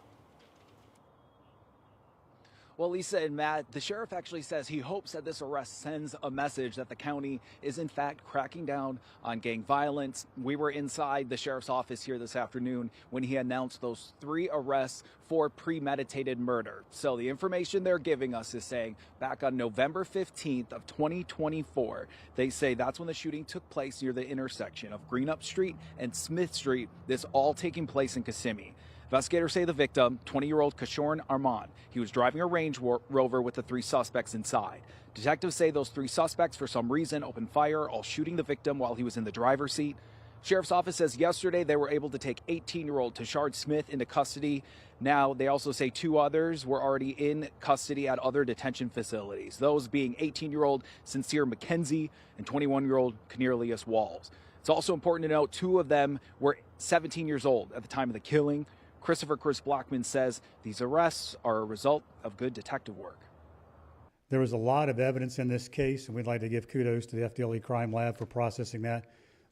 Well, Lisa and Matt, the sheriff actually says he hopes that this arrest sends a message that the county is in fact cracking down on gang violence. We were inside the sheriff's office here this afternoon when he announced those 3 arrests for premeditated murder. So the information they're giving us is saying back on November 15th of 2024, they say that's when the shooting took place near the intersection of Greenup Street and Smith Street, this all taking place in Kissimmee. Investigators say the victim, 20-year-old Kishorn Armand, he was driving a Range Rover with the 3 suspects inside. Detectives say those 3 suspects, for some reason, opened fire, all shooting the victim while he was in the driver's seat. Sheriff's office says yesterday they were able to take 18-year-old Tashard Smith into custody. Now, they also say 2 others were already in custody at other detention facilities, those being 18-year-old Sincere McKenzie and 21-year-old Cornelius Walls. It's also important to note 2 of them were 17 years old at the time of the killing. Christopher Chris Blackman says these arrests are a result of good detective work. There was a lot of evidence in this case, and we'd like to give kudos to the FDLE Crime Lab for processing that.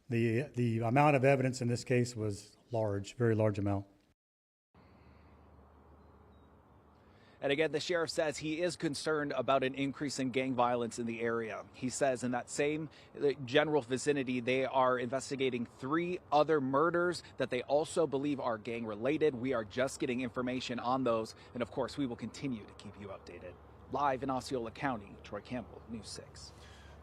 The amount of evidence in this case was large, very large amount. And again, the sheriff says he is concerned about an increase in gang violence in the area. He says in that same general vicinity, they are investigating 3 other murders that they also believe are gang related. We are just getting information on those. And of course, we will continue to keep you updated. Live in Osceola County, Troy Campbell, News 6.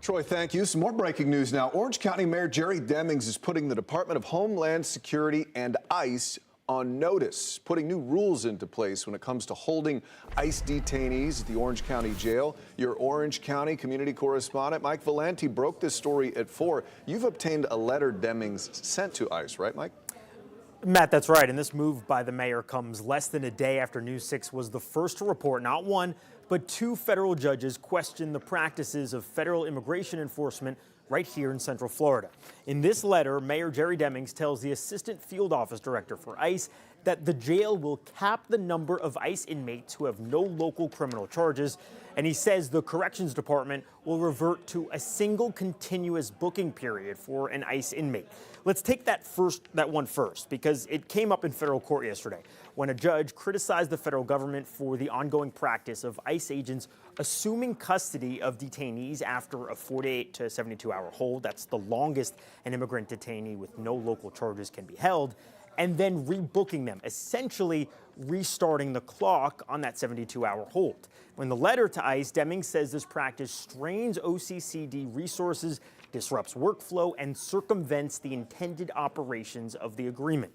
Troy, thank you. Some more breaking news now. Orange County Mayor Jerry Demings is putting the Department of Homeland Security and ICE on notice, putting new rules into place when it comes to holding ICE detainees at the Orange County Jail. Your Orange County community correspondent, Mike Valenti, broke this story at 4. You've obtained a letter Demings sent to ICE, right, Mike? Matt, that's right. And this move by the mayor comes less than a day after News 6 was the first to report not 1, but 2 federal judges questioned the practices of federal immigration enforcement right here in Central Florida. In this letter, Mayor Jerry Demings tells the Assistant Field Office Director for ICE that the jail will cap the number of ICE inmates who have no local criminal charges, and he says the Corrections Department will revert to a single continuous booking period for an ICE inmate. Let's take that one first, because it came up in federal court yesterday when a judge criticized the federal government for the ongoing practice of ICE agents assuming custody of detainees after a 48 to 72-hour hold. That's the longest an immigrant detainee with no local charges can be held, and then rebooking them, essentially restarting the clock on that 72-hour hold. In the letter to ICE, Demings says this practice strains OCCD resources, disrupts workflow, and circumvents the intended operations of the agreement.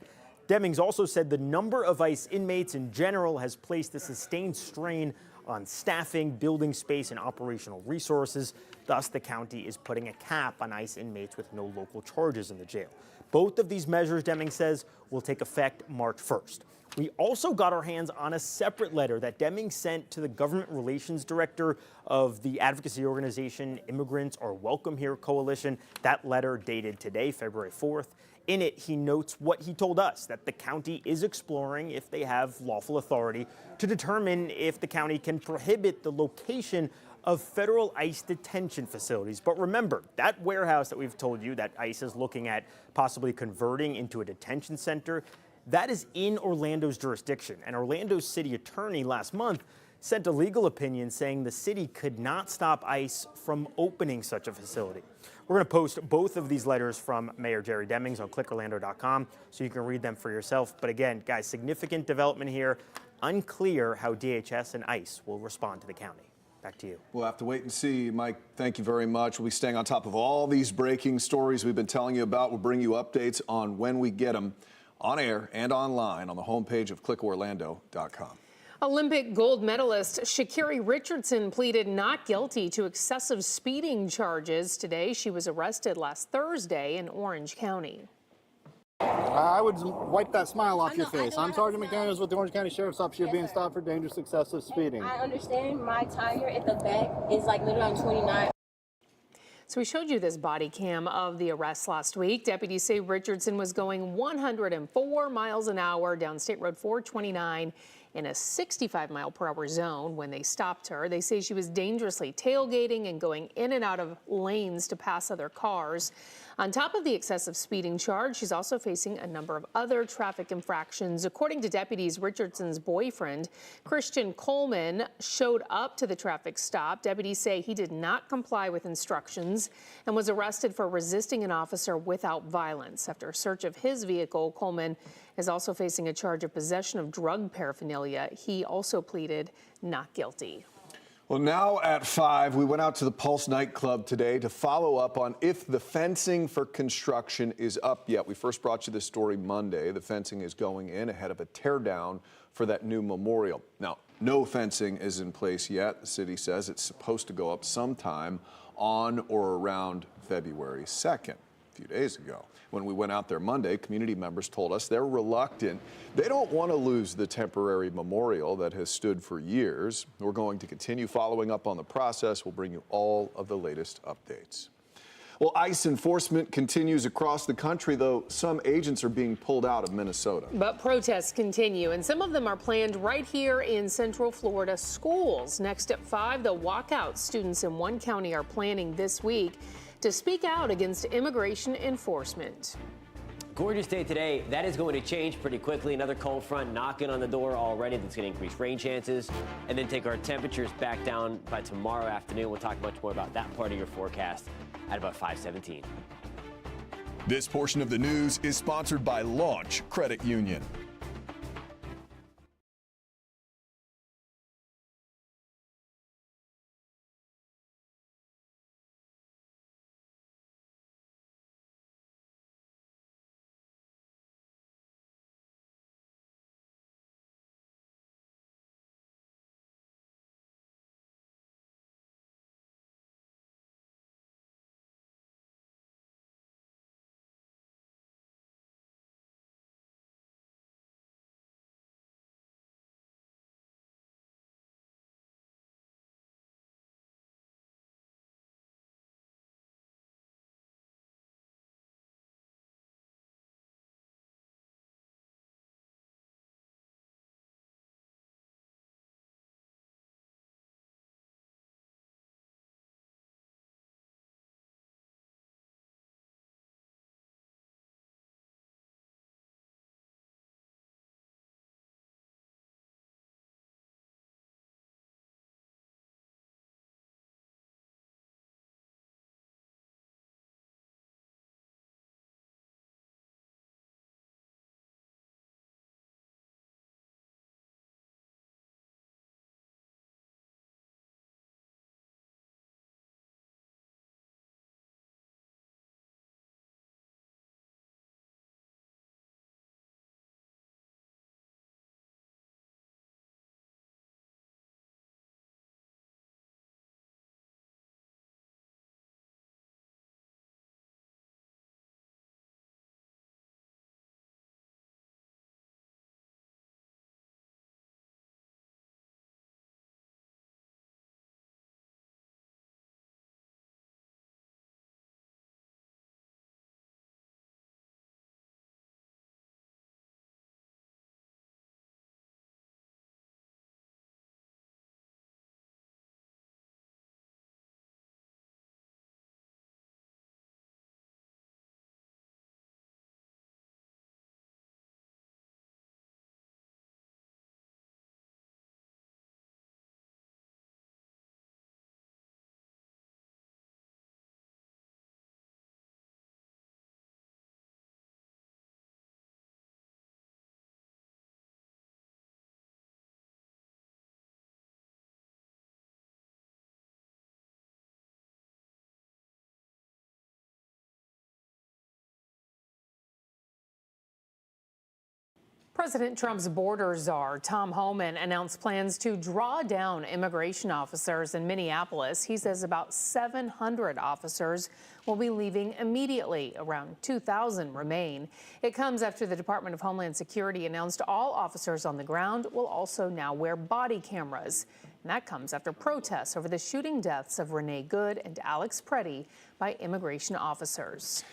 Demings also said the number of ICE inmates in general has placed a sustained strain on staffing, building space, and operational resources. Thus, the county is putting a cap on ICE inmates with no local charges in the jail. Both of these measures, Demings says, will take effect March 1st. We also got our hands on a separate letter that Demings sent to the government relations director of the advocacy organization Immigrants Are Welcome Here Coalition. That letter dated today, February 4th. In it, he notes what he told us, that the county is exploring if they have lawful authority to determine if the county can prohibit the location of federal ICE detention facilities. But remember, that warehouse that we've told you that ICE is looking at possibly converting into a detention center, that is in Orlando's jurisdiction. And Orlando's city attorney last month sent a legal opinion saying the city could not stop ICE from opening such a facility. We're going to post both of these letters from Mayor Jerry Demings on clickorlando.com so you can read them for yourself. But again, guys, significant development here. Unclear how DHS and ICE will respond to the county. Back to you. We'll have to wait and see. Mike, thank you very much. We'll be staying on top of all these breaking stories we've been telling you about. We'll bring you updates on when we get them on air and online on the homepage of clickorlando.com. Olympic gold medalist Sha'Carri Richardson pleaded not guilty to excessive speeding charges today. She was arrested last Thursday in Orange County. I would wipe that smile off your face. I'm Sergeant McDaniels with the Orange County Sheriff's Office. You're being stopped for dangerous excessive speeding. I understand my tire at the back is like literally on 29. So we showed you this body cam of the arrest last week. Deputies say Richardson was going 104 miles an hour down State Road 429 in a 65-mile-per-hour zone when they stopped her. They say she was dangerously tailgating and going in and out of lanes to pass other cars. On top of the excessive speeding charge, she's also facing a number of other traffic infractions. According to deputies, Richardson's boyfriend, Christian Coleman, showed up to the traffic stop. Deputies say he did not comply with instructions and was arrested for resisting an officer without violence. After a search of his vehicle, Coleman is also facing a charge of possession of drug paraphernalia. He also pleaded not guilty. Well, now at 5, we went out to the Pulse nightclub today to follow up on if the fencing for construction is up yet. We first brought you this story Monday. The fencing is going in ahead of a teardown for that new memorial. Now, no fencing is in place yet. The city says it's supposed to go up sometime on or around February 2nd. A few days ago. When we went out there Monday, community members told us they're reluctant. They don't want to lose the temporary memorial that has stood for years. We're going to continue following up on the process. We'll bring you all of the latest updates. Well, ICE enforcement continues across the country, though some agents are being pulled out of Minnesota. But protests continue, and some of them are planned right here in Central Florida schools. Next at 5, the walkout students in one county are planning this week to speak out against immigration enforcement. Gorgeous day today. That is going to change pretty quickly. Another cold front knocking on the door already. That's going to increase rain chances and then take our temperatures back down by tomorrow afternoon. We'll talk much more about that part of your forecast at about 5:17. This portion of the news is sponsored by Launch Credit Union. President Trump's border czar, Tom Homan, announced plans to draw down immigration officers in Minneapolis. He says about 700 officers will be leaving immediately. Around 2,000 remain. It comes after the Department of Homeland Security announced all officers on the ground will also now wear body cameras. And that comes after protests over the shooting deaths of Renee Good and Alex Preddy by immigration officers.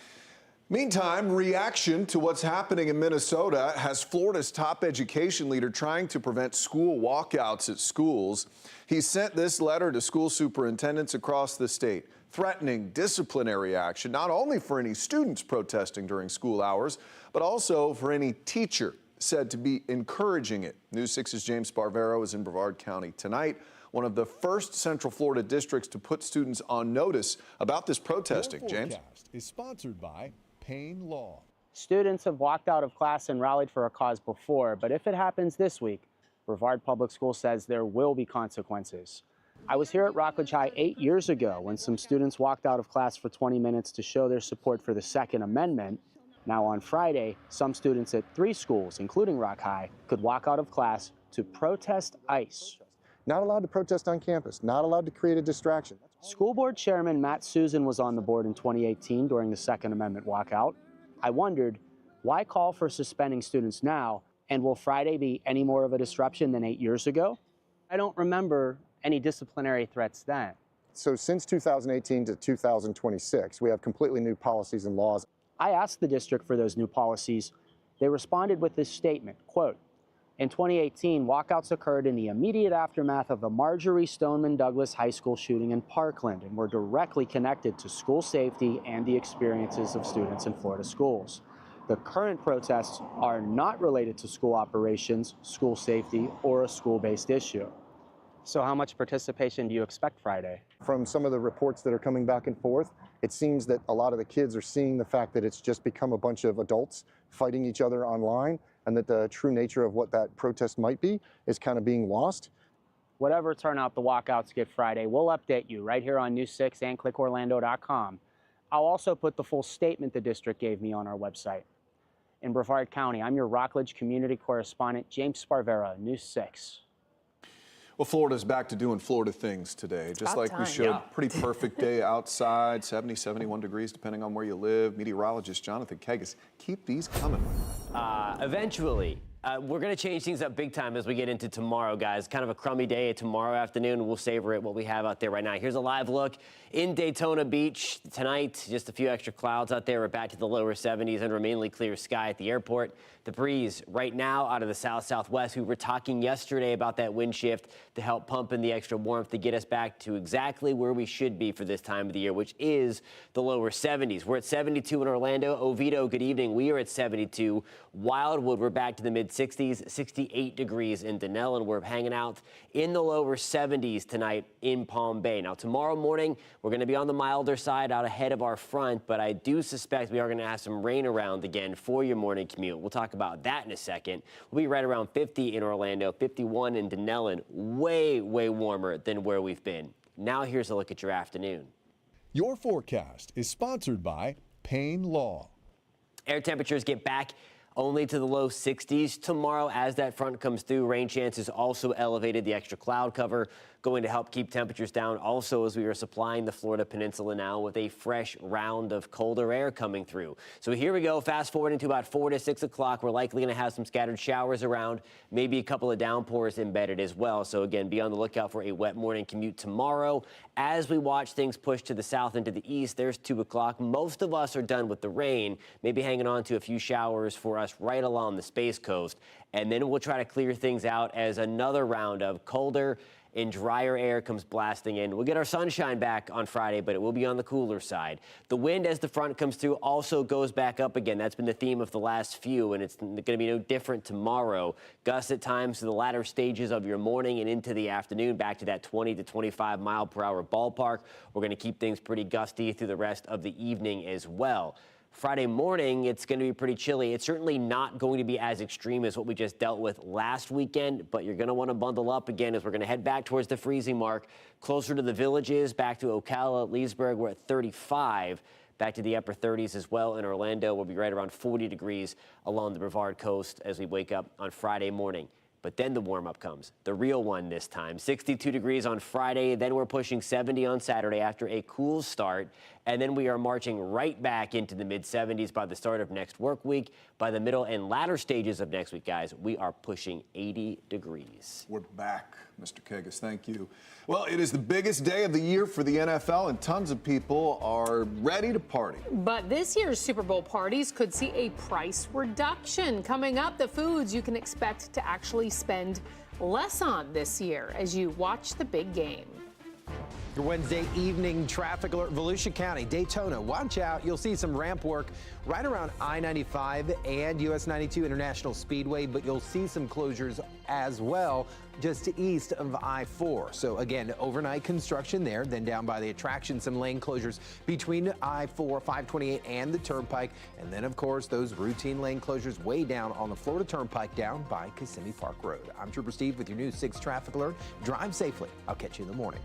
Meantime, reaction to what's happening in Minnesota has Florida's top education leader trying to prevent school walkouts at schools. He sent this letter to school superintendents across the state, threatening disciplinary action, not only for any students protesting during school hours, but also for any teacher said to be encouraging it. News 6's James Sparvero is in Brevard County tonight, one of the first Central Florida districts to put students on notice about this protesting. James is sponsored by Payne Law. Students have walked out of class and rallied for a cause before, but if it happens this week, Brevard Public School says there will be consequences. I was here at Rockledge High 8 years ago when some students walked out of class for 20 minutes to show their support for the Second Amendment. Now on Friday, some students at 3 schools, including Rock High, could walk out of class to protest ICE. Not allowed to protest on campus, not allowed to create a distraction. School Board Chairman Matt Susan was on the board in 2018 during the Second Amendment walkout. I wondered, why call for suspending students now, and will Friday be any more of a disruption than 8 years ago? I don't remember any disciplinary threats then. So since 2018 to 2026, we have completely new policies and laws. I asked the district for those new policies. They responded with this statement, quote, in 2018, walkouts occurred in the immediate aftermath of the Marjorie Stoneman Douglas High School shooting in Parkland and were directly connected to school safety and the experiences of students in Florida schools. The current protests are not related to school operations, school safety, or a school-based issue. So how much participation do you expect Friday? From some of the reports that are coming back and forth, it seems that a lot of the kids are seeing the fact that it's just become a bunch of adults fighting each other online, and that the true nature of what that protest might be is kind of being lost. Whatever turnout the walkouts get Friday, we'll update you right here on News 6 and clickorlando.com. I'll also put the full statement the district gave me on our website. In Brevard County, I'm your Rockledge community correspondent, James Sparvero, News 6. Well, Florida's back to doing Florida things today. Just like we showed, pretty perfect day outside, 70, 71 degrees, depending on where you live. Meteorologist Jonathan Kegas, keep these coming. Eventually. We're going to change things up big time as we get into tomorrow, guys. Kind of a crummy day tomorrow afternoon. We'll savor it, what we have out there right now. Here's a live look in Daytona Beach tonight. Just a few extra clouds out there. We're back to the lower 70s under a mainly clear sky at the airport. The breeze right now out of the south-southwest. We were talking yesterday about that wind shift to help pump in the extra warmth to get us back to exactly where we should be for this time of the year, which is the lower 70s. We're at 72 in Orlando. Oviedo, good evening. We are at 72. Wildwood, we're back to the mid-60s, 68 degrees in Denell, and we're hanging out in the lower 70s tonight in Palm Bay. Now, tomorrow morning, we're going to be on the milder side out ahead of our front, but I do suspect we are going to have some rain around again for your morning commute. We'll talk about that in a second. We'll be right around 50 in Orlando, 51 in Denellen, way, way warmer than where we've been. Now, here's a look at your afternoon. Your forecast is sponsored by Payne Law. Air temperatures get back only to the low 60s tomorrow as that front comes through. Rain chances also elevated. The extra cloud cover going to help keep temperatures down. Also, as we are supplying the Florida Peninsula now with a fresh round of colder air coming through. So here we go. Fast forwarding to about 4 to 6 o'clock. We're likely going to have some scattered showers around, maybe a couple of downpours embedded as well. So again, be on the lookout for a wet morning commute tomorrow. As we watch things push to the south and to the east, there's 2 o'clock. Most of us are done with the rain, maybe hanging on to a few showers for us right along the Space Coast. And then we'll try to clear things out as another round of colder and drier air comes blasting in. We'll get our sunshine back on Friday, but it will be on the cooler side. The wind as the front comes through also goes back up again. That's been the theme of the last few, and it's going to be no different tomorrow. Gusts at times to the latter stages of your morning and into the afternoon, back to that 20 to 25 mile per hour ballpark. We're going to keep things pretty gusty through the rest of the evening as well. Friday morning, it's going to be pretty chilly. It's certainly not going to be as extreme as what we just dealt with last weekend, but you're going to want to bundle up again as we're going to head back towards the freezing mark, closer to the Villages, back to Ocala, Leesburg. We're at 35. back to the upper 30s as well in Orlando. We'll be right around 40 degrees along the Brevard coast as we wake up on Friday morning. But then the warm-up comes, the real one this time. 62 degrees on Friday, then we're pushing 70 on Saturday after a cool start. And then we are marching right back into the mid-70s by the start of next work week. By the middle and latter stages of next week, guys, we are pushing 80 degrees. We're back, Mr. Kagas. Thank you. Well, it is the biggest day of the year for the NFL, and tons of people are ready to party. But this year's Super Bowl parties could see a price reduction. Coming up, the foods you can expect to actually spend less on this year as you watch the big game. Your Wednesday evening traffic alert, Volusia County, Daytona. Watch out. You'll see some ramp work right around I-95 and US 92 International Speedway, but you'll see some closures as well just east of I-4. So again, overnight construction there, then down by the attraction, some lane closures between I-4, 528 and the Turnpike. And then, of course, those routine lane closures way down on the Florida Turnpike down by Kissimmee Park Road. I'm Trooper Steve with your News 6 traffic alert. Drive safely. I'll catch you in the morning.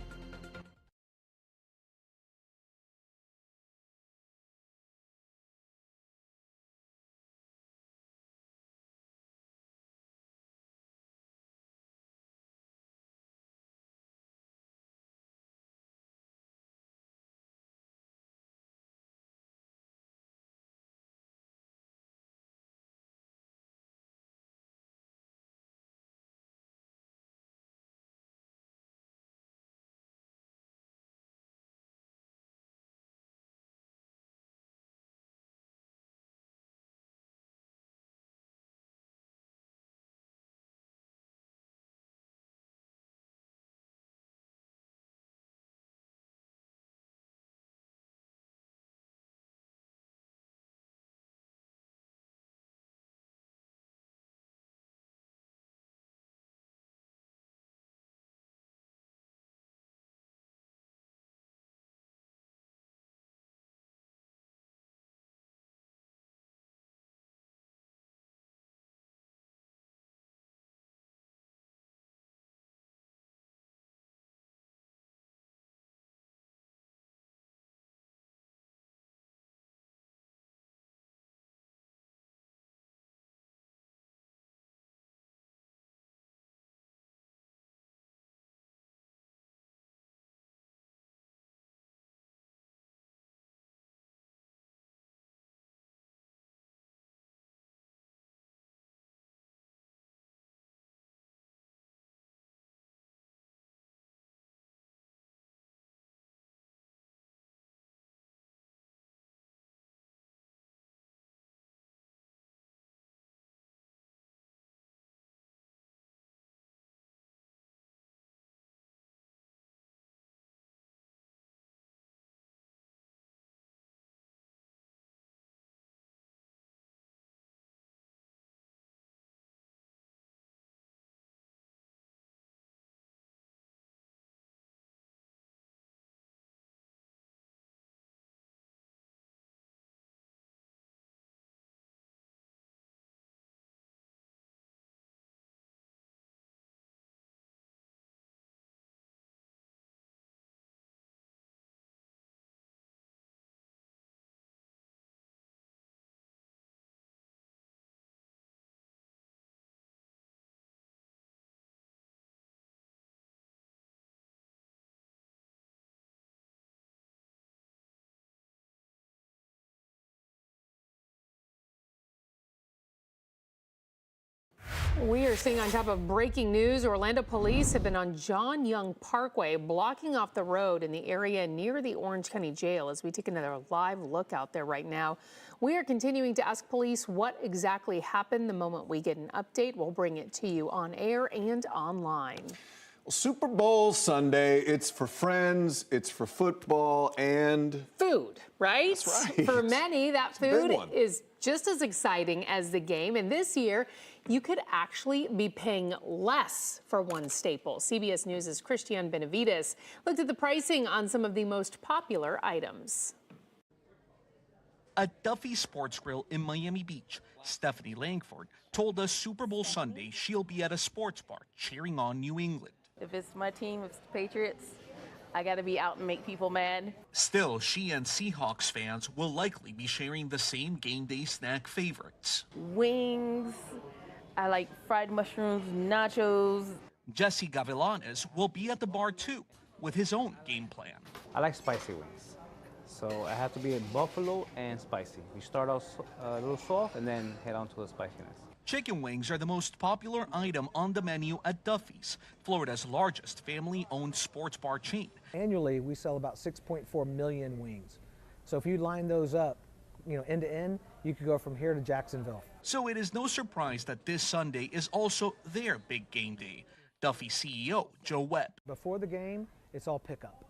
We are seeing on top of breaking news, Orlando police have been on John Young Parkway, blocking off the road in the area near the Orange County Jail as we take another live look out there right now. We are continuing to ask police what exactly happened. The moment we get an update, we'll bring it to you on air and online. Well, Super Bowl Sunday, it's for friends, it's for football, and food, right? That's right. For many, that It's a big food one. is just as exciting as the game. And this year, you could actually be paying less for one staple. CBS News' Christian Benavides looked at the pricing on some of the most popular items. At Duffy Sports Grill in Miami Beach, Stephanie Langford told us Super Bowl Sunday she'll be at a sports bar cheering on New England. If it's my team, if it's the Patriots, I got to be out and make people mad. Still, she and Seahawks fans will likely be sharing the same game day snack favorites. Wings, I like fried mushrooms, nachos. Jesse Gavilanes will be at the bar too, with his own game plan. I like spicy wings. So I have to be a buffalo and spicy. We start out a little soft and then head on to the spiciness. Chicken wings are the most popular item on the menu at Duffy's, Florida's largest family-owned sports bar chain. Annually, we sell about 6.4 million wings. So if you line those up, end to end, you could go from here to Jacksonville. So it is no surprise that this Sunday is also their big game day. Duffy CEO Joe Webb. Before the game, it's all pickup.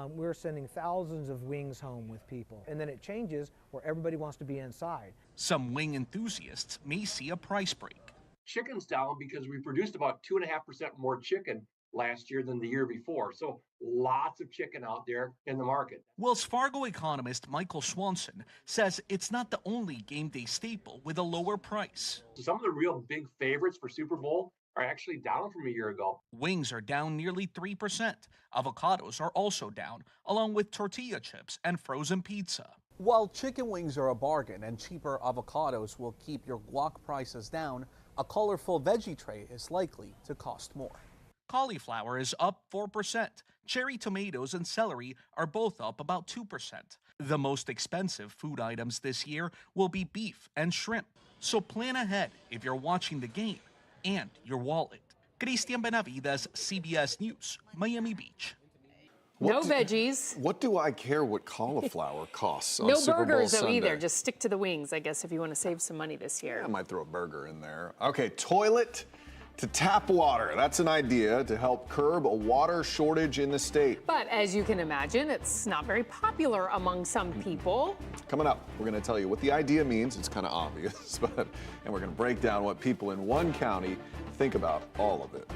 We're sending thousands of wings home with people. And then it changes where everybody wants to be inside. Some wing enthusiasts may see a price break. Chicken's down because we produced about 2.5% more chicken last year than the year before. So lots of chicken out there in the market. Wells Fargo economist Michael Swanson says it's not the only game day staple with a lower price. So some of the real big favorites for Super Bowl are actually down from a year ago. Wings are down nearly 3%. Avocados are also down, along with tortilla chips and frozen pizza. While chicken wings are a bargain and cheaper avocados will keep your guac prices down, a colorful veggie tray is likely to cost more. Cauliflower is up 4%. Cherry tomatoes and celery are both up about 2%. The most expensive food items this year will be beef and shrimp. So plan ahead if you're watching the game and your wallet. Christian Benavides, CBS News, Miami Beach. No veggies. What do I care what cauliflower costs on No Super Bowl burgers, though, Sunday? either. Just stick to the wings, I guess, if you want to save some money this year. I might throw a burger in there. Okay, toilet to tap water. That's an idea to help curb a water shortage in the state. But as you can imagine, it's not very popular among some people. Coming up, we're going to tell you what the idea means. It's kind of obvious, and we're going to break down what people in one county think about all of it.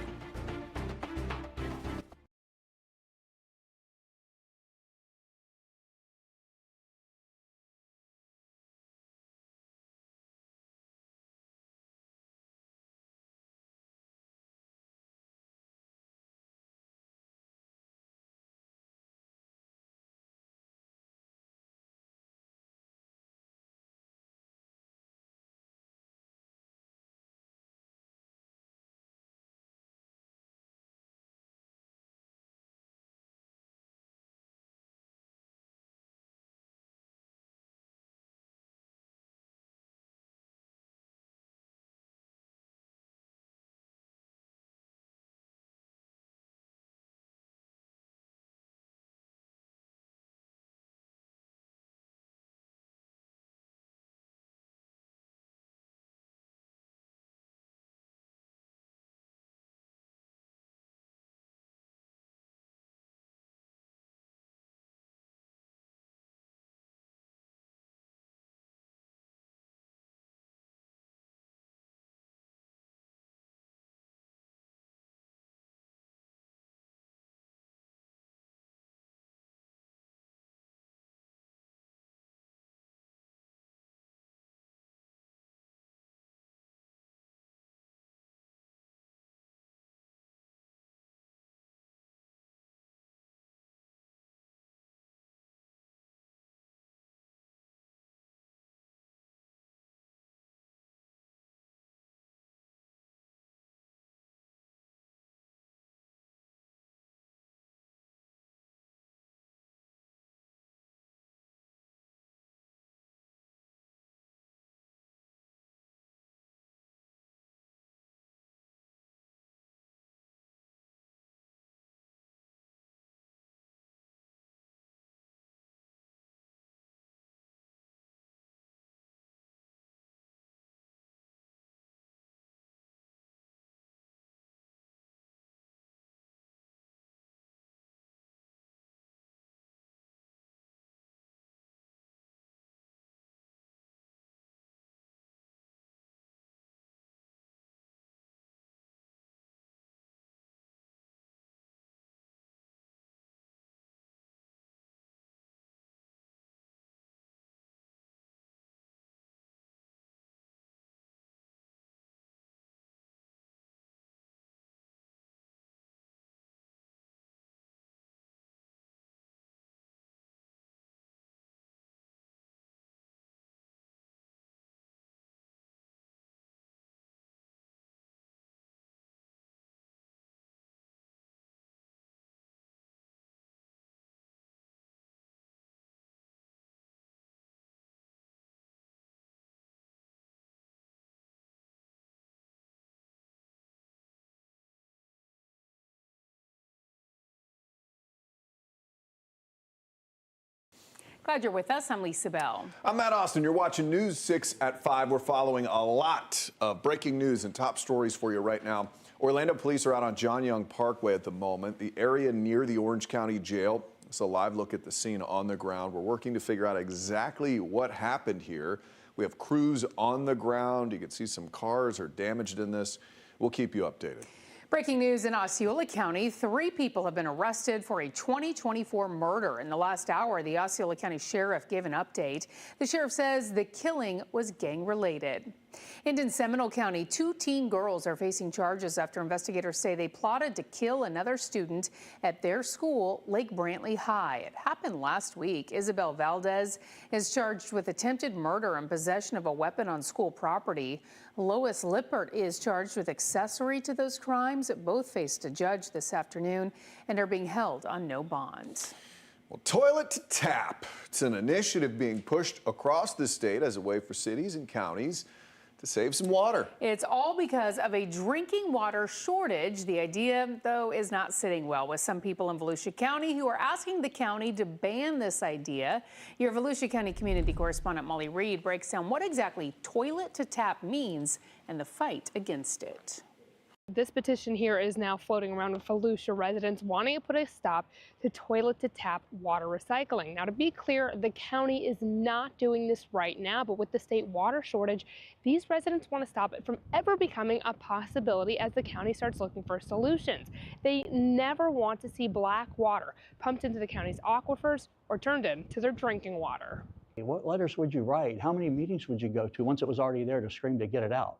Glad you're with us. I'm Lisa Bell. I'm Matt Austin. You're watching News 6 at 5. We're following a lot of breaking news and top stories for you right now. Orlando police are out on John Young Parkway at the moment, the area near the Orange County Jail. It's a live look at the scene on the ground. We're working to figure out exactly what happened here. We have crews on the ground. You can see some cars are damaged in this. We'll keep you updated. Breaking news in Osceola County. 3 people have been arrested for a 2024 murder. In the last hour, the Osceola County Sheriff gave an update. The sheriff says the killing was gang-related. And in Seminole County, 2 teen girls are facing charges after investigators say they plotted to kill another student at their school, Lake Brantley High. It happened last week. Isabel Valdez is charged with attempted murder and possession of a weapon on school property. Lois Lippert is charged with accessory to those crimes. Both faced a judge this afternoon and are being held on no bond. Well, toilet to tap. It's an initiative being pushed across the state as a way for cities and counties to save some water. It's all because of a drinking water shortage. The idea, though, is not sitting well with some people in Volusia County who are asking the county to ban this idea. Your Volusia County community correspondent Molly Reed breaks down what exactly toilet to tap means and the fight against it. This petition here is now floating around with Volusia residents wanting to put a stop to toilet to tap water recycling. Now, to be clear, the county is not doing this right now, but with the state water shortage, these residents want to stop it from ever becoming a possibility as the county starts looking for solutions. They never want to see black water pumped into the county's aquifers or turned into their drinking water. What letters would you write? How many meetings would you go to once it was already there to scream to get it out?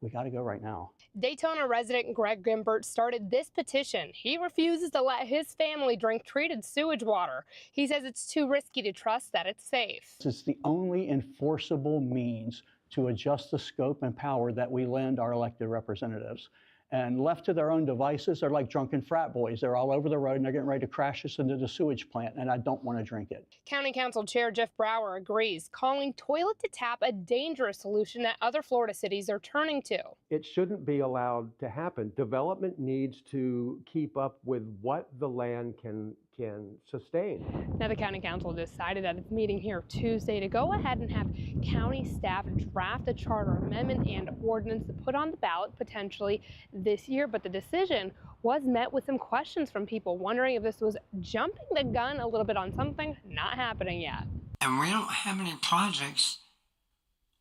We got to go right now. Daytona resident Greg Gimbert started this petition. He refuses to let his family drink treated sewage water. He says it's too risky to trust that it's safe. It's the only enforceable means to adjust the scope and power that we lend our elected representatives. And left to their own devices, they're like drunken frat boys. They're all over the road and they're getting ready to crash us into the sewage plant, and I don't want to drink it. County Council Chair Jeff Brower agrees, calling toilet to tap a dangerous solution that other Florida cities are turning to. It shouldn't be allowed to happen. Development needs to keep up with what the land can sustain. Now, the County Council decided at its meeting here Tuesday to go ahead and have county staff draft a charter amendment and ordinance to put on the ballot potentially this year, but the decision was met with some questions from people wondering if this was jumping the gun a little bit on something not happening yet. And we don't have any projects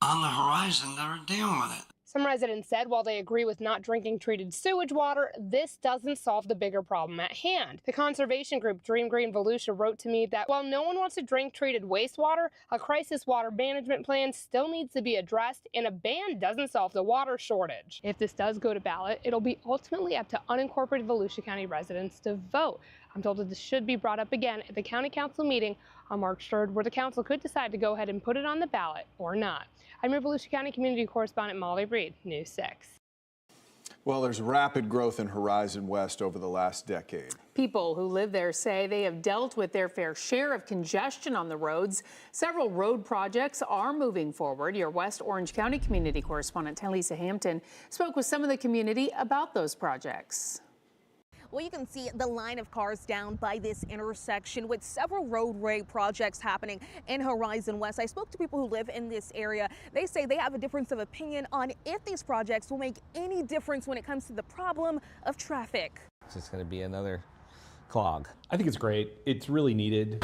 on the horizon that are dealing with it. Some residents said while they agree with not drinking treated sewage water, this doesn't solve the bigger problem at hand. The conservation group Dream Green Volusia wrote to me that while no one wants to drink treated wastewater, a crisis water management plan still needs to be addressed, and a ban doesn't solve the water shortage. If this does go to ballot, it'll be ultimately up to unincorporated Volusia County residents to vote. I'm told that this should be brought up again at the County Council meeting on March 3rd, where the council could decide to go ahead and put it on the ballot or not. I'm your Volusia County community correspondent Molly Reed, News 6. Well, there's rapid growth in Horizon West over the last decade. People who live there say they have dealt with their fair share of congestion on the roads. Several road projects are moving forward. Your West Orange County community correspondent Talisa Hampton spoke with some of the community about those projects. Well, you can see the line of cars down by this intersection with several roadway projects happening in Horizon West. I spoke to people who live in this area. They say they have a difference of opinion on if these projects will make any difference when it comes to the problem of traffic. It's just going to be another clog. I think it's great. It's really needed.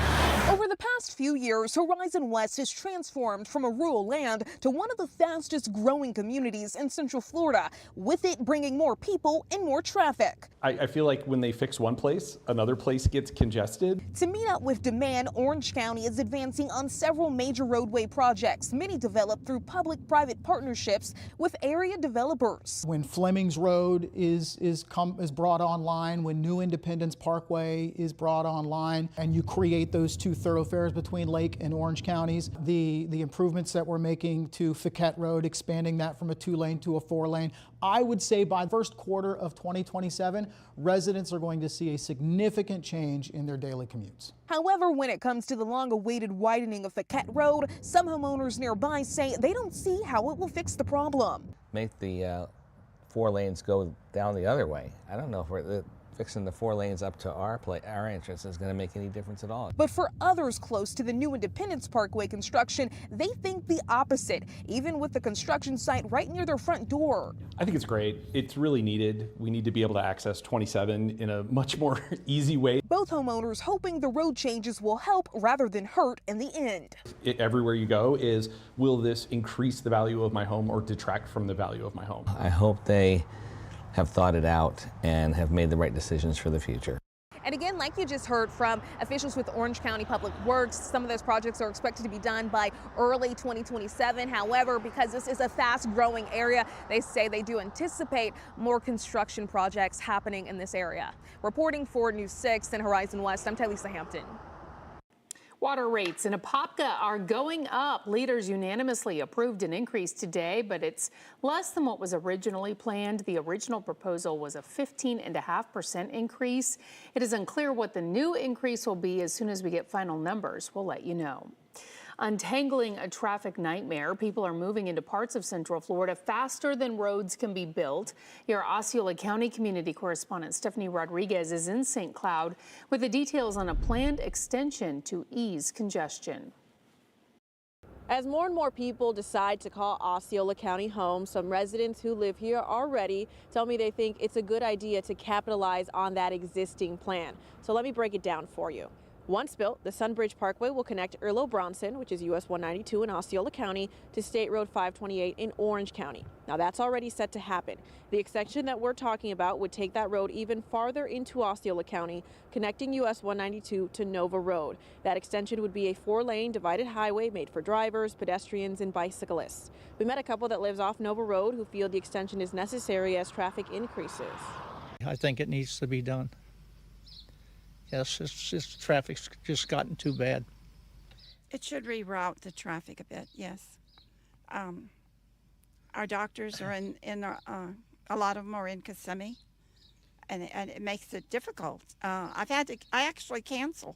Over the past few years, Horizon West has transformed from a rural land to one of the fastest growing communities in Central Florida, with it bringing more people and more traffic. I feel like when they fix one place, another place gets congested. To meet up with demand, Orange County is advancing on several major roadway projects, many developed through public-private partnerships with area developers. When Fleming's Road is brought online, when New Independence Parkway is brought online, and you create those two thoroughfares between Lake and Orange counties, the improvements that we're making to Fiquette Road, expanding that from a 2-lane to a 4-lane, I would say by the first quarter of 2027, residents are going to see a significant change in their daily commutes. However, when it comes to the long-awaited widening of Fiquette Road, some homeowners nearby say they don't see how it will fix the problem. Make the 4 lanes go down the other way. I don't know if fixing the 4 lanes up to our entrance is going to make any difference at all. But for others close to the new Independence Parkway construction, they think the opposite, even with the construction site right near their front door. I think it's great. It's really needed. We need to be able to access 27 in a much more easy way. Both homeowners hoping the road changes will help rather than hurt in the end. Everywhere you go is, will this increase the value of my home or detract from the value of my home? I hope they have thought it out and have made the right decisions for the future. And again, like you just heard from officials with Orange County Public Works, some of those projects are expected to be done by early 2027. However, because this is a fast-growing area, they say they do anticipate more construction projects happening in this area. Reporting for News 6 and Horizon West, I'm Tylisa Hampton. Water rates in Apopka are going up. Leaders unanimously approved an increase today, but it's less than what was originally planned. The original proposal was a 15.5% increase. It is unclear what the new increase will be. As soon as we get final numbers, we'll let you know. Untangling a traffic nightmare. People are moving into parts of Central Florida faster than roads can be built. Your Osceola County community correspondent Stephanie Rodriguez is in St. Cloud with the details on a planned extension to ease congestion. As more and more people decide to call Osceola County home, some residents who live here already tell me they think it's a good idea to capitalize on that existing plan. So let me break it down for you. Once built, the Sunbridge Parkway will connect Erlo Bronson, which is US 192 in Osceola County, to State Road 528 in Orange County. Now that's already set to happen. The extension that we're talking about would take that road even farther into Osceola County, connecting US 192 to Nova Road. That extension would be a 4-lane divided highway made for drivers, pedestrians, and bicyclists. We met a couple that lives off Nova Road who feel the extension is necessary as traffic increases. I think it needs to be done. Yes, it's traffic's just gotten too bad. It should reroute the traffic a bit, yes. Our doctors are in a lot of them are in Kissimmee, and it makes it difficult. I actually cancel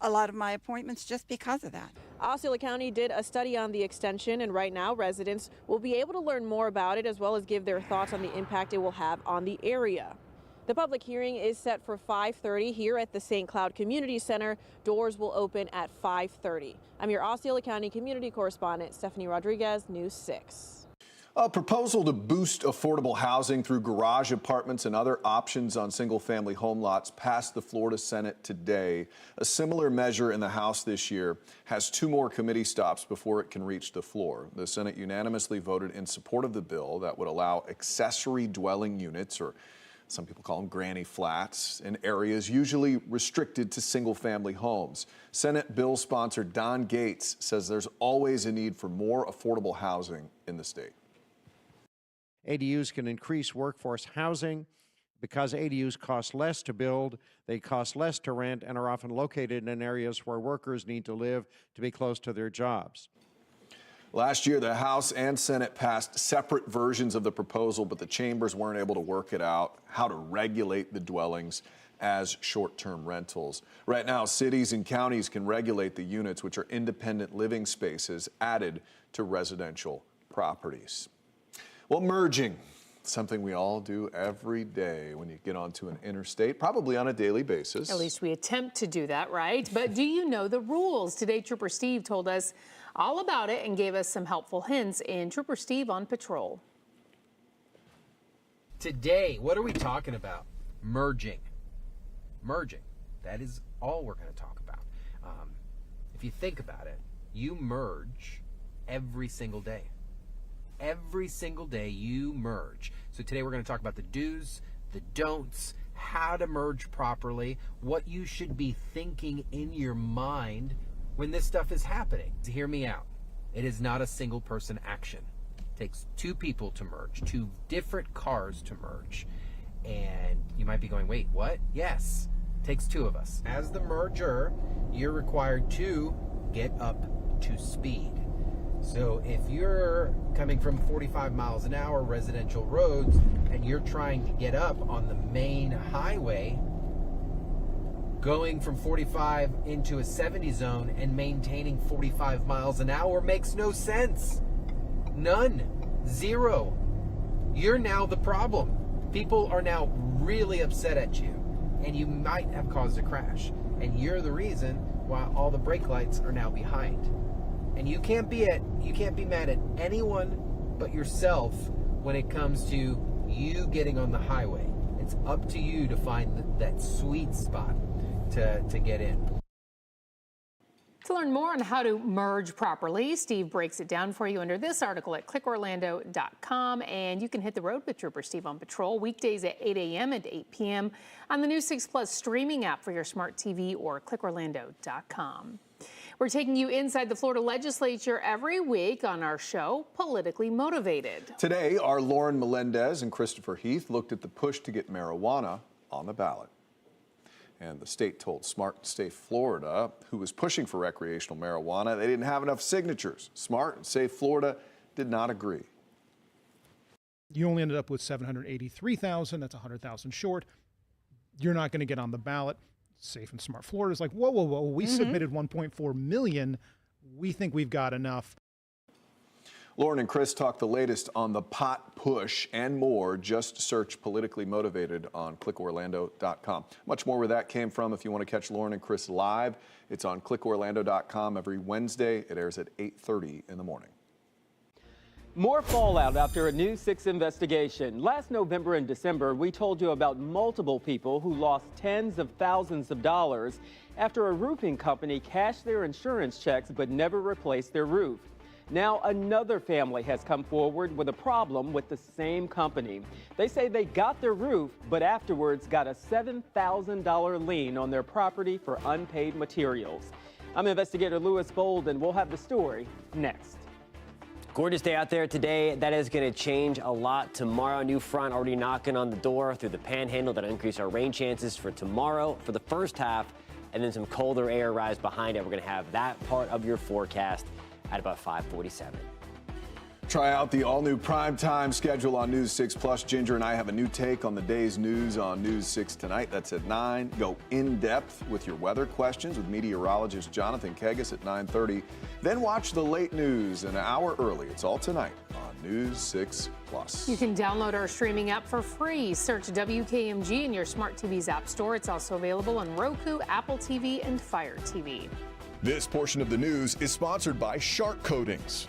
a lot of my appointments just because of that. Osceola County did a study on the extension, and right now residents will be able to learn more about it as well as give their thoughts on the impact it will have on the area. The public hearing is set for 5:30 here at the St. Cloud Community Center. Doors will open at 5:30. I'm your Osceola County community correspondent, Stephanie Rodriguez, News 6. A proposal to boost affordable housing through garage apartments and other options on single-family home lots passed the Florida Senate today. A similar measure in the House this year has 2 more committee stops before it can reach the floor. The Senate unanimously voted in support of the bill that would allow accessory dwelling units, or some people call them granny flats, in areas usually restricted to single-family homes. Senate bill sponsor Don Gates says there's always a need for more affordable housing in the state. ADUs can increase workforce housing. Because ADUs cost less to build, they cost less to rent and are often located in areas where workers need to live to be close to their jobs. Last year, the House and Senate passed separate versions of the proposal, but the chambers weren't able to work it out, how to regulate the dwellings as short-term rentals. Right now, cities and counties can regulate the units, which are independent living spaces added to residential properties. Well, merging, something we all do every day when you get onto an interstate, probably on a daily basis. At least we attempt to do that, right? But do you know the rules? Today, Trooper Steve told us all about it and gave us some helpful hints in Trooper Steve on Patrol. Today, what are we talking about? Merging. Merging. That is all we're going to talk about. If you think about it, you merge every single day. Every single day you merge. So today we're going to talk about the do's, the don'ts, how to merge properly, what you should be thinking in your mind when this stuff is happening. Hear me out. It is not a single person action. It takes 2 people to merge, 2 different cars to merge. And you might be going, wait, what? Yes, it takes 2 of us. As the merger, you're required to get up to speed. So if you're coming from 45 miles an hour residential roads and you're trying to get up on the main highway, going from 45 into a 70 zone and maintaining 45 miles an hour makes no sense. None. Zero. You're now the problem People are now really upset at you, and you might have caused a crash, and you're the reason why all the brake lights are now behind. And you can't be mad at anyone but yourself when it comes to you getting on the highway. It's up to you to find that sweet spot to get in. To learn more on how to merge properly, Steve breaks it down for you under this article at clickorlando.com. And you can hit the road with Trooper Steve on patrol weekdays at 8 a.m. and 8 p.m. on the News 6 Plus streaming app for your smart TV or clickorlando.com. We're taking you inside the Florida legislature every week on our show, Politically Motivated. Today, our Lauren Melendez and Christopher Heath looked at the push to get marijuana on the ballot. And the state told Smart and Safe Florida, who was pushing for recreational marijuana, they didn't have enough signatures. Smart and Safe Florida did not agree. You only ended up with 783,000. That's 100,000 short. You're not going to get on the ballot. Safe and Smart Florida is like, whoa, whoa, whoa. We submitted 1.4 million. We think we've got enough. Lauren and Chris talk the latest on the pot push and more. Just search Politically Motivated on clickorlando.com. Much more where that came from. If you want to catch Lauren and Chris live, it's on clickorlando.com every Wednesday. It airs at 8:30 in the morning. More fallout after a News 6 investigation. Last November and December, we told you about multiple people who lost tens of thousands of dollars after a roofing company cashed their insurance checks but never replaced their roof. Now another family has come forward with a problem with the same company. They say they got their roof, but afterwards got a $7,000 lien on their property for unpaid materials. I'm investigator Lewis Bold, and we'll have the story next. Gorgeous day out there today. That is going to change a lot tomorrow. New front already knocking on the door through the panhandle. That'll increase our rain chances for tomorrow for the first half, and then some colder air rise behind it. We're going to have that part of your forecast at about 5:47. Try out the all-new primetime schedule on News 6 Plus. Ginger and I have a new take on the day's news on News 6 tonight. That's at 9. Go in-depth with your weather questions with meteorologist Jonathan Kegas at 9:30. Then watch the late news an hour early. It's all tonight on News 6 Plus. You can download our streaming app for free. Search WKMG in your smart TV's app store. It's also available on Roku, Apple TV, and Fire TV. This portion of the news is sponsored by Shark Coatings.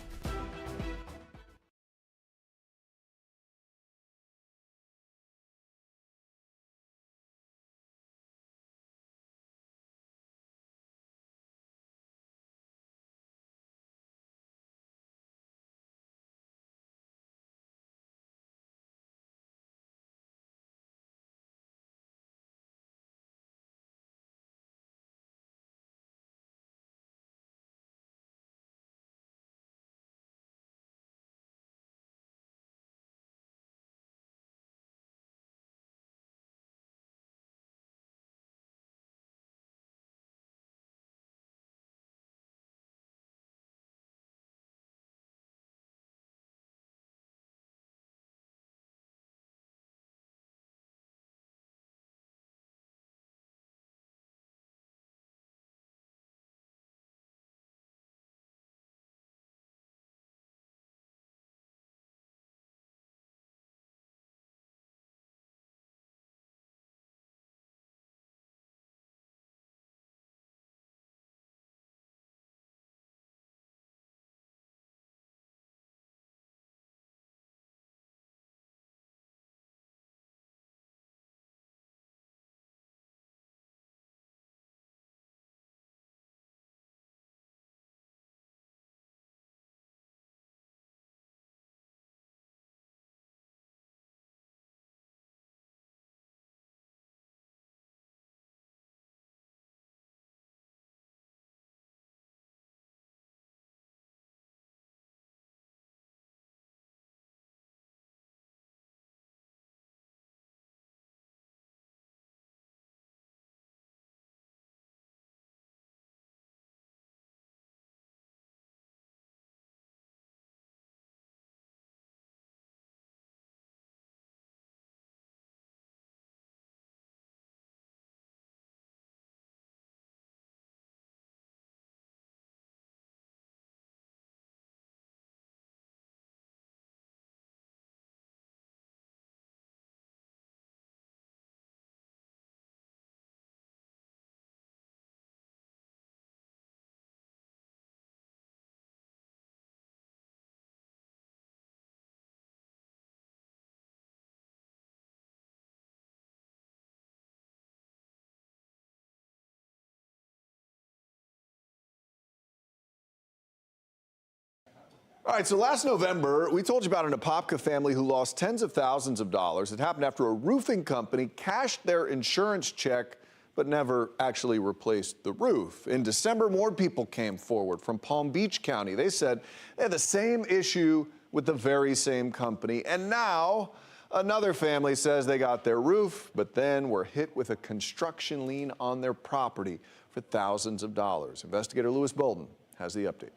All right, so last November, we told you about an Apopka family who lost tens of thousands of dollars. It happened after a roofing company cashed their insurance check but never actually replaced the roof. In December, more people came forward from Palm Beach County. They said they had the same issue with the very same company. And now another family says they got their roof, but then were hit with a construction lien on their property for thousands of dollars. Investigator Lewis Bolden has the update.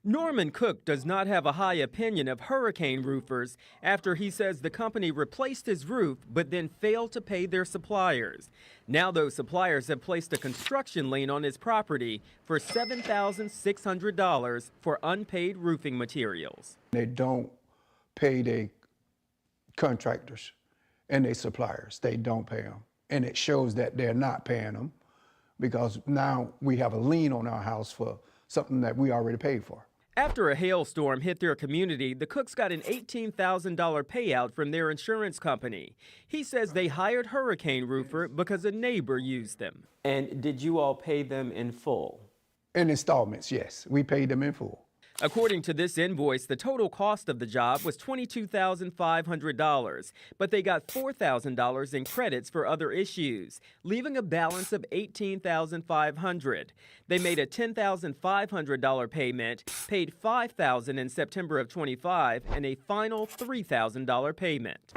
Norman Cook does not have a high opinion of hurricane roofers after he says the company replaced his roof but then failed to pay their suppliers. Now those suppliers have placed a construction lien on his property for $7,600 for unpaid roofing materials. They don't pay their contractors and their suppliers. They don't pay them. And it shows that they're not paying them because now we have a lien on our house for something that we already paid for. After a hailstorm hit their community, the Cooks got an $18,000 payout from their insurance company. He says they hired Hurricane Roofer because a neighbor used them. And did you all pay them in full? In installments, yes. We paid them in full. According to this invoice, the total cost of the job was $22,500, but they got $4,000 in credits for other issues, leaving a balance of $18,500. They made a $10,500 payment, paid $5,000 in September of '25, and a final $3,000 payment.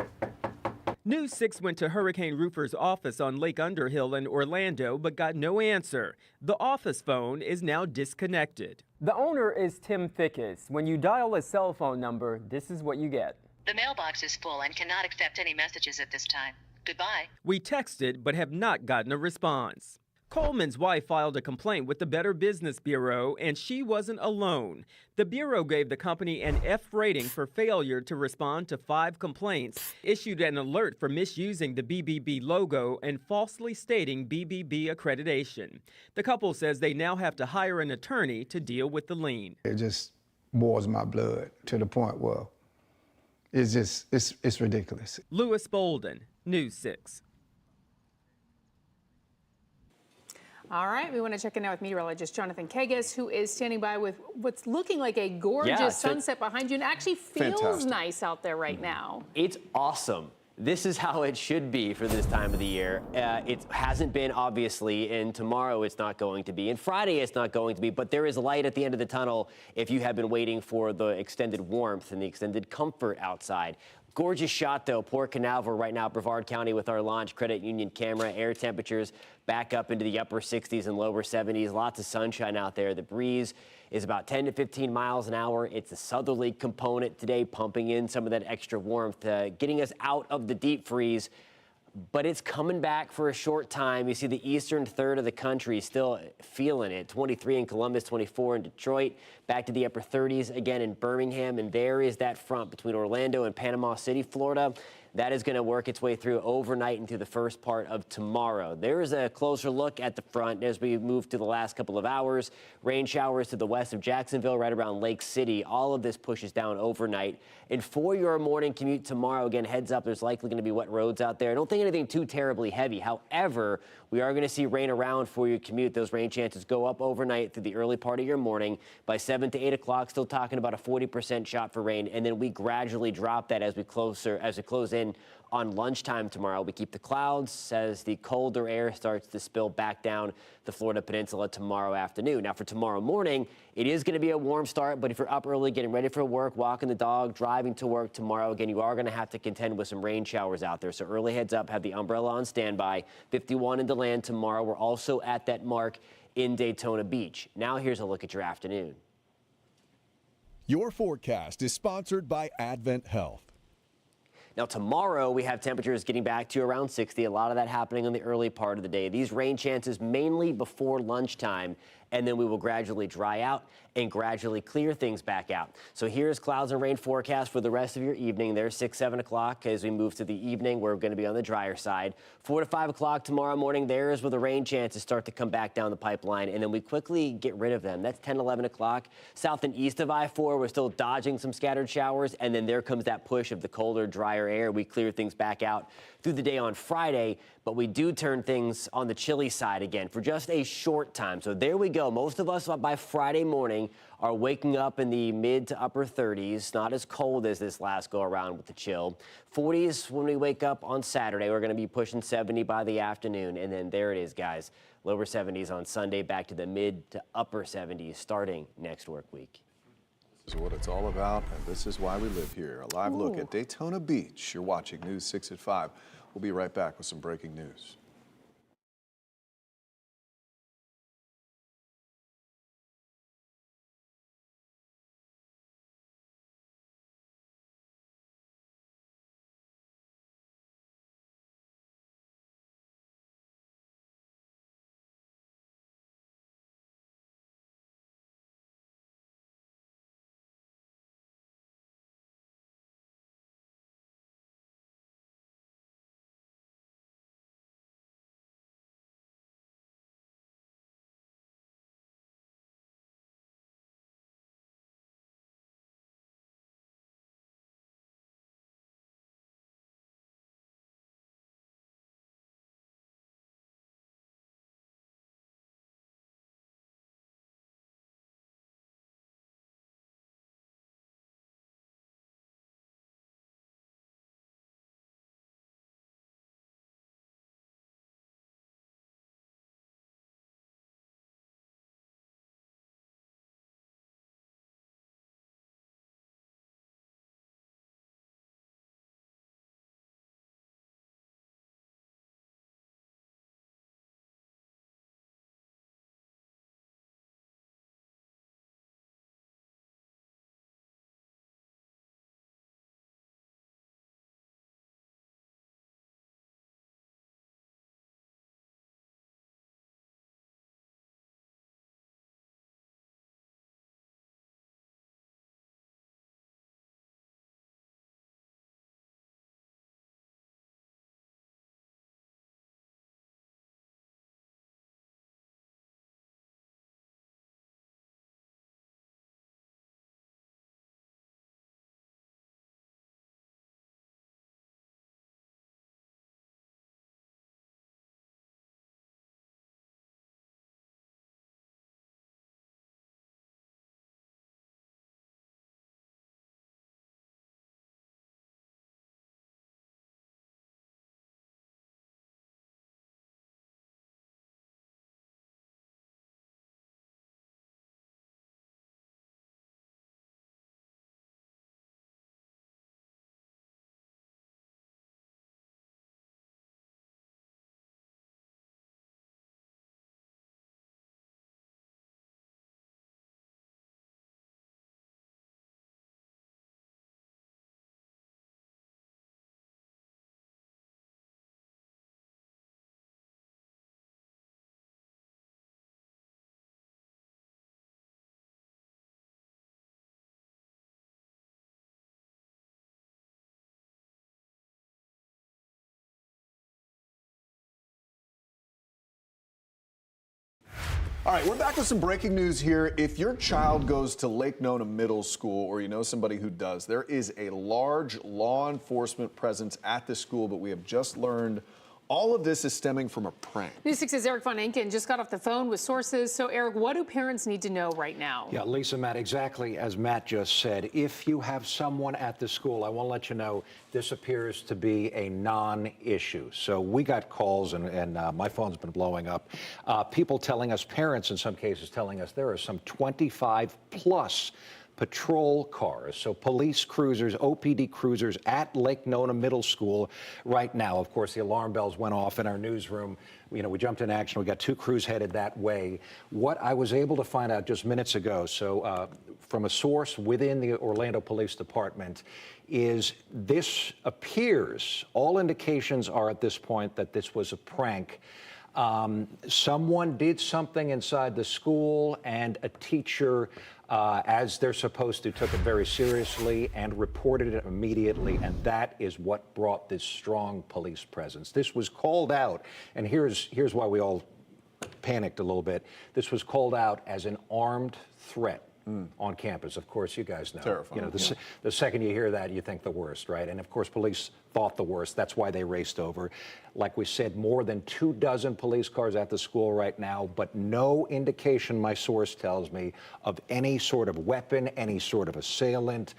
News 6 went to Hurricane Roofer's office on Lake Underhill in Orlando, but got no answer. The office phone is now disconnected. The owner is Tim Fickus. When you dial a cell phone number, this is what you get. The mailbox is full and cannot accept any messages at this time. Goodbye. We texted, but have not gotten a response. Coleman's wife filed a complaint with the Better Business Bureau, and she wasn't alone. The Bureau gave the company an F rating for failure to respond to 5 complaints, issued an alert for misusing the BBB logo and falsely stating BBB accreditation. The couple says they now have to hire an attorney to deal with the lien. It just boils my blood to the point where it's ridiculous. Lewis Bolden, News 6. All right, we want to check in now with meteorologist Jonathan Kagas, who is standing by with what's looking like a gorgeous sunset behind you, and actually feels nice out there right now. It's awesome. This is how it should be for this time of the year. It hasn't been, obviously, and tomorrow it's not going to be, and Friday it's not going to be, but there is light at the end of the tunnel if you have been waiting for the extended warmth and the extended comfort outside. Gorgeous shot, though. Port Canaveral right now, Brevard County with our Launch Credit Union camera. Air temperatures back up into the upper 60s and lower 70s. Lots of sunshine out there. The breeze is about 10 to 15 miles an hour. It's a southerly component today, pumping in some of that extra warmth, getting us out of the deep freeze. But it's coming back for a short time. You see the eastern third of the country still feeling it. 23 in Columbus, 24 in Detroit, back to the upper 30s again in Birmingham. And there is that front between Orlando and Panama City, Florida. That is going to work its way through overnight into the first part of tomorrow. There is a closer look at the front as we move to the last couple of hours. Rain showers to the west of Jacksonville, right around Lake City. All of this pushes down overnight. And for your morning commute tomorrow, again, heads up, there's likely going to be wet roads out there. I don't think anything too terribly heavy. However, we are going to see rain around for your commute. Those rain chances go up overnight through the early part of your morning. By 7 to 8 o'clock, still talking about a 40% shot for rain. And then we gradually drop that as we close in on lunchtime tomorrow. We keep the clouds as the colder air starts to spill back down the Florida Peninsula tomorrow afternoon. Now for tomorrow morning, it is going to be a warm start, but if you're up early, getting ready for work, walking the dog, driving to work tomorrow, again, you are going to have to contend with some rain showers out there. So early heads up, have the umbrella on standby. 51 in DeLand tomorrow. We're also at that mark in Daytona Beach. Now here's a look at your afternoon. Your forecast is sponsored by Advent Health. Now tomorrow we have temperatures getting back to around 60. A lot of that happening in the early part of the day. These rain chances mainly before lunchtime, and then we will gradually dry out and gradually clear things back out. So here's clouds and rain forecast for the rest of your evening. There's 6, 7 o'clock as we move to the evening. We're going to be on the drier side. 4 to 5 o'clock tomorrow morning, there's where the rain chances start to come back down the pipeline, and then we quickly get rid of them. That's 10, 11 o'clock. South and east of I-4, we're still dodging some scattered showers, and then there comes that push of the colder, drier air. We clear things back out through the day on Friday, but we do turn things on the chilly side again for just a short time. So there we go. go. Most of us by Friday morning are waking up in the mid to upper 30s, not as cold as this last go around with the chill. 40s when we wake up on Saturday. We're going to be pushing 70 by the afternoon. And then there it is, guys. Lower 70s on Sunday, back to the mid to upper 70s starting next work week. This is what it's all about, and this is why we live here. A live look at Daytona Beach. You're watching News 6 at 5. We'll be right back with some breaking news. All right, we're back with some breaking news here. If your child goes to Lake Nona Middle School, or you know somebody who does, there is a large law enforcement presence at the school, but we have just learned all of this is stemming from a prank. News 6's Eric Von Enken just got off the phone with sources. So, Eric, what do parents need to know right now? Yeah, Lisa, Matt, exactly as Matt just said. If you have someone at the school, I want to let you know this appears to be a non-issue. So we got calls, and my phone's been blowing up. People telling us, parents in some cases telling us there are some 25+ patrol cars, so police cruisers, OPD cruisers at Lake Nona Middle School right now. Of course, the alarm bells went off in our newsroom. You know, we jumped in action. We got 2 crews headed that way. What I was able to find out just minutes ago, so from a source within the Orlando Police Department, is this appears, all indications are at this point that this was a prank. Someone did something inside the school, and a teacher, as they're supposed to, took it very seriously and reported it immediately, and that is what brought this strong police presence. This was called out, and here's why we all panicked a little bit. This was called out as an armed threat on campus. Of course, you guys know. Terrifying. You know, the second you hear that, you think the worst, right? And of course, police thought the worst. That's why they raced over. Like we said, more than 24 police cars at the school right now, but no indication, my source tells me, of any sort of weapon, any sort of assailant,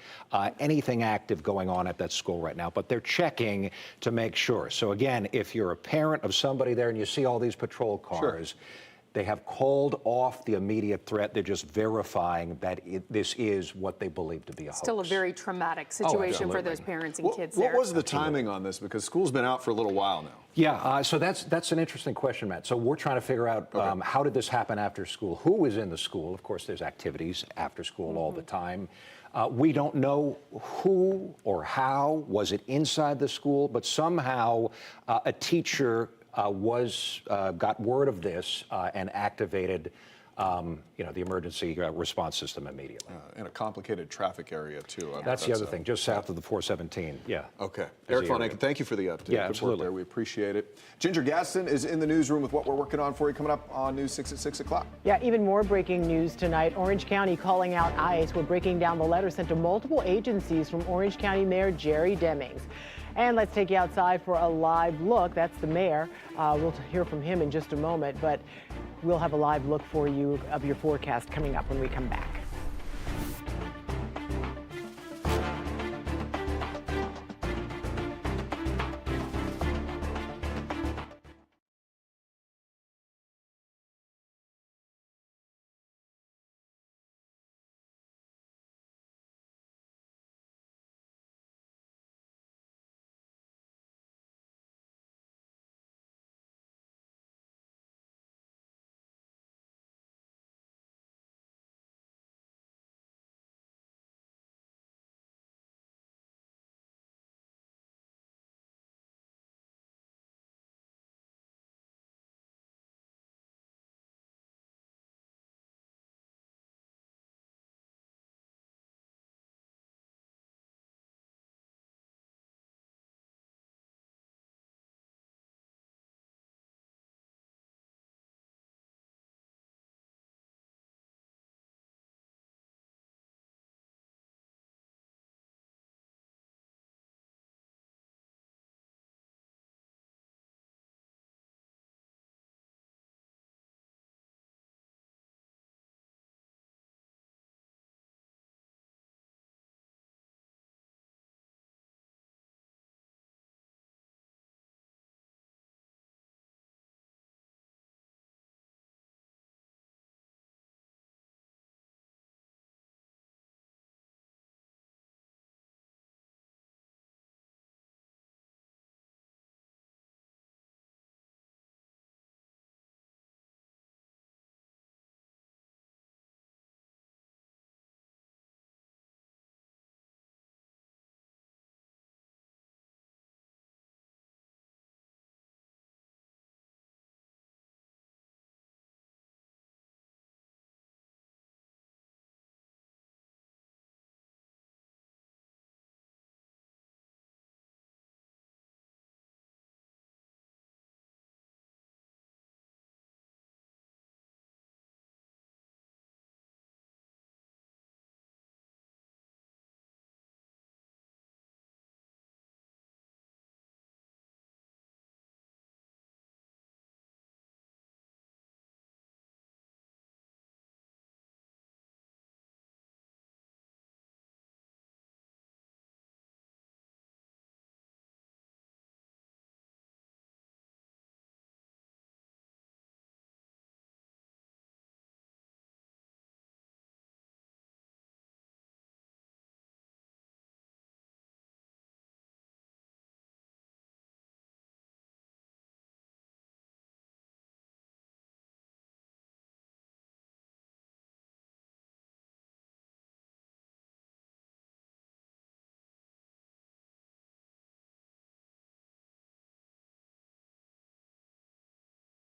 anything active going on at that school right now. But they're checking to make sure. So again, if you're a parent of somebody there and you see all these patrol cars, they have called off the immediate threat. They're just verifying that this is what they believe to be a hoax. Still a very traumatic situation for those parents and kids What there. was the timing on this? Because school's been out for a little while now. Yeah, so that's an interesting question, Matt. So we're trying to figure out how did this happen after school? Who was in the school? Of course, there's activities after school all the time. We don't know who or how. Was it inside the school? But somehow a teacher got word of this and activated, the emergency response system immediately. In a complicated traffic area, too. That's the other thing, just south of the 417. Yeah. Okay. Eric Von Aken, thank you for the update. Yeah, Good absolutely. work there. We appreciate it. Ginger Gaston is in the newsroom with what we're working on for you coming up on News 6 at 6 o'clock. Yeah, even more breaking news tonight. Orange County calling out ICE. We're breaking down the letter sent to multiple agencies from Orange County Mayor Jerry Demings. And let's take you outside for a live look. That's the mayor. We'll hear from him in just a moment, but we'll have a live look for you of your forecast coming up when we come back.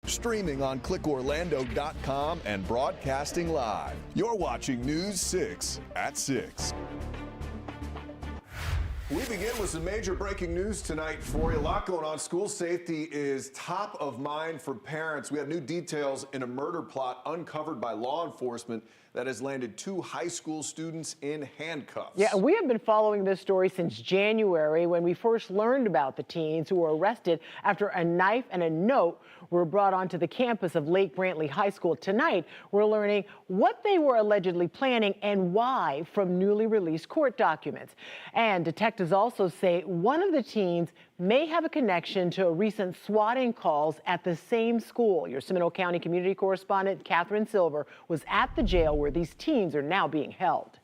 Streaming on clickorlando.com and broadcasting live. You're watching News 6 at 6. We begin with some major breaking news tonight for you. A lot going on. School safety is top of mind for parents. We have new details in a murder plot uncovered by law enforcement that has landed 2 high school students in handcuffs. Yeah, we have been following this story since January when we first learned about the teens who were arrested after a knife and a note were brought onto the campus of Lake Brantley High School. Tonight, we're learning what they were allegedly planning and why from newly released court documents. And detectives also say one of the teens may have a connection to a recent swatting calls at the same school. Your Seminole County community correspondent Catherine Silver was at the jail where these teens are now being held.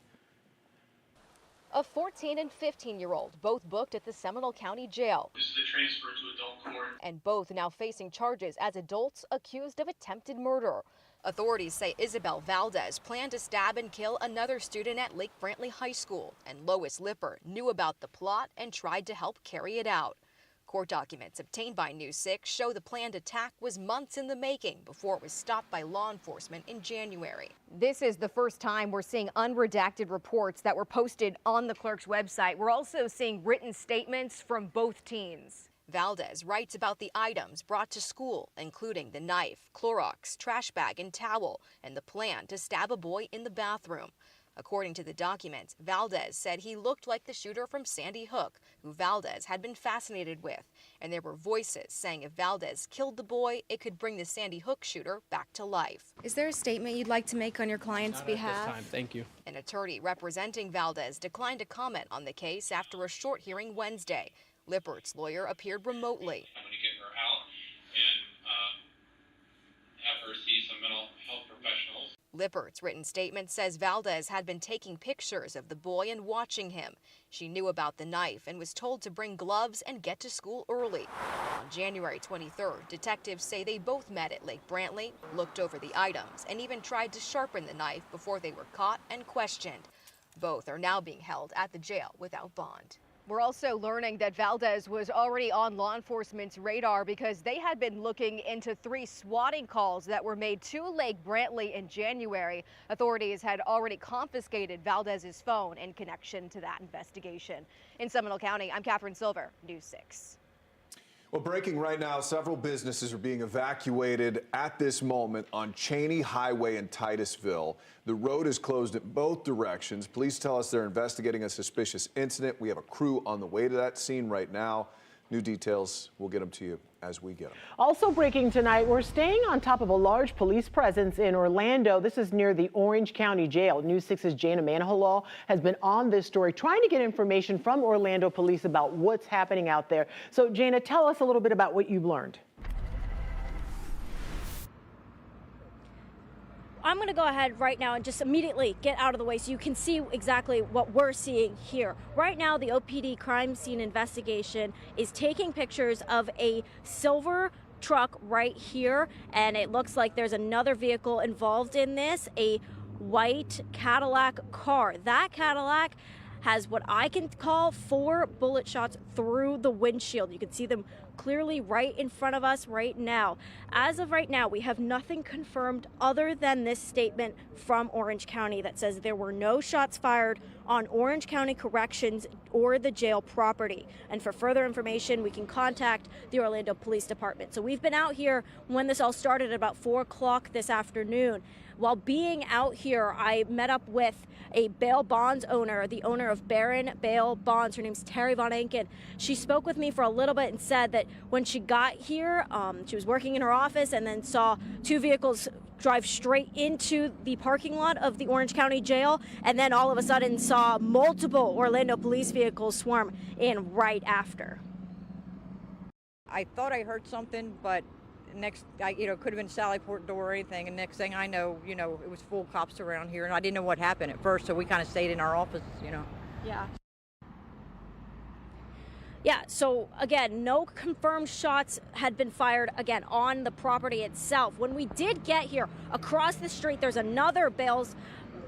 A 14 and 15-year-old, both booked at the Seminole County Jail. This is the transfer to adult court. And both now facing charges as adults accused of attempted murder. Authorities say Isabel Valdez planned to stab and kill another student at Lake Brantley High School, and Lois Lipper knew about the plot and tried to help carry it out. Court documents obtained by News 6 show the planned attack was months in the making before it was stopped by law enforcement in January. This is the first time we're seeing unredacted reports that were posted on the clerk's website. We're also seeing written statements from both teens. Valdez writes about the items brought to school, including the knife, Clorox, trash bag, and towel, and the plan to stab a boy in the bathroom. According to the documents, Valdez said he looked like the shooter from Sandy Hook, who Valdez had been fascinated with. And there were voices saying if Valdez killed the boy, it could bring the Sandy Hook shooter back to life. Is there a statement you'd like to make on your client's behalf? At this time. Thank you. An attorney representing Valdez declined to comment on the case after a short hearing Wednesday. Lippert's lawyer appeared remotely. I'm going to get her out and have her see some mental health professionals. Lippert's written statement says Valdez had been taking pictures of the boy and watching him. She knew about the knife and was told to bring gloves and get to school early. On January 23rd, detectives say they both met at Lake Brantley, looked over the items, and even tried to sharpen the knife before they were caught and questioned. Both are now being held at the jail without bond. We're also learning that Valdez was already on law enforcement's radar because they had been looking into 3 swatting calls that were made to Lake Brantley in January. Authorities had already confiscated Valdez's phone in connection to that investigation. In Seminole County, I'm Catherine Silver, News 6. Well, breaking right now, several businesses are being evacuated at this moment on Cheney Highway in Titusville. The road is closed in both directions. Police tell us they're investigating a suspicious incident. We have a crew on the way to that scene right now. New details, we'll get them to you as we get them. Also breaking tonight, we're staying on top of a large police presence in Orlando. This is near the Orange County Jail. News 6's Jana Manaholo has been on this story, trying to get information from Orlando police about what's happening out there. So, Jana, tell us a little bit about what you've learned. I'm going to go ahead right now and just immediately get out of the way so you can see exactly what we're seeing here. Right now, the OPD crime scene investigation is taking pictures of a silver truck right here, and it looks like there's another vehicle involved in this, a white Cadillac car. That Cadillac has what I can call 4 bullet shots through the windshield. You can see them clearly right in front of us right now. As of right now, we have nothing confirmed other than this statement from Orange County that says there were no shots fired on Orange County Corrections or the jail property. And for further information, we can contact the Orlando Police Department. So we've been out here when this all started at about 4 o'clock this afternoon. While being out here, I met up with a bail bonds owner, the owner of Barron Bail Bonds. Her name's Terry Von Enken. She spoke with me for a little bit and said that when she got here, she was working in her office and then saw 2 vehicles drive straight into the parking lot of the Orange County Jail, and then all of a sudden saw multiple Orlando police vehicles swarm in right after. I thought I heard something, but next, could have been Sally Port door or anything, and next thing I know, it was full cops around here, and I didn't know what happened at first, so we kind of stayed in our office, Yeah. Yeah, so again, no confirmed shots had been fired, again, on the property itself. When we did get here, across the street, there's another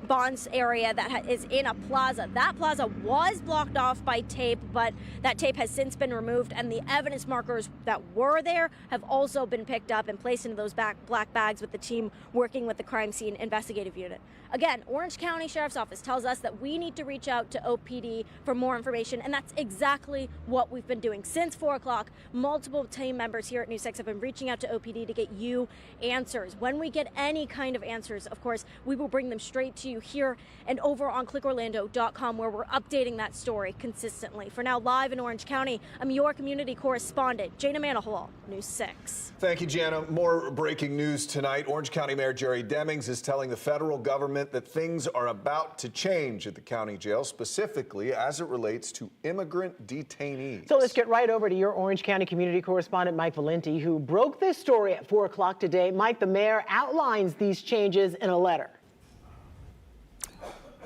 Bonds area that is in a plaza. That plaza was blocked off by tape, but that tape has since been removed, and the evidence markers that were there have also been picked up and placed into those black bags with the team working with the crime scene investigative unit. Again, Orange County Sheriff's Office tells us that we need to reach out to OPD for more information, and that's exactly what we've been doing. Since 4 o'clock, multiple team members here at News 6 have been reaching out to OPD to get you answers. When we get any kind of answers, of course, we will bring them straight to you here and over on clickorlando.com, where we're updating that story consistently. For now, live in Orange County, I'm your community correspondent, Jana Manahalal, News 6. Thank you, Jana. More breaking news tonight. Orange County Mayor Jerry Demings is telling the federal government that things are about to change at the county jail, specifically as it relates to immigrant detainees. So let's get right over to your Orange County community correspondent, Mike Valenti, who broke this story at 4 o'clock today. Mike, the mayor outlines these changes in a letter.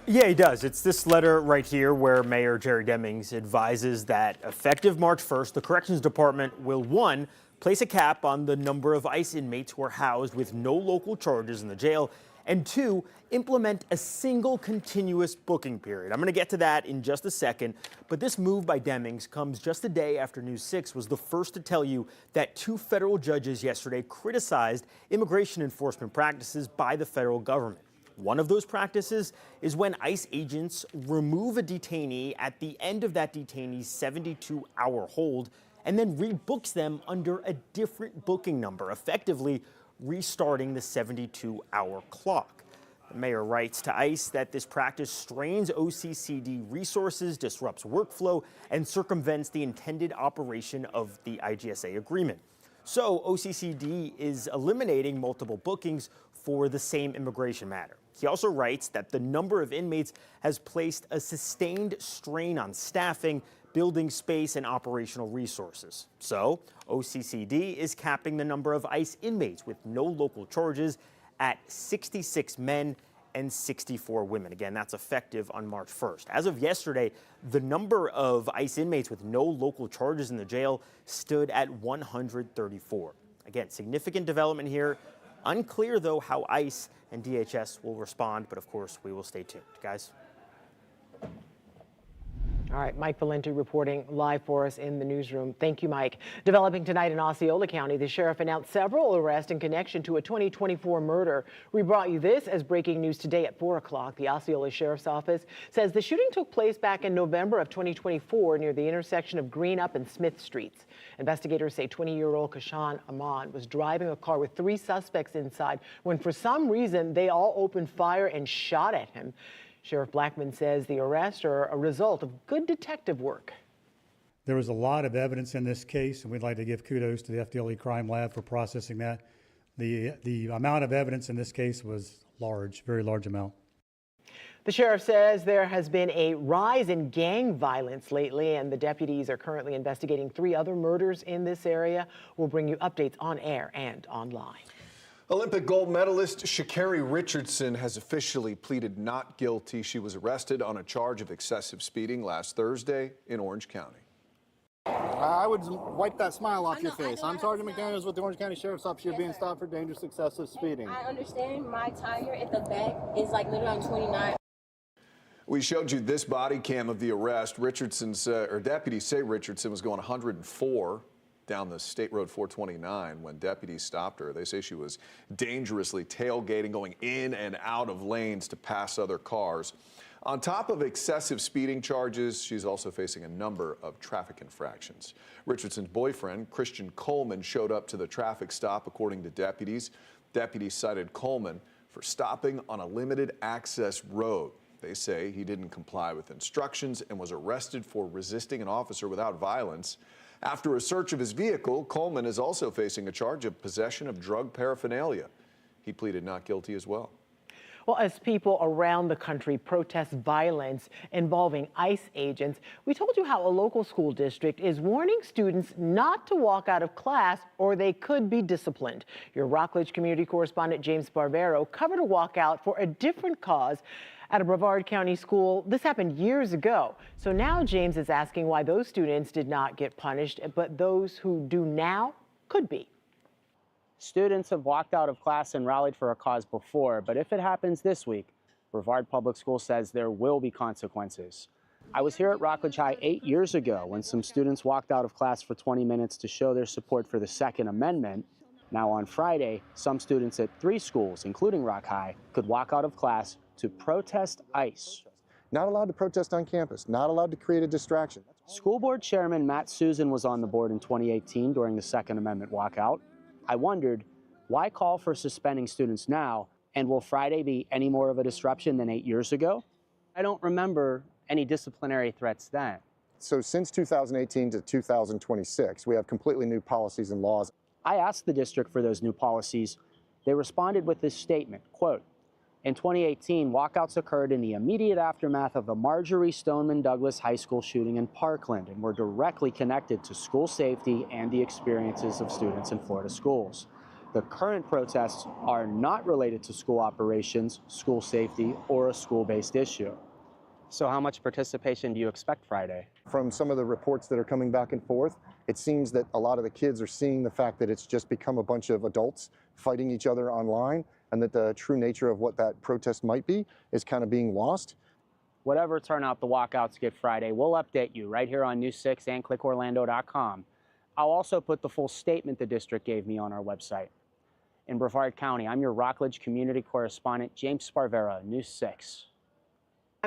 Yeah, he does. It's this letter right here where Mayor Jerry Demings advises that effective March 1st, the Corrections Department will, 1, place a cap on the number of ICE inmates who are housed with no local charges in the jail, and 2, implement a single continuous booking period. I'm going to get to that in just a second, but this move by Demings comes just a day after News 6 was the first to tell you that 2 federal judges yesterday criticized immigration enforcement practices by the federal government. One of those practices is when ICE agents remove a detainee at the end of that detainee's 72-hour hold and then rebooks them under a different booking number, effectively restarting the 72-hour clock. The mayor writes to ICE that this practice strains OCCD resources, disrupts workflow, and circumvents the intended operation of the IGSA agreement. So OCCD is eliminating multiple bookings for the same immigration matter. He also writes that the number of inmates has placed a sustained strain on staffing, building space, and operational resources. So OCCD is capping the number of ICE inmates with no local charges at 66 men and 64 women. Again, that's effective on March 1st. As of yesterday, the number of ICE inmates with no local charges in the jail stood at 134. Again, significant development here. Unclear, though, how ICE and DHS will respond, but of course, we will stay tuned. Guys? All right, Mike Valenti reporting live for us in the newsroom. Thank you, Mike. Developing tonight in Osceola County, the sheriff announced several arrests in connection to a 2024 murder. We brought you this as breaking news today at 4 o'clock. The Osceola Sheriff's Office says the shooting took place back in November of 2024 near the intersection of Greenup and Smith Streets. Investigators say 20-year-old Kashan Ahmad was driving a car with 3 suspects inside when for some reason they all opened fire and shot at him. Sheriff Blackman says the arrests are a result of good detective work. There was a lot of evidence in this case, and we'd like to give kudos to the FDLE Crime Lab for processing that. The amount of evidence in this case was large, very large amount. The sheriff says there has been a rise in gang violence lately, and the deputies are currently investigating 3 other murders in this area. We'll bring you updates on air and online. Olympic gold medalist Sha'Carri Richardson has officially pleaded not guilty. She was arrested on a charge of excessive speeding last Thursday in Orange County. I would wipe that smile off your face. I'm Sergeant McDaniels with the Orange County Sheriff's Office. You're being stopped for dangerous excessive speeding. I understand my tire at the back is like literally on 29. We showed you this body cam of the arrest. Deputies say Richardson was going 104 down the State Road 429 when deputies stopped her. They say she was dangerously tailgating, going in and out of lanes to pass other cars. On top of excessive speeding charges, she's also facing a number of traffic infractions. Richardson's boyfriend, Christian Coleman, showed up to the traffic stop, according to deputies. Deputies cited Coleman for stopping on a limited access road. They say he didn't comply with instructions and was arrested for resisting an officer without violence. After a search of his vehicle, Coleman is also facing a charge of possession of drug paraphernalia. He pleaded not guilty as well. Well, as people around the country protest violence involving ICE agents, we told you how a local school district is warning students not to walk out of class or they could be disciplined. Your Rockledge community correspondent James Barbero covered a walkout for a different cause at a Brevard County school. This happened years ago. So now James is asking why those students did not get punished, but those who do now could be. Students have walked out of class and rallied for a cause before, but if it happens this week, Brevard Public School says there will be consequences. I was here at Rockledge High 8 years ago when some students walked out of class for 20 minutes to show their support for the Second Amendment. Now on Friday, some students at 3 schools, including Rock High, could walk out of class to protest ICE. Not allowed to protest on campus, not allowed to create a distraction. School Board Chairman Matt Susan was on the board in 2018 during the Second Amendment walkout. I wondered, why call for suspending students now, and will Friday be any more of a disruption than 8 years ago? I don't remember any disciplinary threats then. So since 2018 to 2026, we have completely new policies and laws. I asked the district for those new policies. They responded with this statement, quote, in 2018, walkouts occurred in the immediate aftermath of the Marjorie Stoneman Douglas High School shooting in Parkland and were directly connected to school safety and the experiences of students in Florida schools. The current protests are not related to school operations, school safety, or a school-based issue. So how much participation do you expect Friday? From some of the reports that are coming back and forth, it seems that a lot of the kids are seeing the fact that it's just become a bunch of adults fighting each other online, and that the true nature of what that protest might be is kind of being lost. Whatever turnout the walkouts get Friday, we'll update you right here on News 6 and clickorlando.com. I'll also put the full statement the district gave me on our website. In Brevard County, I'm your Rockledge community correspondent, James Sparvera, News 6.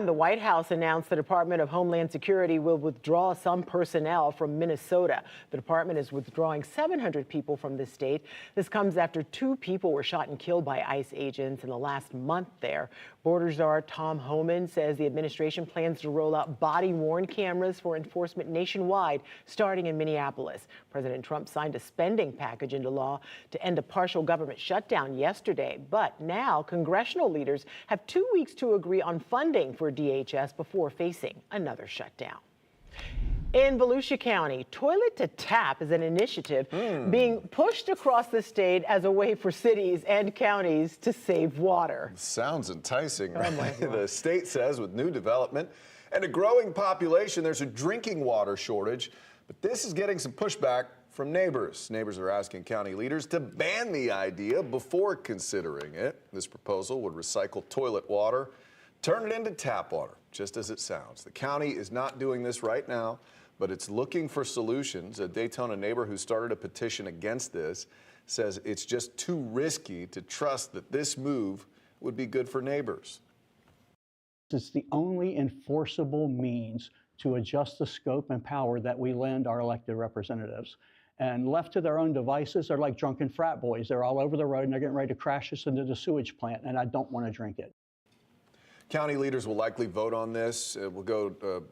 The White House announced the Department of Homeland Security will withdraw some personnel from Minnesota. The department is withdrawing 700 people from the state. This comes after 2 people were shot and killed by ICE agents in the last month there. Border Czar Tom Homan says the administration plans to roll out body-worn cameras for enforcement nationwide, starting in Minneapolis. President Trump signed a spending package into law to end a partial government shutdown yesterday. But now congressional leaders have 2 weeks to agree on funding for DHS before facing another shutdown. In Volusia County, Toilet to Tap is an initiative being pushed across the state as a way for cities and counties to save water. Sounds enticing, right? The state says with new development and a growing population, there's a drinking water shortage. But this is getting some pushback from neighbors. Neighbors are asking county leaders to ban the idea before considering it. This proposal would recycle toilet water, turn it into tap water, just as it sounds. The county is not doing this right now, but it's looking for solutions. A Daytona neighbor who started a petition against this says it's just too risky to trust that this move would be good for neighbors. It's the only enforceable means to adjust the scope and power that we lend our elected representatives. And left to their own devices, they're like drunken frat boys. They're all over the road and they're getting ready to crash us into the sewage plant, and I don't want to drink it. County leaders will likely vote on this. It will go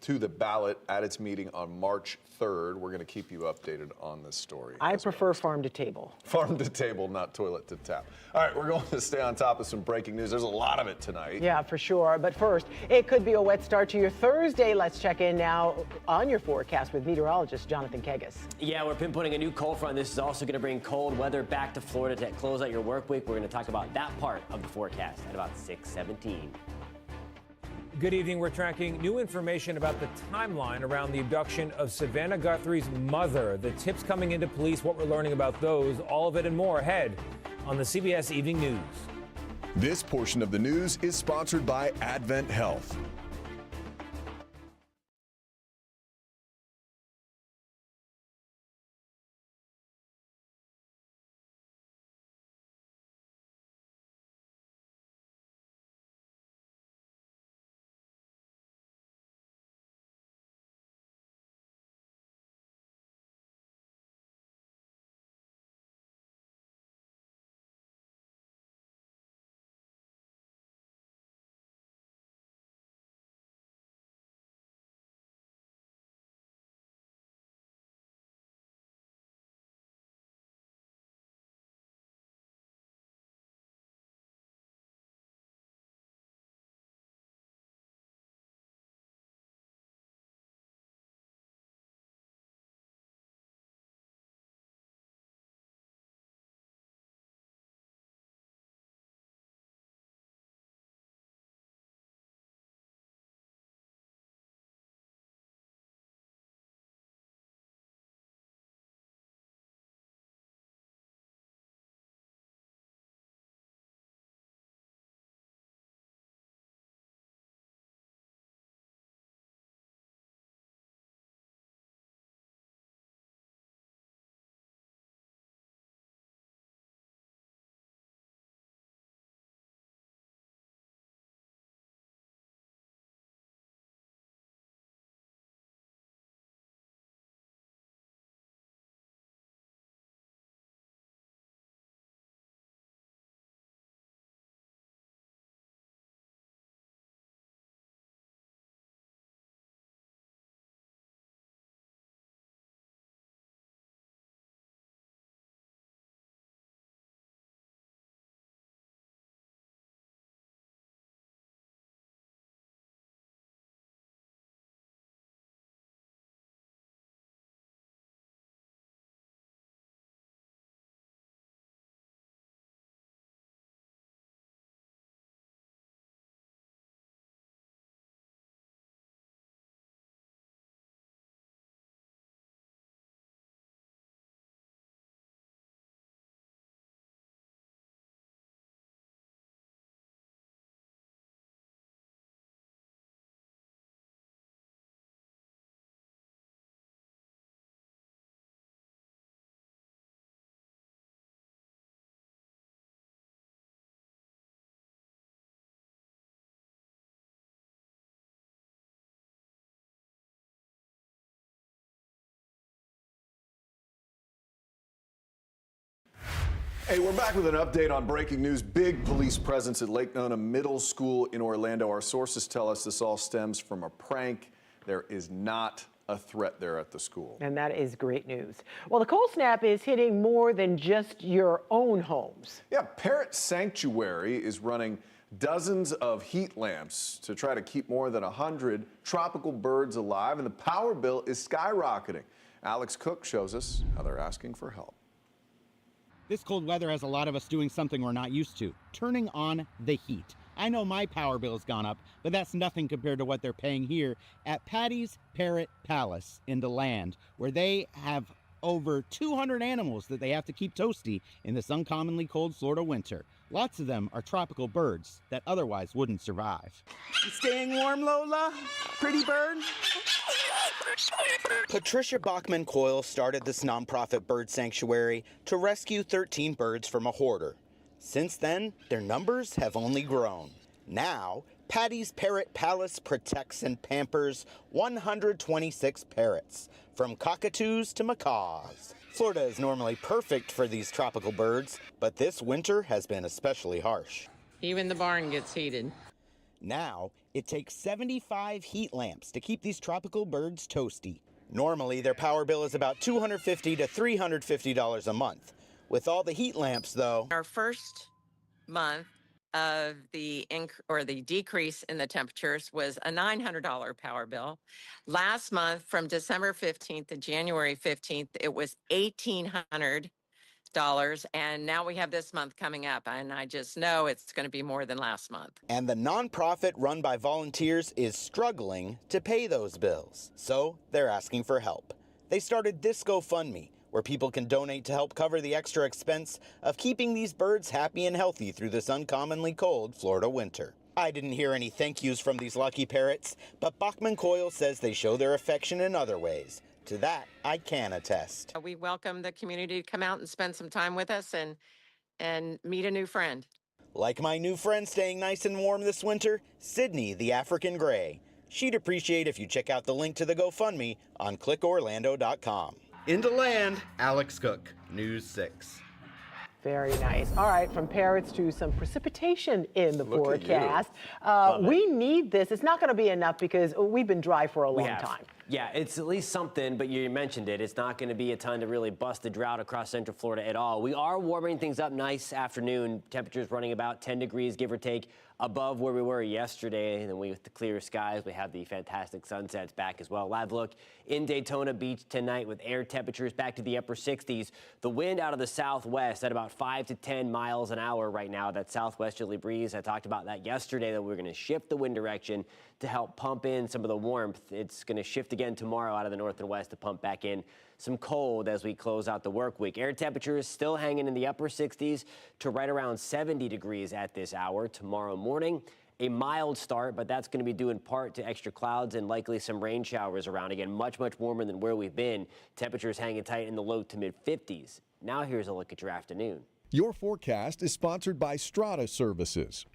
to the ballot at its meeting on March 3rd. We're going to keep you updated on this story. I prefer farm to table. Farm to table, not toilet to tap. All right, we're going to stay on top of some breaking news. There's a lot of it tonight. Yeah, for sure. But first, it could be a wet start to your Thursday. Let's check in now on your forecast with meteorologist Jonathan Kegas. Yeah, we're pinpointing a new cold front. This is also going to bring cold weather back to Florida to close out your work week. We're going to talk about that part of the forecast at about 6:17. Good evening. We're tracking new information about the timeline around the abduction of Savannah Guthrie's mother. The tips coming into police, what we're learning about those, all of it and more ahead on the CBS Evening News. This portion of the news is sponsored by Advent Health. Hey, we're back with an update on breaking news. Big police presence at Lake Nona Middle School in Orlando. Our sources tell us this all stems from a prank. There is not a threat there at the school. And that is great news. Well, the cold snap is hitting more than just your own homes. Yeah, Parrot Sanctuary is running dozens of heat lamps to try to keep more than 100 tropical birds alive, and the power bill is skyrocketing. Alex Cook shows us how they're asking for help. This cold weather has a lot of us doing something we're not used to, turning on the heat. I know my power bill has gone up, but that's nothing compared to what they're paying here at Patty's Parrot Palace in DeLand, where they have over 200 animals that they have to keep toasty in this uncommonly cold Florida winter. Lots of them are tropical birds that otherwise wouldn't survive. You staying warm, Lola? Pretty bird? Patricia Bachman Coyle started this nonprofit bird sanctuary to rescue 13 birds from a hoarder. Since then, their numbers have only grown. Now, Patty's Parrot Palace protects and pampers 126 parrots, from cockatoos to macaws. Florida is normally perfect for these tropical birds, but this winter has been especially harsh. Even the barn gets heated. Now, it takes 75 heat lamps to keep these tropical birds toasty. Normally, their power bill is about $250 to $350 a month. With all the heat lamps, though, Our first month of the decrease in the temperatures was a $900 power bill. Last month, from December 15th to January 15th, it was $1,800. And now we have this month coming up, and I just know it's going to be more than last month. and the nonprofit run by volunteers is struggling to pay those bills. So they're asking for help. They started this GoFundMe, where people can donate to help cover the extra expense of keeping these birds happy and healthy through this uncommonly cold Florida winter. I didn't hear any thank yous from these lucky parrots, but Bachman Coyle says they show their affection in other ways. To that, I can attest. We welcome the community to come out and spend some time with us and meet a new friend. Like my new friend staying nice and warm this winter, Sydney the African Gray. She'd appreciate if you check out the link to the GoFundMe on clickorlando.com. In DeLand, Alex Cook, News 6. Very nice. All right, from parrots to some precipitation in the Look at you. forecast. We need this. It's not going to be enough because we've been dry for a long time. Yeah, it's at least something, but you mentioned it. It's not going to be a ton to really bust the drought across Central Florida at all. We are warming things up nice afternoon. Temperatures running about 10 degrees, give or take, above where we were yesterday. And then with the clear skies, we have the fantastic sunsets back as well. Live look in Daytona Beach tonight with air temperatures back to the upper 60s. The wind out of the southwest at about 5 to 10 miles an hour right now. That southwesterly breeze, I talked about that yesterday, that we're going to shift the wind direction to help pump in some of the warmth. It's going to shift again tomorrow out of the north and west to pump back in some cold as we close out the work week. Air temperatures still hanging in the upper 60s to right around 70 degrees at this hour. Tomorrow morning, a mild start, but that's going to be due in part to extra clouds and likely some rain showers around. Again, much warmer than where we've been. Temperatures hanging tight in the low to mid 50s. Now here's a look at your afternoon. Your forecast is sponsored by Strata Services.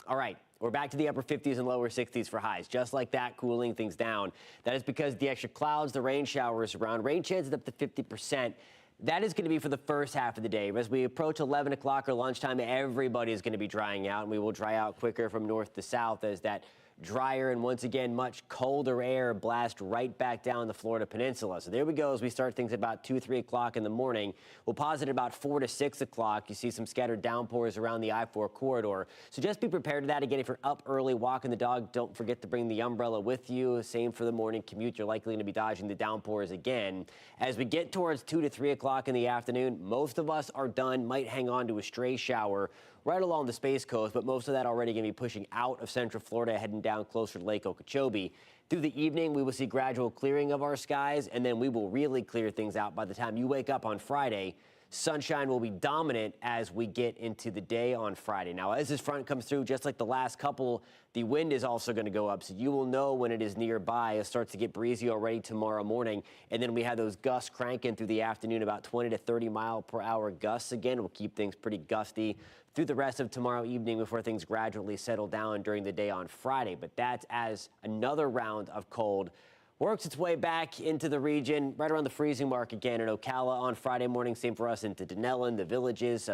All right, we're back to the upper 50s and lower 60s for highs. Just like that, cooling things down. That is because the extra clouds, the rain showers around, rain chances up to 50%. That is going to be for the first half of the day. As we approach 11 o'clock or lunchtime, everybody is going to be drying out, and we will dry out quicker from north to south as that drier and once again much colder air blast right back down the Florida peninsula. So there we go as we start things at about 2, 3 o'clock in the morning. We'll pause at about 4 to 6 o'clock. You see some scattered downpours around the I-4 corridor. So just be prepared for that. Again, if you're up early walking the dog, don't forget to bring the umbrella with you. Same for the morning commute. You're likely going to be dodging the downpours again. As we get towards 2 to 3 o'clock in the afternoon, most of us are done, might hang on to a stray shower right along the Space Coast, but most of that already going to be pushing out of Central Florida, heading down closer to Lake Okeechobee. Through the evening, we will see gradual clearing of our skies, and then we will really clear things out by the time you wake up on Friday. Sunshine will be dominant as we get into the day on Friday. Now, as this front comes through, just like the last couple, the wind is also going to go up, so you will know when it is nearby. It starts to get breezy already tomorrow morning, and then we have those gusts cranking through the afternoon, about 20 to 30 mile per hour gusts. Again, will keep things pretty gusty through the rest of tomorrow evening before things gradually settle down during the day on Friday. But that's as another round of cold works its way back into the region, right around the freezing mark again in Ocala on Friday morning. Same for us into Denellen, the Villages,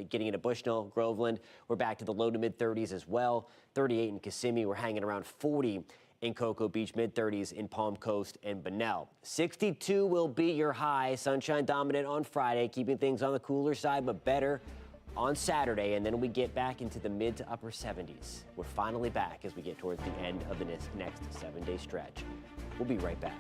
getting into Bushnell, Groveland. We're back to the low to mid 30s as well. 38 in Kissimmee. We're hanging around 40 in Cocoa Beach, mid 30s in Palm Coast and Bunnell. 62 will be your high. Sunshine dominant on Friday, keeping things on the cooler side, but better on Saturday, and then we get back into the mid to upper 70s. We're finally back as we get towards the end of the next 7-day stretch. We'll be right back.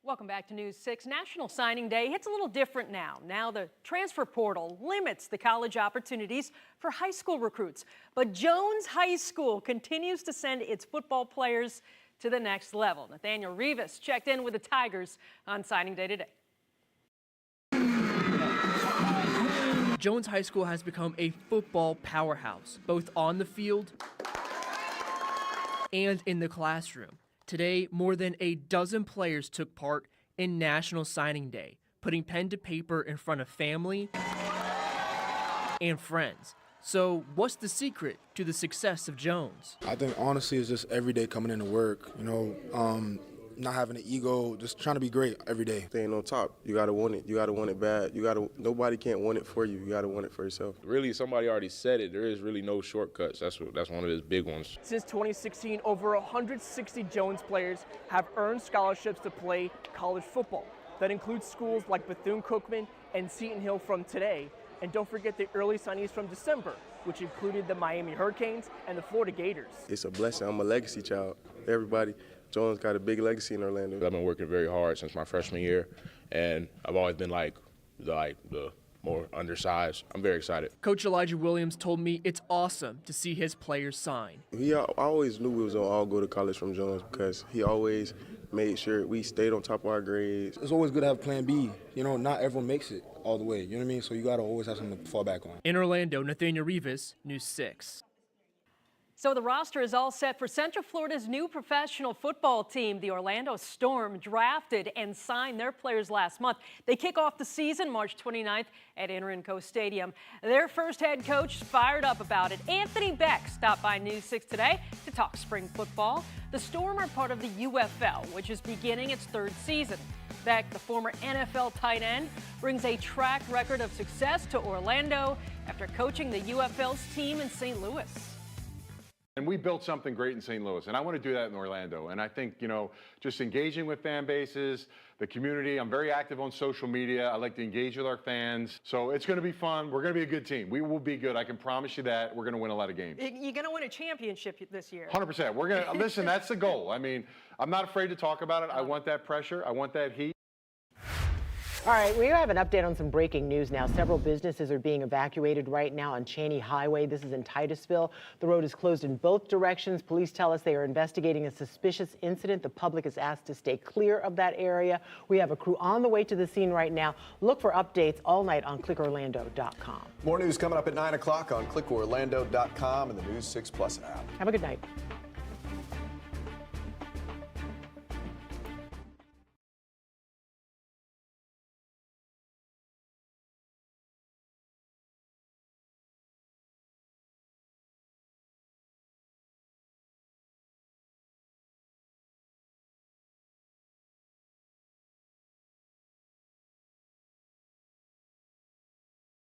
Welcome back to News 6. National Signing Day hits a little different now. Now the transfer portal limits the college opportunities for high school recruits. But Jones High School continues to send its football players to the next level. Nathaniel Rivas checked in with the Tigers on Signing Day today. Jones High School has become a football powerhouse, both on the field and in the classroom. Today, more than a dozen players took part in National Signing Day, putting pen to paper in front of family and friends. So, what's the secret to the success of Jones? I think honestly it's just every day coming into work, not having an ego, just trying to be great every day. Staying on top, you gotta want it. You gotta want it bad. Nobody can't want it for you. You gotta want it for yourself. Really, somebody already said it. There is really no shortcuts. That's one of his big ones. Since 2016, over 160 Jones players have earned scholarships to play college football. That includes schools like Bethune-Cookman and Seton Hill from today. And don't forget the early signees from December, which included the Miami Hurricanes and the Florida Gators. It's a blessing. I'm a legacy child. Everybody, Jones got a big legacy in Orlando. I've been working very hard since my freshman year, and I've always been the more undersized. I'm very excited. Coach Elijah Williams told me it's awesome to see his players sign. I always knew we was gonna all go to college from Jones because he always made sure we stayed on top of our grades. It's always good to have plan B. You know, not everyone makes it all the way. You know what I mean? So you got to always have something to fall back on. In Orlando, Nathaniel Rivas, News 6. So the roster is all set for Central Florida's new professional football team. The Orlando Storm drafted and signed their players last month. They kick off the season March 29th at Enrico Stadium. Their first head coach is fired up about it. Anthony Beck stopped by News 6 today to talk spring football. The Storm are part of the UFL, which is beginning its third season. Beck, the former NFL tight end, brings a track record of success to Orlando after coaching the UFL's team in St. Louis. And we built something great in St. Louis, and I want to do that in Orlando. And I think, you know, just engaging with fan bases, the community. I'm very active on social media. I like to engage with our fans. So it's going to be fun. We're going to be a good team. We will be good. I can promise you that. We're going to win a lot of games. You're going to win a championship this year. 100%. We're going to, listen, that's the goal. I mean, I'm not afraid to talk about it. I want that pressure. I want that heat. All right, we have an update on some breaking news now. Several businesses are being evacuated right now on Cheney Highway. This is in Titusville. The road is closed in both directions. Police tell us they are investigating a suspicious incident. The public is asked to stay clear of that area. We have a crew on the way to the scene right now. Look for updates all night on clickorlando.com. More news coming up at 9 o'clock on clickorlando.com and the News 6 Plus app. Have a good night.